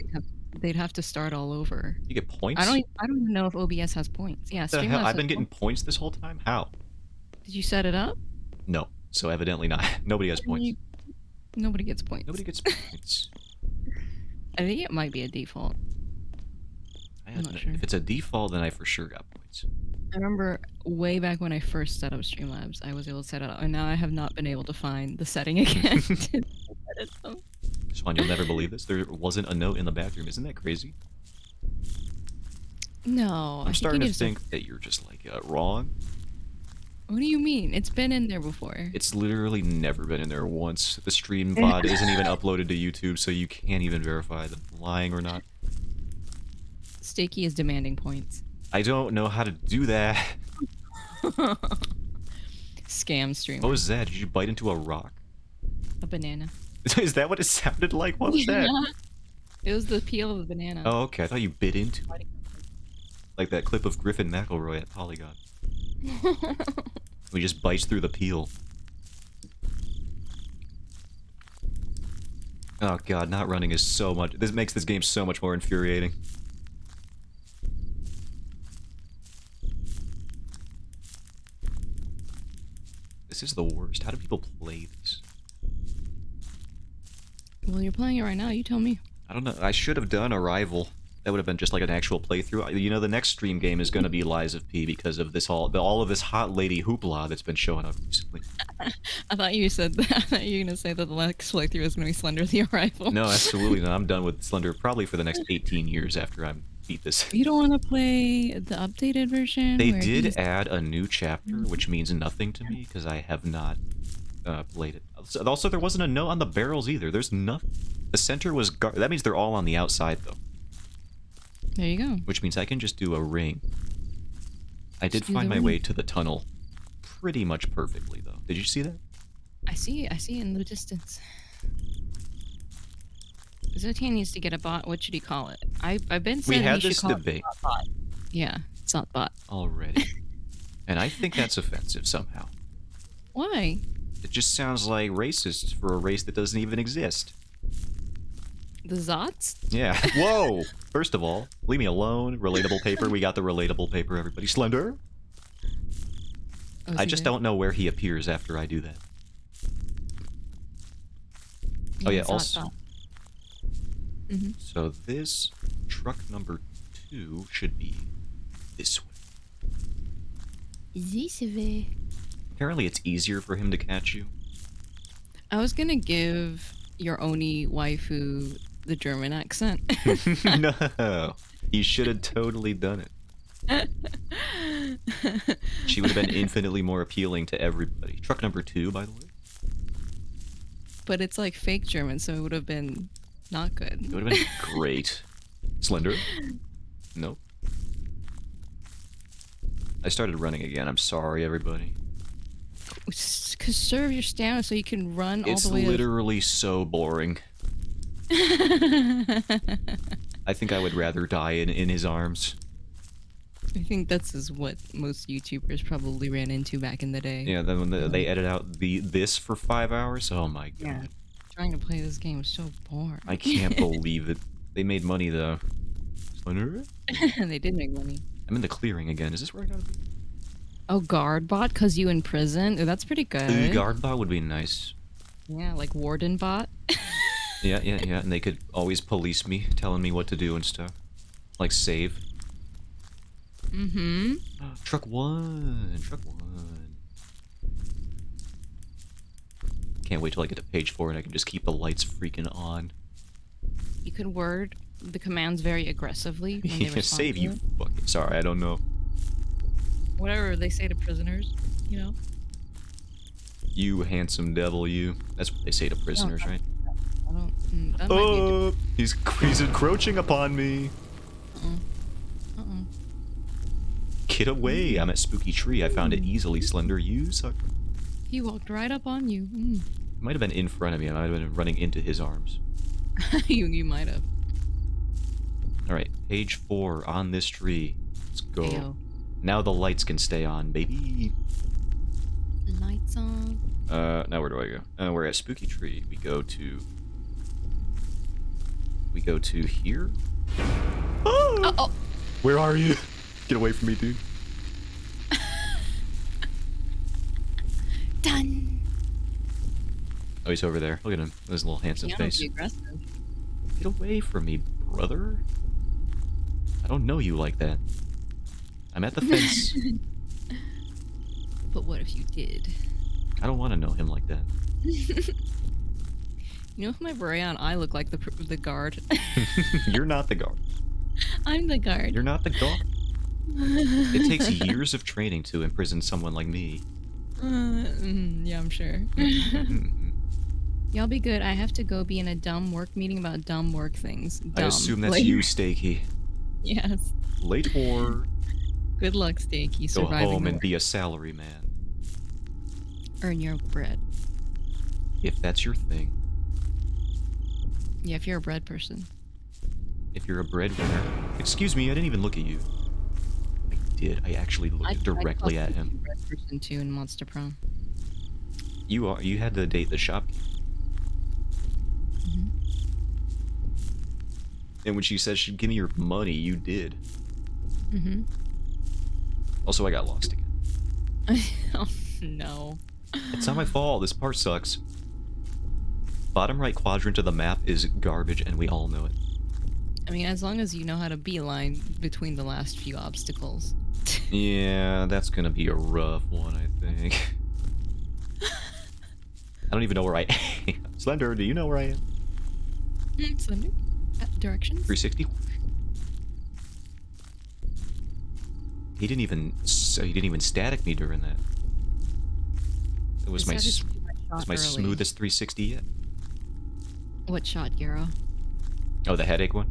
they'd have to start all over. You get points? I don't even know if OBS has points. Yeah, What the hell? Streamlabs I've been has getting points. points this whole time? How? Did you set it up? No. So evidently not. Nobody has points. Nobody gets points. Nobody gets points. I think it might be a default. I'm not sure. If it's a default, then I for sure got points. I remember way back when I first set up Streamlabs, I was able to set it up, and now I have not been able to find the setting again. to edit them. Swan, you'll never believe this. There wasn't a note in the bathroom. Isn't that crazy? No, I'm starting to you think that you're just like wrong. What do you mean? It's been in there before. It's literally never been in there once. The stream VOD isn't even uploaded to YouTube, so you can't even verify them lying or not. Stakey is demanding points. I don't know how to do that. Scam streamer. What was that? Did you bite into a rock? A banana. Is that what it sounded like? What was that? It was the peel of the banana. Oh, okay. I thought you bit into it. Like that clip of Griffin McElroy at Polygon. He just bites through the peel. Oh god, not running is so much. This makes this game so much more infuriating. This is the worst. How do people play this? Well, you're playing it right now. You tell me. I don't know. I should have done Arrival. That would have been just like an actual playthrough. You know, the next stream game is going to be Lies of P because of this all of this hot lady hoopla that's been showing up recently. I thought you said that. I thought you were gonna say that the next playthrough is gonna be Slender the Arrival. No, absolutely not. I'm done with Slender probably for the next 18 years after I beat this. You don't want to play the updated version? They where did he's- add a new chapter, which means nothing to me because I have not played it. Also, there wasn't a note on the barrels either. There's nothing. The center was that means they're all on the outside though. There you go. Which means I can just do a ring. I did Just do find the my ring. way to the tunnel pretty much perfectly, though. Did you see that? I see it in the distance. Zotan needs to get a bot. What should he call it? I've been We saying had he should this call debate it bot. Yeah, it's not bot. already, and I think that's offensive somehow. Why? It just sounds like racist for a race that doesn't even exist. The Zots? Yeah. Whoa! First of all, leave me alone. Relatable paper. We got the relatable paper, everybody. Slender? Oh, is I he just there? don't know where he appears after I do that. Oh, yeah, Zot also... bot. Mhm. So this truck number 2 should be this way. This way. Apparently it's easier for him to catch you. I was gonna give your Oni waifu the German accent. No! You should have totally done it. She would have been infinitely more appealing to everybody. Truck number 2, by the way. But it's like fake German, so it would have been not good. It would have been great. Slender? Nope. I started running again. I'm sorry, everybody. Conserve your stamina so you can run all It's the way. literally so boring. I I think I would rather die in his arms. think that's is what most YouTubers probably ran into back in the day. Yeah, then when they edit out this for 5 hours, oh my god. Yeah. Trying to play this game is so boring. I can't believe it. They made money though. Slender? They did make money. I'm in the clearing again. Is this where I gotta be? Oh, guard bot, cause you in prison. Oh, that's pretty good. Ooh, guard bot would be nice. Yeah, like warden bot. Yeah, and they could always police me, telling me what to do and stuff. Like save. Mm-hmm. Truck 1. Can't wait till I get to page 4 and I can just keep the lights freaking on. You could word the commands very aggressively when they respond Save to you it. fucking... Sorry, I don't know. Whatever they say to prisoners, you know. You handsome devil, you. That's what they say to prisoners, right? I don't. That might be. Oh, he's encroaching upon me. Uh-uh. Get away! I'm at Spooky Tree. I found it easily, Slender. You suck. He walked right up on you. Might have been in front of me. I might have been running into his arms. You might have. All right, page 4 on this tree. Let's go. Ayo. Now the lights can stay on, baby. Lights on. Now where do I go? We're at Spooky Tree. We go to here. Oh. Where are you? Get away from me, dude. Done. Oh, he's over there. Look at him. His little handsome Yeah, face. be aggressive. Get away from me, brother. I don't know you like that. I'm at the fence. But what if you did? I don't want to know him like that. You know, with my beret on, I look like the guard. You're not the guard. I'm the guard. You're not the guard. It takes years of training to imprison someone like me. Yeah, I'm sure. Y'all be good. I have to go be in a dumb work meeting about dumb work things. Dumb. I assume that's Like- you, Stakey. Yes. Late or Good luck, Stakey. go Surviving home the and work. be a salary man. Earn your bread. If that's your thing. Yeah, if you're a bread person. If you're a breadwinner. Excuse me, I didn't even look at you. I did. I actually looked directly at him. Bread person too in Monster Prom. You had to date the shopkeeper. Mhm. And when she said she'd give me your money, you did. Mhm. Also, I got lost again. Oh no. It's not my fault. This part sucks. Bottom right quadrant of the map is garbage, and we all know it. I mean, as long as you know how to beeline between the last few obstacles. Yeah, that's gonna be a rough one, I think. I don't even know where I am. Slender, do you know where I am? Slender. Directions. 360. He didn't even static me during that. It was my smoothest 360 yet. What shot, Gyro? Oh, the headache one?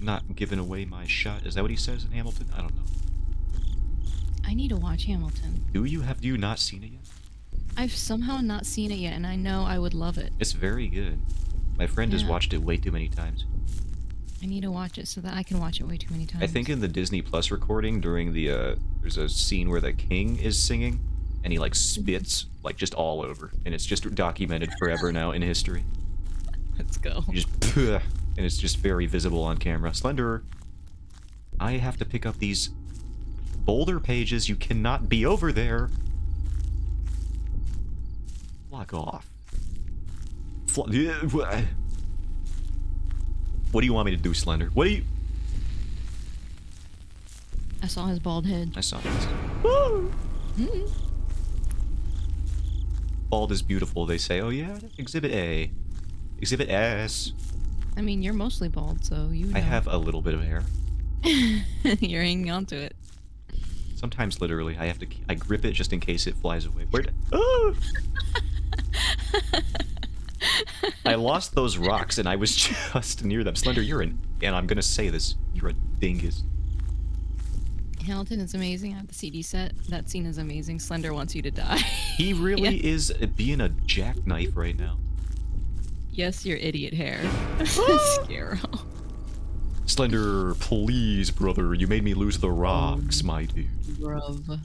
Not giving away my shot. Is that what he says in Hamilton? I don't know. I need to watch Hamilton. Do you? Have you not seen it yet? I've somehow not seen it yet, and I know I would love it. It's very good. My friend has Yeah. watched it way too many times. I need to watch it so that I can watch it way too many times. I think in the Disney Plus recording during the, there's a scene where the king is singing, and he, like, spits, like, just all over. And it's just documented forever now in history. Let's go. He just, and it's just very visible on camera. Slender, I have to pick up these boulder pages. You cannot be over there. Block off. What do you want me to do, Slender? What do you... I saw his bald head. I saw this. Woo! Mm. Bald is beautiful, they say. Oh yeah, Exhibit A. Exhibit S. I mean, you're mostly bald, so you know. I have a little bit of hair. You're hanging on to it. Sometimes, literally, I have to... I grip it just in case it flies away. Where did... Oh! I lost those rocks, and I was just near them. Slender, you're an... And I'm gonna say this. You're a dingus. Hamilton is amazing. I have the CD set. That scene is amazing. Slender wants you to die. He really is being a jackknife right now. Yes, your idiot hair. Scarrow. Slender, please, brother. You made me lose the rocks, my dude. Bruv.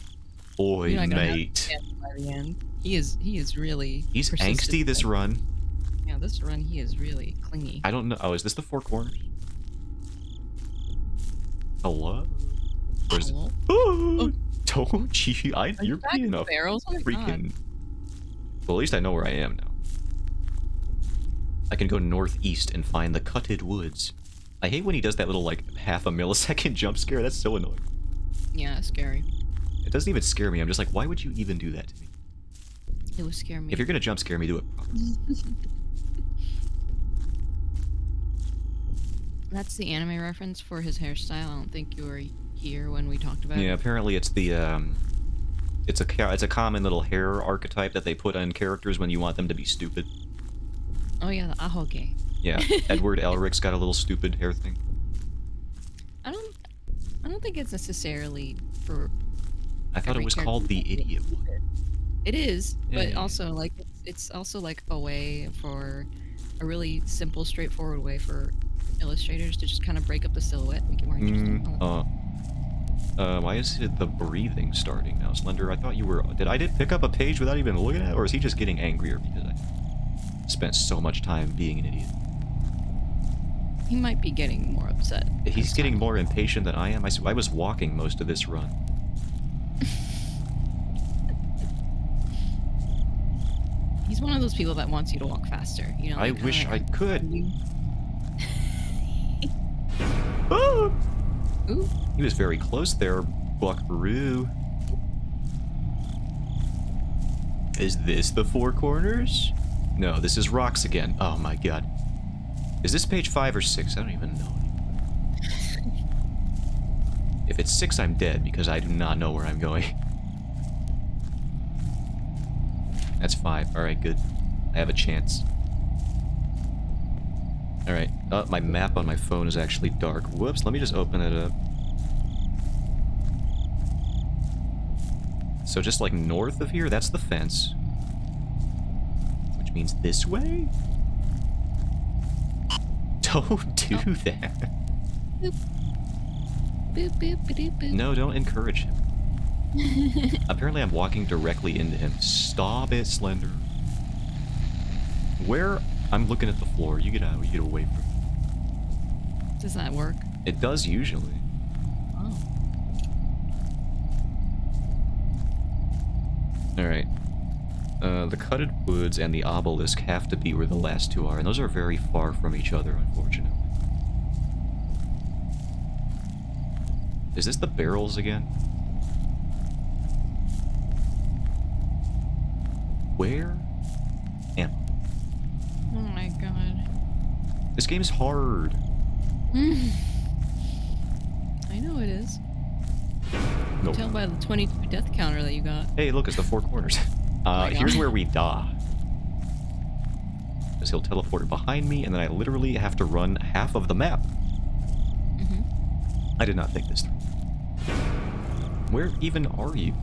Oi, You're not gonna have mate. to by the end. He is really He's persistent. angsty this run. Yeah, this run he is really clingy. I don't know. Oh, is this the Four Corners? Hello? Or is it... Hello? Oh, don't you? You're back being in a the barrels? Oh my freaking... Well, at least I know where I am now. I can go northeast and find the Cutted Woods. I hate when he does that little, like, half a millisecond jump scare. That's so annoying. Yeah, scary. It doesn't even scare me. I'm just like, why would you even do that to me? It would scare me. If you're gonna jump scare me, do it properly. That's the anime reference for his hairstyle. I don't think you were here when we talked about Yeah, it. apparently it's the, it's a common little hair archetype that they put on characters when you want them to be stupid. Oh yeah, the ahoge. Yeah, Edward Elric's got a little stupid hair thing. I don't think it's necessarily for. I thought it every was character called the to be idiot one. stupid. It is, but Yeah. also like it's also like a way for a really simple, straightforward way for illustrators to just kind of break up the silhouette, make it more interesting. Why is it the breathing starting now, Slender? I thought you were... Did I pick up a page without even looking at it, or is he just getting angrier because I spent so much time being an idiot? He might be getting more upset. He's as getting time- more impatient than I am. I was walking most of this run. He's one of those people that wants you to walk faster. You know. I like, wish I could. you- Oh! Ooh. He was very close there, Buckaroo. Is this the Four Corners? No, this is rocks again. Oh my god. Is this page 5 or 6? I don't even know. If it's 6, I'm dead because I do not know where I'm going. That's 5. Alright, good. I have a chance. Alright. My map on my phone is actually dark. Whoops, let me just open it up. So just like north of here, that's the fence. Which means this way? Don't do that. Boop, boop, ba-doop, boop. No, don't encourage him. Apparently I'm walking directly into him. Stop it, Slender. Where? I'm looking at the floor. You get out. You get away from me. Does that work? It does usually. Oh. Alright. The Cutted Woods and the Obelisk have to be where the last two are, and those are very far from each other, unfortunately. Is this the barrels again? Where am I? Oh my god. This game's hard. I know it is. Nope. Tell by the 22 death counter that you got. Hey, look, it's the Four Corners. my Here's God. where we die. Because he'll teleport behind me, and then I literally have to run half of the map. Mm-hmm. I did not think this through. Where even are you?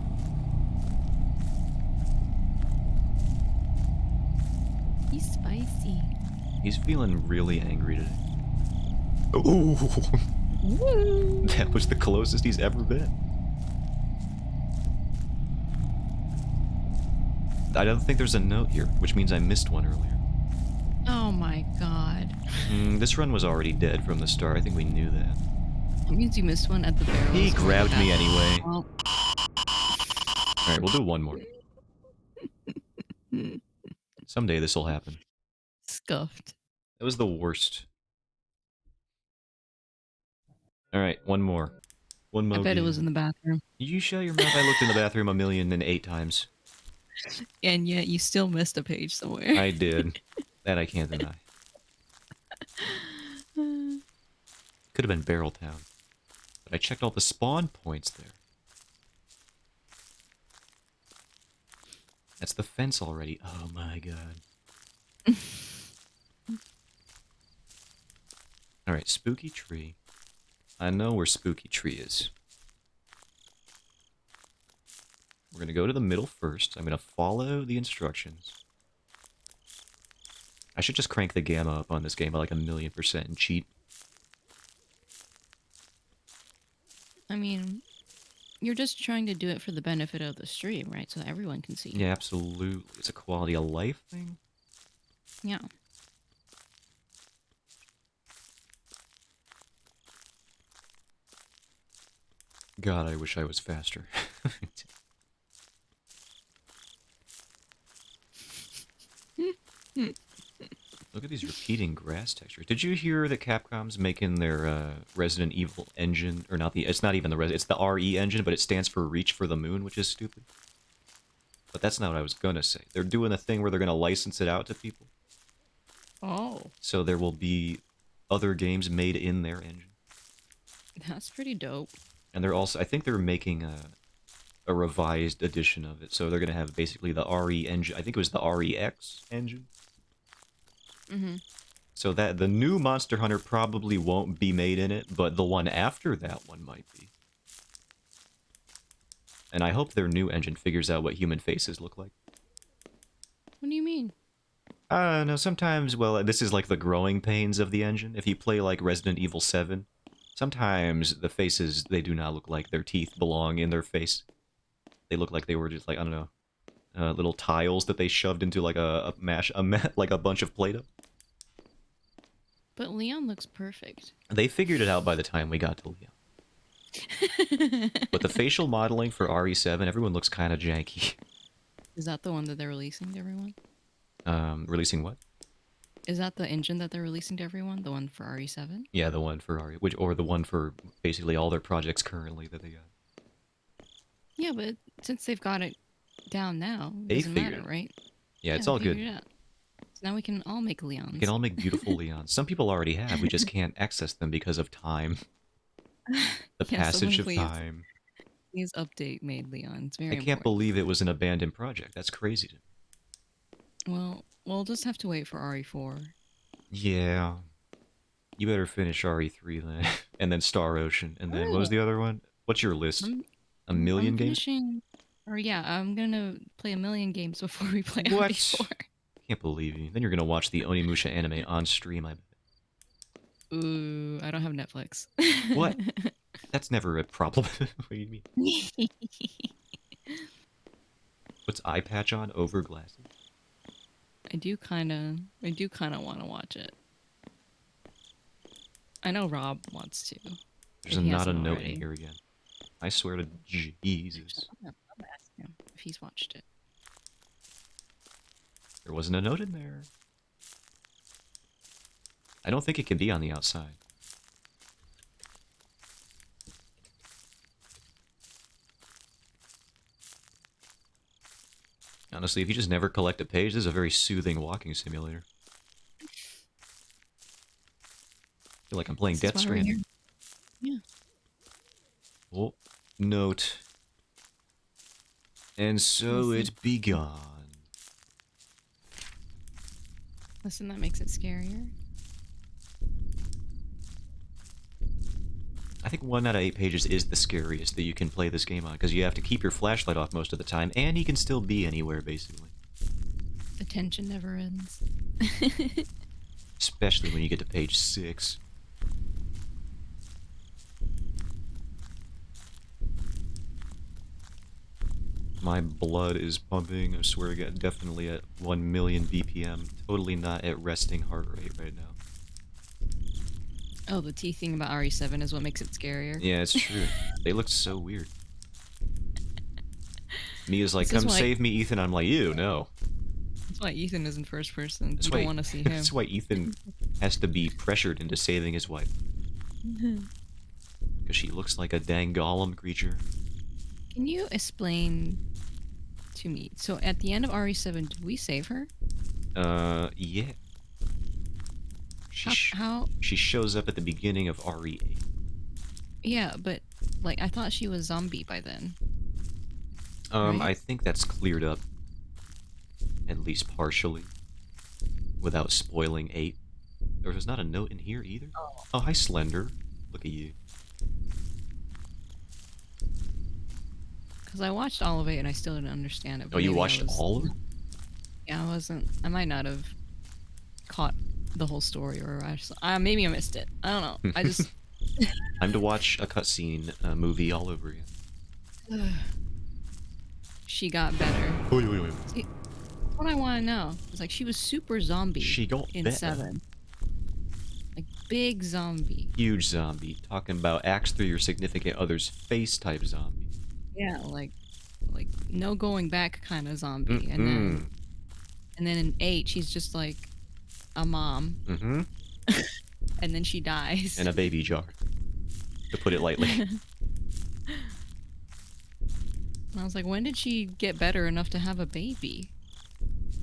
He's spicy. He's feeling really angry today. Ooh! Woo! That was the closest he's ever been. I don't think there's a note here, which means I missed one earlier. Oh my god. This run was already dead from the start. I think we knew that. That means you missed one at the barrel. He grabbed me anyway. Well, Alright, we'll do one more. Someday this will happen. scuffed. That was the worst. Alright, one more. One more. I bet it was in the bathroom. You shut your mouth. I looked in the bathroom 1,008 times. And yet you still missed a page somewhere. I did. That I can't deny. Could have been Barrel Town. But I checked all the spawn points there. That's the fence already. Oh my god. Alright, Spooky Tree. I know where Spooky Tree is. We're gonna go to the middle first. I'm gonna follow the instructions. I should just crank the gamma up on this game by like 1,000,000% and cheat. I mean, you're just trying to do it for the benefit of the stream, right? So everyone can see. Yeah, absolutely. It's a quality of life thing. Yeah. God, I wish I was faster. Look at these repeating grass textures. Did you hear that Capcom's making their Resident Evil engine, or not the? It's not even the it's the RE engine, but it stands for Reach for the Moon, which is stupid. But that's not what I was gonna say. They're doing a thing where they're gonna license it out to people. Oh, So there will be other games made in their engine. that's pretty dope. And they're also, I think they're making a revised edition of it. So they're gonna have basically the RE engine. I think it was the REX engine. Mm-hmm. So that the new Monster Hunter probably won't be made in it, but the one after that one might be. And I hope their new engine figures out what human faces look like. What do you mean? No, sometimes, well, this is like the growing pains of the engine. If you play like Resident Evil 7, sometimes the faces, they do not look like their teeth belong in their face. They look like they were just like, I don't know, little tiles that they shoved into like like a bunch of Play-Doh. But Leon looks perfect. They figured it out by the time we got to Leon. But the facial modeling for RE7, everyone looks kind of janky. Is that the one that they're releasing to everyone? Releasing what? Is that the engine that they're releasing to everyone? The one for RE7? Yeah, the one for RE, or the one for basically all their projects currently that they got. Yeah, but since they've got it down now, it They doesn't figured matter, it. right? Yeah, it's they all figured good. it out. So now we can all make Leons. We can all make beautiful Leons. Some people already have. We just can't access them because of time. The Yeah, passage of someone time. please update made Leon. It's very I can't important. believe it was an abandoned project. That's crazy to me. Well, we'll just have to wait for RE4. Yeah. You better finish RE3 then. And then Star Ocean. And then, what was the other one? What's your list? A million I'm games? finishing, or yeah, I'm gonna play 1,000,000 games before we play What? RE4. Can't believe you. Then you're gonna watch the Onimusha anime on stream, I bet. Ooh, I don't have Netflix. What? That's never a problem. What do you mean? What's eye patch on over glasses? I do kind of want to watch it. I know Rob wants to. There's if he not a hasn't note already. in here again. I swear to Jesus. I'm gonna ask him if he's watched it. There wasn't a note in there. I don't think it can be on the outside. Honestly, if you just never collect a page, this is a very soothing walking simulator. I feel like I'm playing This is Death why we're here. Stranding. Yeah. Oh, note. And so Listen. it begun. Listen, that makes it scarier. think 1 out of 8 pages is the scariest that you can play this game on, because you have to keep your flashlight off most of the time, and he can still be anywhere, basically. The tension never ends. Especially when you get to page 6. My blood is pumping, I swear to God, definitely at 1 million BPM. Totally not at resting heart rate right now. Oh, the T thing about RE7 is what makes it scarier. Yeah, it's true. They look so weird. Mia's like, This is come why- save me, Ethan. I'm like, ew, no. That's why Ethan is in first person. That's You why, don't want to see him. That's why Ethan has to be pressured into saving his wife. Because she looks like a dang golem creature. Can you explain to me? So at the end of RE7, did we save her? Yeah. How? She shows up at the beginning of RE8. Yeah, but like I thought she was zombie by then. Right? I think that's cleared up. At least partially. Without spoiling 8. There was not a note in here either. Oh, hi Slender. Look at you. Because I watched all of it and I still didn't understand it. but Oh, you maybe I watched was- all of it? Yeah, I wasn't. I might not have caught the whole story, or maybe I missed it. I don't know. I just. Time to watch a cutscene movie all over again. She got better. Wait, wait, wait. See, what I want to know is like she was super zombie She got in better. 7. Like big zombie. Huge zombie. Talking about axe through your significant other's face type zombie. Yeah, like no going back kind of zombie. Mm-mm. And then in 8, she's just like a mom, Mm-hmm. and then she dies. And a baby jar. To put it lightly. And I was like, when did she get better enough to have a baby?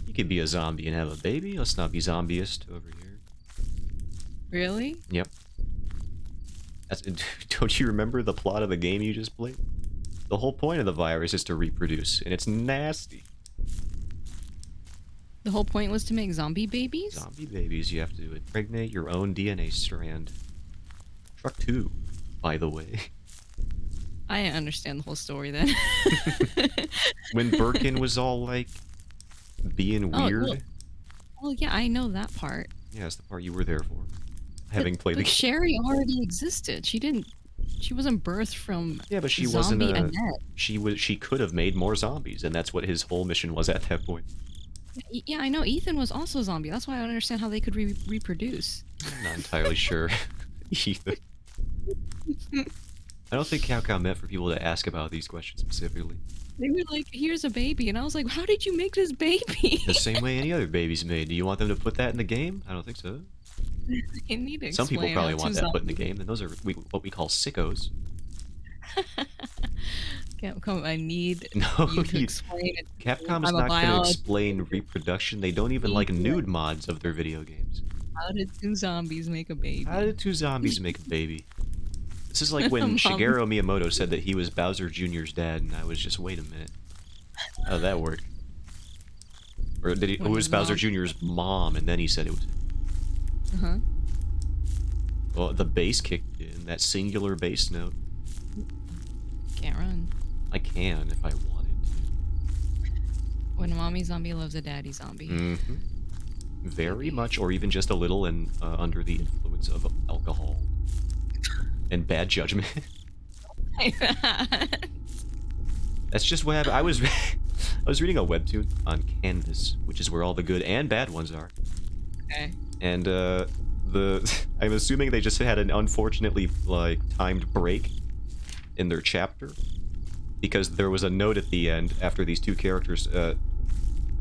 You could be a zombie and have a baby. Let's not be zombieist over here. Really? Yep. Don't you remember the plot of the game you just played? The whole point of the virus is to reproduce, and it's nasty. The whole point was to make zombie babies? Zombie babies, you have to impregnate your own DNA strand. Truck 2, by the way. I didn't understand the whole story then. When Birkin was all like being Oh, weird. well, yeah, I know that part. Yeah, that's the part you were there for. Having played the But game. Sherry already existed. She wasn't birthed from Yeah, but she zombie wasn't a. Annette. She could have made more zombies, and that's what his whole mission was at that point. Yeah, I know Ethan was also a zombie. That's why I don't understand how they could reproduce. I'm not entirely sure. Either. I don't think Capcom meant for people to ask about these questions specifically. They were like, "Here's a baby," and I was like, "How did you make this baby?" The same way any other baby's made. Do you want them to put that in the game? I don't think so. You need to Some people explain probably how want two that put in the zombies- game, and those are what we call sickos. Capcom, I need No, you to you- explain it. Capcom is I'm a not going to biologist. explain reproduction. They don't even like Yeah. nude mods of their video games. How did 2 zombies make a baby? How did 2 zombies make a baby? This is like when Mom. Shigeru Miyamoto said that he was Bowser Jr.'s dad, and I was just, wait a minute. How did that work? Or did he? When Who was his Bowser mom- Jr.'s mom, and then he said it was. Uh-huh. Well, the bass kicked in, that singular bass note. Can't run. I can if I wanted to. When a mommy zombie loves a daddy zombie. Mm-hmm. Very much, or even just a little, and under the influence of alcohol and bad judgment. That's just what happened. I was reading a webtoon on Canvas, which is where all the good and bad ones are. Okay. And I'm assuming they just had an unfortunately timed break in their chapter, because there was a note at the end after these 2 characters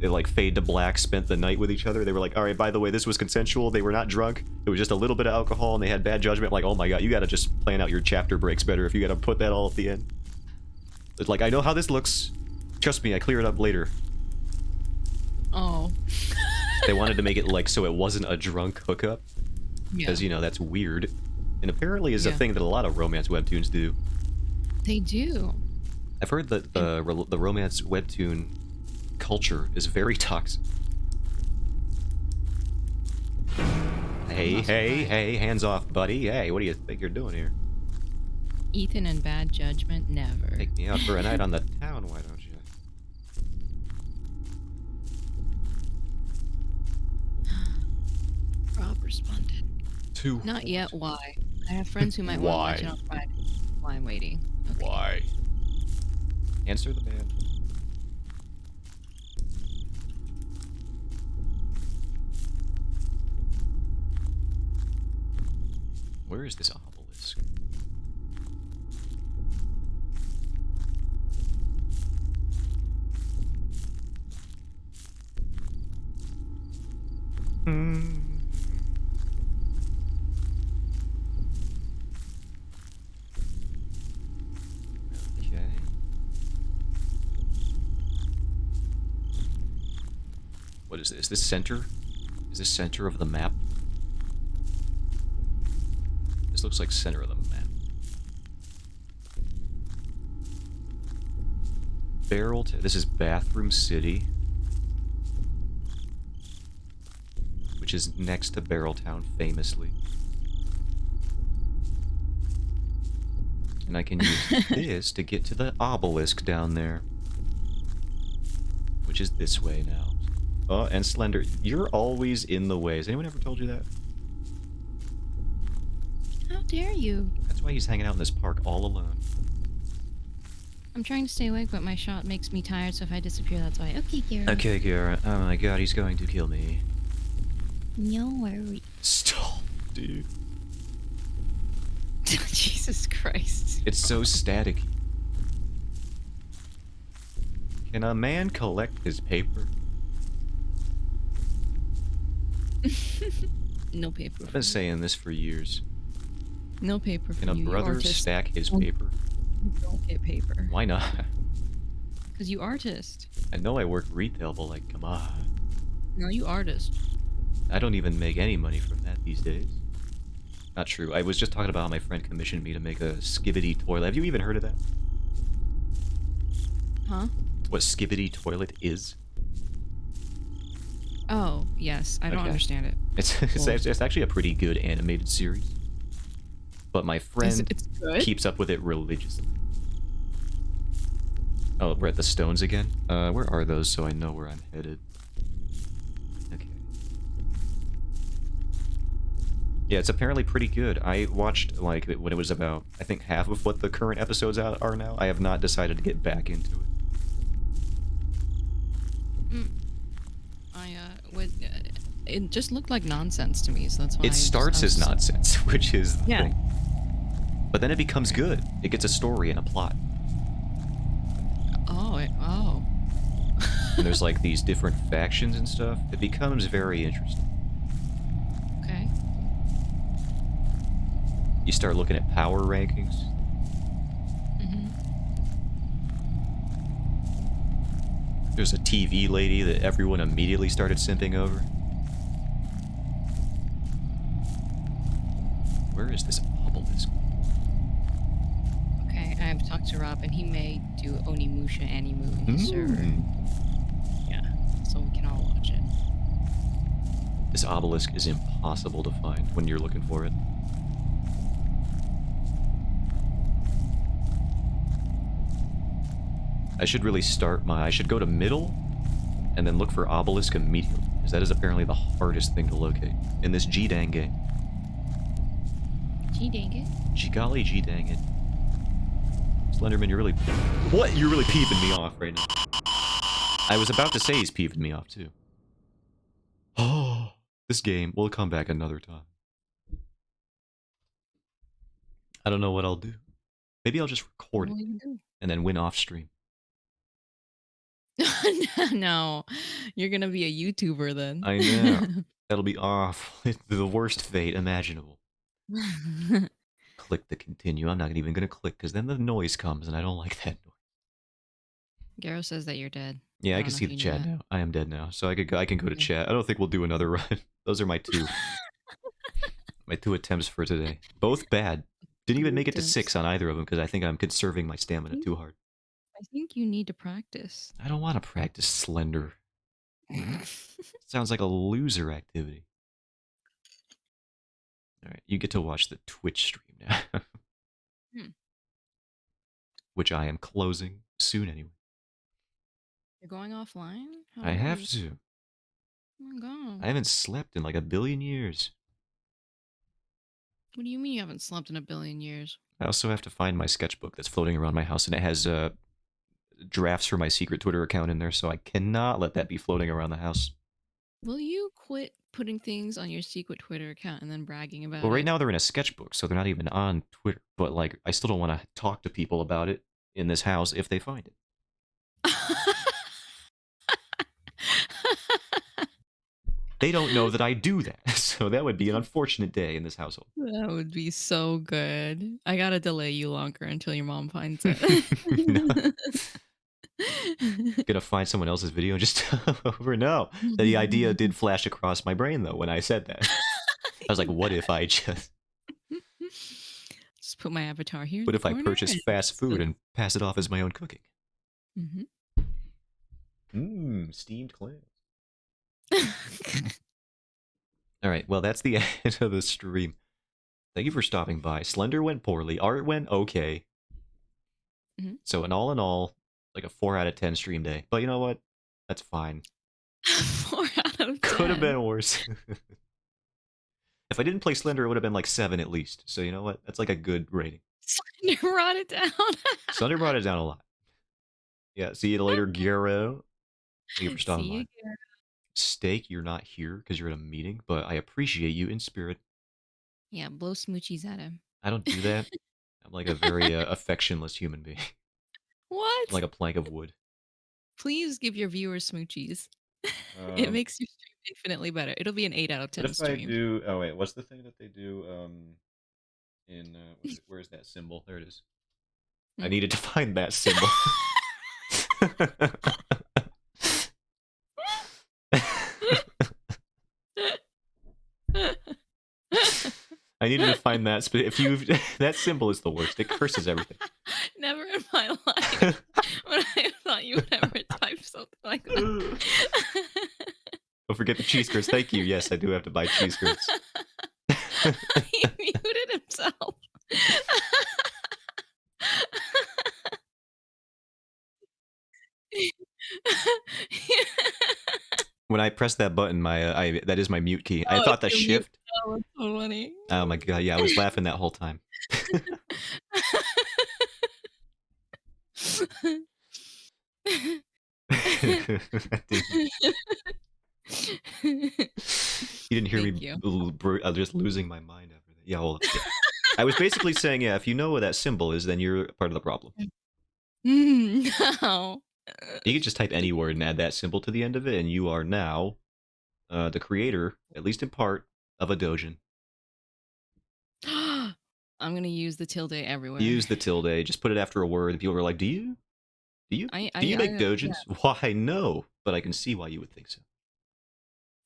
they fade to black, spent the night with each other. They were like, all right, by the way, this was consensual. They were not drunk. It was just a little bit of alcohol, and they had bad judgment. Like, oh my god, you gotta just plan out your chapter breaks better if you gotta put that all at the end. It's like, I know how this looks. Trust me, I clear it up later. Oh. They wanted to make it so it wasn't a drunk hookup, Yeah. because that's weird, and apparently is a Yeah. thing that a lot of romance webtoons do. They do. I've heard that the romance webtoon culture is very toxic. Hey, not hey, surprised. hey, hands off, buddy. Hey, what do you think you're doing here? Ethan and bad judgment, never. Take me out for a night on the town, why don't you? Rob responded. To Not what? yet. Why? I have friends who might want to watch it Why? on Friday. Why I'm waiting. Okay. Why? Answer the man. Where is this obelisk? Hmm. Okay. What is this? This center? Is this center of the map? This looks like center of the map. This is Bathroom City, which is next to Barreltown, famously. And I can use this to get to the obelisk down there, which is this way now. Oh, and Slender, you're always in the way. Has anyone ever told you that? How dare you? That's why he's hanging out in this park all alone. I'm trying to stay awake, but my shot makes me tired, so if I disappear, that's why. Okay, Kira. Okay, Kira. Oh my god, he's going to kill me. No worry. Stop, dude. Jesus Christ. It's so static. Can a man collect his paper? No paper. I've been saying this for years. No paper for Can a you. brother artist. stack his Don't- paper? You don't get paper. Why not? Because you artist. I know I work retail, but like, come on. No, you artist. I don't even make any money from that these days. Not true. I was just talking about how my friend commissioned me to make a Skibidi toilet. Have you even heard of that? Huh? What Skibidi toilet is? Oh, yes. I don't Okay. understand it. It's actually a pretty good animated series. But my friend It's good? keeps up with it religiously. Oh, we're at the stones again? Where are those so I know where I'm headed? Okay. Yeah, it's apparently pretty good. I watched, like, when it was about, I think, half of what the current episodes are now. I have not decided to get back into it. It just looked like nonsense to me, so that's why It starts as nonsense, which is the Yeah. thing. But then it becomes good. It gets a story and a plot. Oh. And there's, like, these different factions and stuff. It becomes very interesting. Okay. You start looking at power rankings. Mm-hmm. There's a TV lady that everyone immediately started simping over. Where is this obelisk? Okay, I've talked to Rob, and he may do Onimusha Animu in his server. Yeah, so we can all watch it. This obelisk is impossible to find when you're looking for it. I should really I should go to middle and then look for obelisk immediately, because that is apparently the hardest thing to locate in this G-dang game. Gee dang it. Golly G dang it. Slenderman, you're really... What? You're really peeving me off right now. I was about to say he's peeving me off, too. Oh, this game will come back another time. I don't know what I'll do. Maybe I'll just record What it will you do? and then win off stream. No, you're gonna be a YouTuber then. I know. That'll be awful. The worst fate imaginable. Click the continue. I'm not even gonna click because then the noise comes and I don't like that noise. Garo says that you're dead. Yeah, I I can don't know see if the you knew chat that. now. I am dead now, so I can go to Okay. chat. I don't think we'll do another run. Those are my two attempts for today. Both bad. Didn't even make it to 6 on either of them because I think I'm conserving my stamina too hard. I think you need to practice. I don't want to practice Slender. Sounds like a loser activity. All right, you get to watch the Twitch stream now. which I am closing soon anyway. You're going offline? How I dare have you? to. Oh my god. I haven't slept in like a billion years. What do you mean you haven't slept in a billion years? I also have to find my sketchbook that's floating around my house, and it has drafts for my secret Twitter account in there, so I cannot let that be floating around the house. Will you quit putting things on your secret Twitter account and then bragging about Well, right it? now they're in a sketchbook, so they're not even on Twitter. But like, I still don't want to talk to people about it in this house if they find it. They don't know that I do that, so that would be an unfortunate day in this household. That would be so good. I gotta delay you longer until your mom finds it. No. Gonna find someone else's video and just over. No, the idea did flash across my brain though when I said that. I was like, what if I just Just put my avatar here. what in if the I corner purchase and fast just food and pass it off as my own cooking? Steamed clams. All right, well that's the end of the stream. Thank you for stopping by. Slender went poorly. Art went okay. So in all, like a 4 out of 10 stream day. But you know what? That's fine. 4 out of 10. Could have been worse. If I didn't play Slender, it would have been like 7 at least. So you know what? That's like a good rating. Slender brought it down. Slender brought it down a lot. Yeah, see you later, Gero. Thank you for stopping See you by. again. Steak, you're not here because you're at a meeting, but I appreciate you in spirit. Yeah, blow smoochies at him. I don't do that. I'm like a very affectionless human being. What? Like a plank of wood. Please give your viewers smoochies. It makes your stream infinitely better. It'll be an 8 out of 10 What if I stream. do? Oh wait, what's the thing that they do? In where's that symbol? There it is. I needed to find that symbol. I needed to find that. If you that symbol is the worst. It curses everything. Never in my life would I thought you would ever type something like that. Don't forget the cheese curds. Thank you. Yes, I do have to buy cheese curds. He muted himself. When I press that button, my that is my mute key. I thought the shift. Oh, that's so funny. Oh my god! Yeah, I was laughing that whole time. You didn't hear Thank me you. just losing my mind after that. Yeah, well, yeah. I was basically saying, yeah, if you know what that symbol is, then you're part of the problem. No. You can just type any word and add that symbol to the end of it, and you are now the creator, at least in part, of a dojin. I'm gonna use the tilde everywhere. Use the tilde. Just put it after a word. And people are like, "Do you make dojins?" Yeah. Why, no, but I can see why you would think so.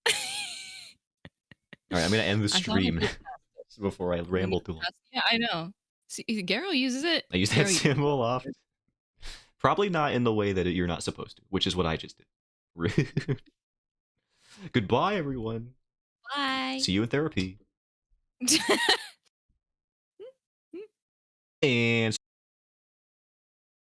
All right, I'm gonna end the stream before I ramble too long. Yeah, I know. See, Garo uses it. I use that symbol often. Probably not in the way that you're not supposed to, which is what I just did. Goodbye, everyone. Bye. See you in therapy. And